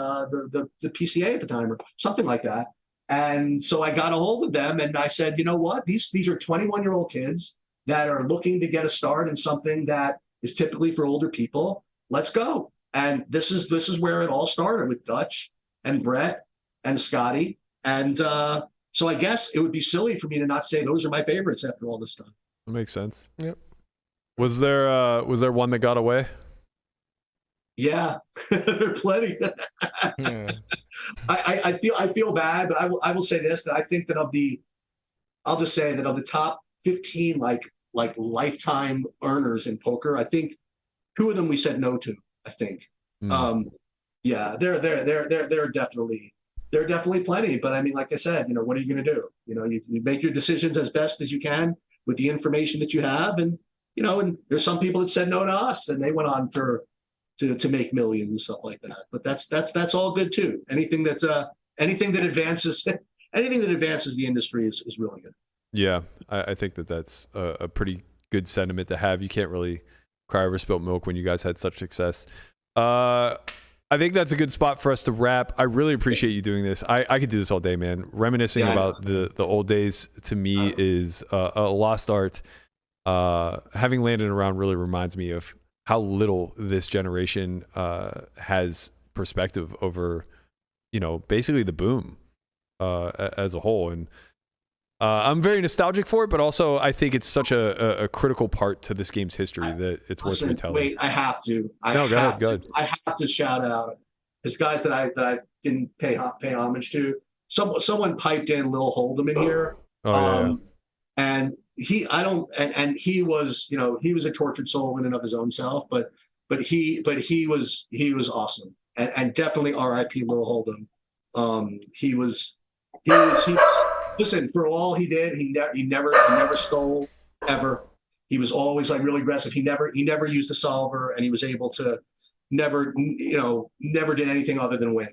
PCA at the time or something like that. And so I got a hold of them and I said, you know what? These are 21-year-old kids that are looking to get a start in something that is typically for older people. Let's go. And this is where it all started with Dutch and Brett and Scotty. And so I guess it would be silly for me to not say those are my favorites after all this stuff. That makes sense. Yep. Was there one that got away? Yeah, there are plenty. Yeah. I feel bad, but I will say this, that I think that I'll just say that of the top 15 like lifetime earners in poker, I think 2 of them we said no to. I think. Yeah, there are definitely plenty, but I mean, like I said, what are you going to do? You make your decisions as best as you can with the information that you have, and and there's some people that said no to us, and they went on to make millions and stuff like that. But that's all good too. Anything that advances the industry is really good. Yeah, I think that's a pretty good sentiment to have. You can't really cry over spilt milk when you guys had such success. I think that's a good spot for us to wrap. I really appreciate you doing this. I could do this all day, man. Reminiscing about the old days to me is a lost art. Having Landon around really reminds me of how little this generation has perspective over, basically the boom as a whole. And I'm very nostalgic for it, but also I think it's such a critical part to this game's history that it's worth retelling. Wait, I have to. Go ahead. I have to shout out these guys that I didn't pay homage to. Someone piped in Lil Hold'em in here, and he was a tortured soul in and of his own self, but he was awesome, and definitely R.I.P. Lil Hold'em. He was. Listen, for all he did, he never stole ever. He was always like really aggressive. He never used a solver, and he was able to never did anything other than win.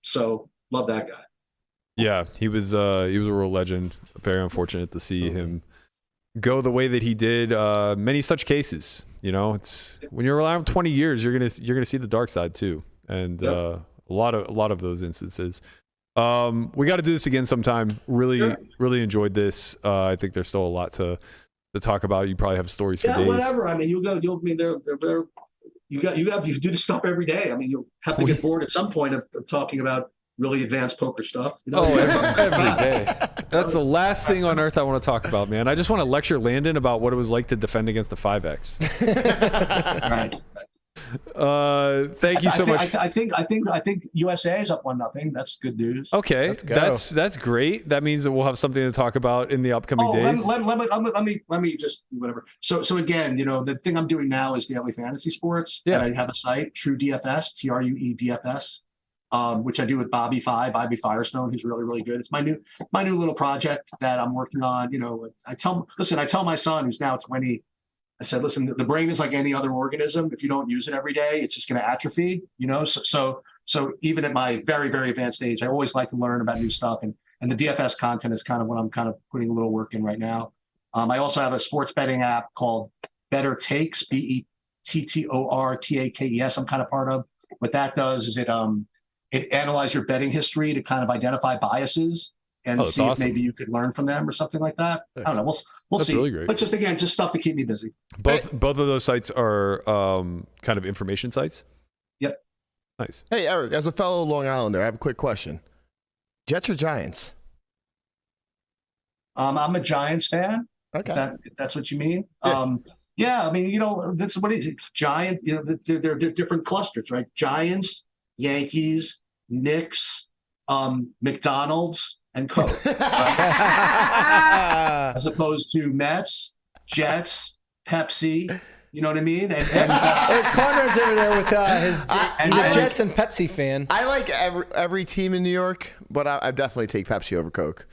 So love that guy. Yeah, he was a real legend. Very unfortunate to see him go the way that he did. Many such cases. It's when you're around 20 years, you're gonna see the dark side too, and a lot of those instances. We got to do this again sometime. Really enjoyed this. I think there's still a lot to talk about. You probably have stories for days. Whatever. I mean, you do this stuff every day. I mean, you'll have to get bored at some point of talking about really advanced poker stuff. Every day. That's the last thing on earth I want to talk about, man. I just want to lecture Landon about what it was like to defend against the 5X. Right. Thank you so much. I think USA is up 1-0. That's good news. Okay, that's great. That means that we'll have something to talk about in the upcoming days. Let me just whatever. So again, the thing I'm doing now is daily fantasy sports. Yeah. And I have a site, True DFS, TrueDFS, which I do with Bobby Firestone. He's really, really good. It's my new little project that I'm working on. I tell my son, who's now 20. I said, listen, the brain is like any other organism. If you don't use it every day, it's just going to atrophy, So even at my very, very advanced age, I always like to learn about new stuff. And the DFS content is kind of what I'm kind of putting a little work in right now. I also have a sports betting app called Better Takes, BETTORTAKES. I'm kind of part of. What that does is it analyzes your betting history to kind of identify biases and see if maybe you could learn from them or something like that. I don't know. We'll see. Really great. But just stuff to keep me busy. Both of those sites are kind of information sites? Yep. Nice. Hey, Eric, as a fellow Long Islander, I have a quick question. Jets or Giants? I'm a Giants fan. Okay. If that's what you mean. Yeah. I mean, that's what it is. Giant, they're different clusters, right? Giants, Yankees, Knicks, McDonald's, and Coke, as opposed to Mets, Jets, Pepsi. You know what I mean? And Conrad's over there with he's a Jets and Pepsi fan. I like every team in New York, but I definitely take Pepsi over Coke.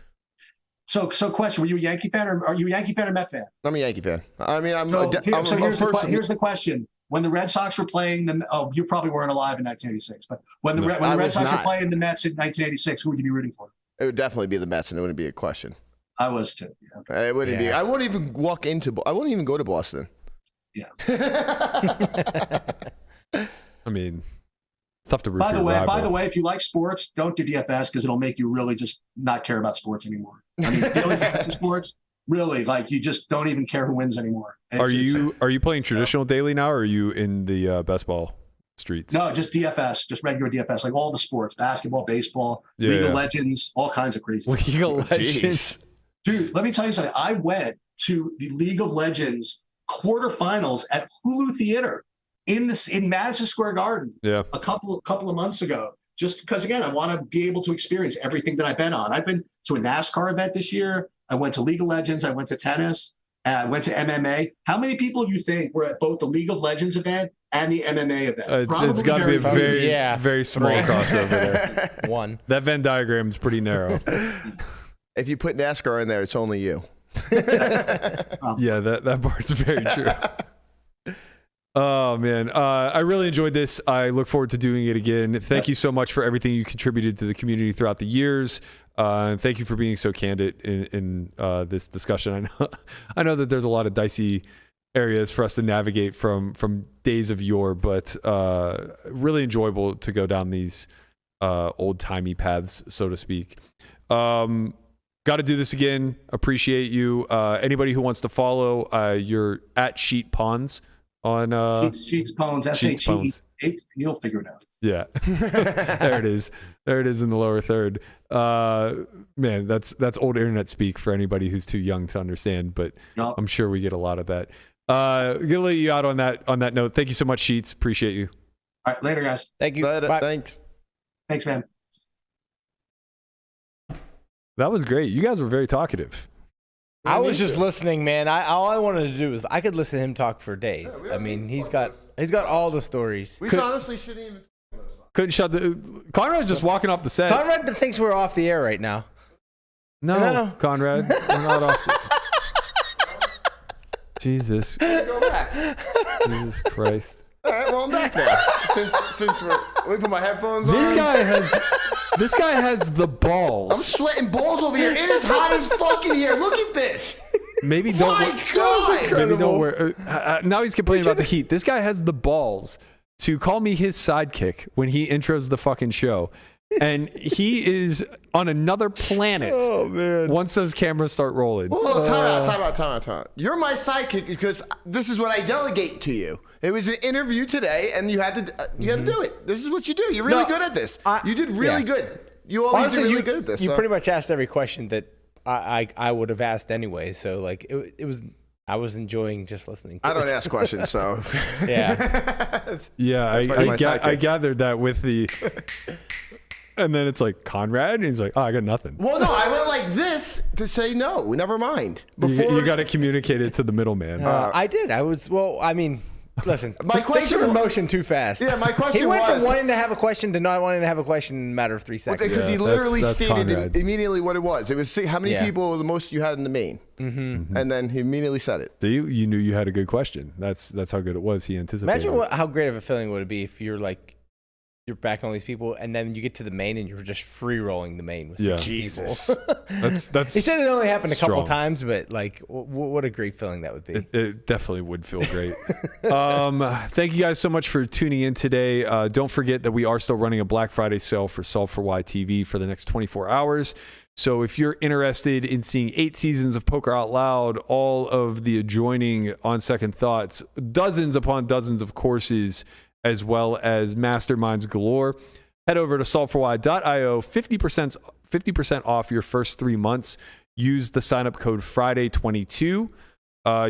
So question: were you a Yankee fan, or are you a Yankee fan or Met fan? I'm a Yankee fan. I mean, here's the question. When the Red Sox were playing you probably weren't alive in 1986, but when the Red Sox were playing the Mets in 1986, who would you be rooting for? It would definitely be the Mets, and it wouldn't be a question. I was too. Yeah. It wouldn't be. I wouldn't even I wouldn't even go to Boston. Yeah. I mean, it's tough to root by for the your way, rival. By the way, if you like sports, don't do DFS because it'll make you really just not care about sports anymore. I mean, daily fantasy sports, really, like you just don't even care who wins anymore. Are you playing traditional daily now, or are you in the best ball streets? No, just DFS, just regular DFS, like all the sports, basketball, baseball, League of Legends, all kinds of crazy stuff. League of Legends. Dude, let me tell you something. I went to the League of Legends quarterfinals at Hulu Theater in Madison Square Garden a couple of months ago. Just because, again, I want to be able to experience everything that I've been on. I've been to a NASCAR event this year. I went to League of Legends. I went to tennis. I went to MMA. How many people do you think were at both the League of Legends event and the MMA event? It's got to be a very small crossover there. One. That Venn diagram is pretty narrow. If you put NASCAR in there, it's only you. Yeah, that part's very true. Oh man, I really enjoyed this. I look forward to doing it again. Thank you so much for everything you contributed to the community throughout the years. And thank you for being so candid in this discussion. I know that there's a lot of dicey areas for us to navigate from days of yore, but really enjoyable to go down these old timey paths, so to speak. Got to do this again. Appreciate you. Anybody who wants to follow, you're at Sheet Pawns on Sheets Pawns, Sheets Pawns. You'll figure it out. Yeah. There it is. There it is in the lower third. Man, that's old internet speak for anybody who's too young to understand, but Yep. I'm sure we get a lot of that. Gonna let you out on that note. Thank you so much, Sheets. Appreciate you. All right, later, guys. Thank you. Later. Bye. Thanks. Thanks, man. That was great. You guys were very talkative. I was just listening, man. All I wanted to do was I could listen to him talk for days. Yeah, I mean, he's got all the stories. We honestly shouldn't even. Couldn't shut the Conrad's just walking off the set. Conrad thinks we're off the air right now. No, Conrad, we're not off. Jesus. Go back. Jesus Christ. All right, well, I'm back now. Since let me put my headphones on. This guy has the balls. I'm sweating balls over here. It is hot as fuck in here. Look at this. Maybe don't. My God. Maybe don't wear. Now he's complaining about the heat. This guy has the balls to call me his sidekick when he intros the fucking show, and he is on another planet. Oh man! Once those cameras start rolling. Well, time out. You're my sidekick because this is what I delegate to you. It was an interview today, and you had to do it. This is what you do. You're really good at this. You did really good. You always Honestly, do really good at this. You so. pretty much asked every question that I would have asked anyway. So like it was. I was enjoying just listening to I don't it. ask questions, so Yeah. Yeah, my sidekick. I gathered that with the. And then it's like Conrad, and he's like, "Oh, I got nothing." Well, no, I went like this to say no. Never mind. You got to communicate it to the middleman. I did. I was. Well, I mean, listen. My question Things are in was- motion too fast. Yeah, my question He went was- from wanting to have a question to not wanting to have a question in a matter of 3 seconds. because he Yeah, literally that's stated Conrad. immediately what it was. It was how many Yeah. people the most you had in the main, and then he immediately said it. So you knew you had a good question. That's how good it was. He anticipated. Imagine how great of a feeling would it be if you're like you're backing all these people, and then you get to the main and you're just free rolling the main with Yeah. 6 Jesus. people. That's. He said it only happened a couple strong. times, but like, what a great feeling that would be. It definitely would feel great. Thank you guys so much for tuning in today. Don't forget that we are still running a Black Friday sale for Solve for Why TV for the next 24 hours. So if you're interested in seeing 8 seasons of Poker Out Loud, all of the adjoining On Second Thoughts, dozens upon dozens of courses, as well as masterminds galore, head over to solveforwhy.io. 50% off your first 3 months. Use the sign-up code Friday22.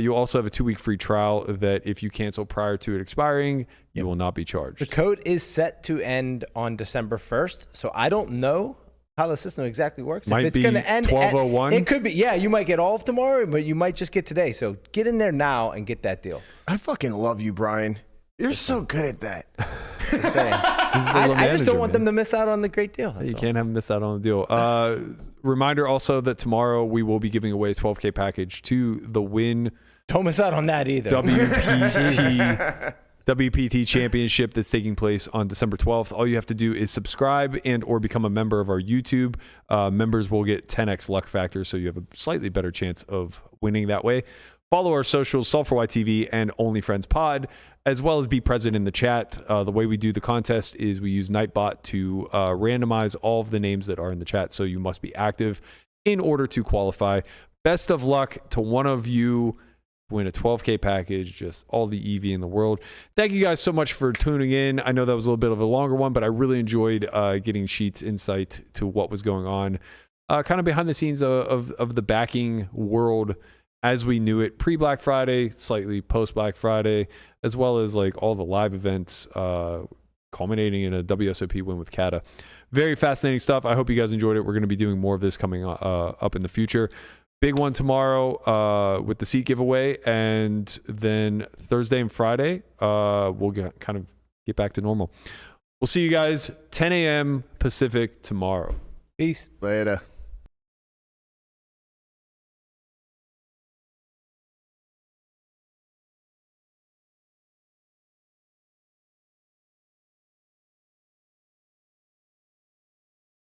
You also have a 2-week free trial that if you cancel prior to it expiring, you will not be The charged. code is set to end on December 1st, so I don't know how the system exactly works. Might if it's be going to end 12:01. it could be. Yeah, you might get all of tomorrow, but you might just get today. So get in there now and get that deal. I fucking love you, Brian. You're so good at that. Just saying. I just don't want them to miss out on the great deal. You can't have them miss out on the deal. Reminder also that tomorrow we will be giving away a 12K package to the Win Don't miss out on that either. WPT Championship that's taking place on December 12th. All you have to do is subscribe and or become a member of our YouTube. Members will get 10x luck factor, so you have a slightly better chance of winning that way. Follow our socials, Solve for Why TV and Only Friends Pod, as well as be present in the chat. The way we do the contest is we use Nightbot to randomize all of the names that are in the chat, so you must be active in order to qualify. Best of luck to one of you. Win a 12K package, just all the EV in the world. Thank you guys so much for tuning in. I know that was a little bit of a longer one, but I really enjoyed getting Sheets' insight to what was going on, kind of behind the scenes of the backing world as we knew it pre-Black Friday, slightly post-Black Friday, as well as like all the live events culminating in a WSOP win with Kata. Very fascinating stuff. I hope you guys enjoyed it. We're going to be doing more of this coming up in the future. Big one tomorrow with the seat giveaway, and then Thursday and Friday we'll kind of get back to normal. We'll see you guys 10 a.m. Pacific tomorrow. Peace. Later.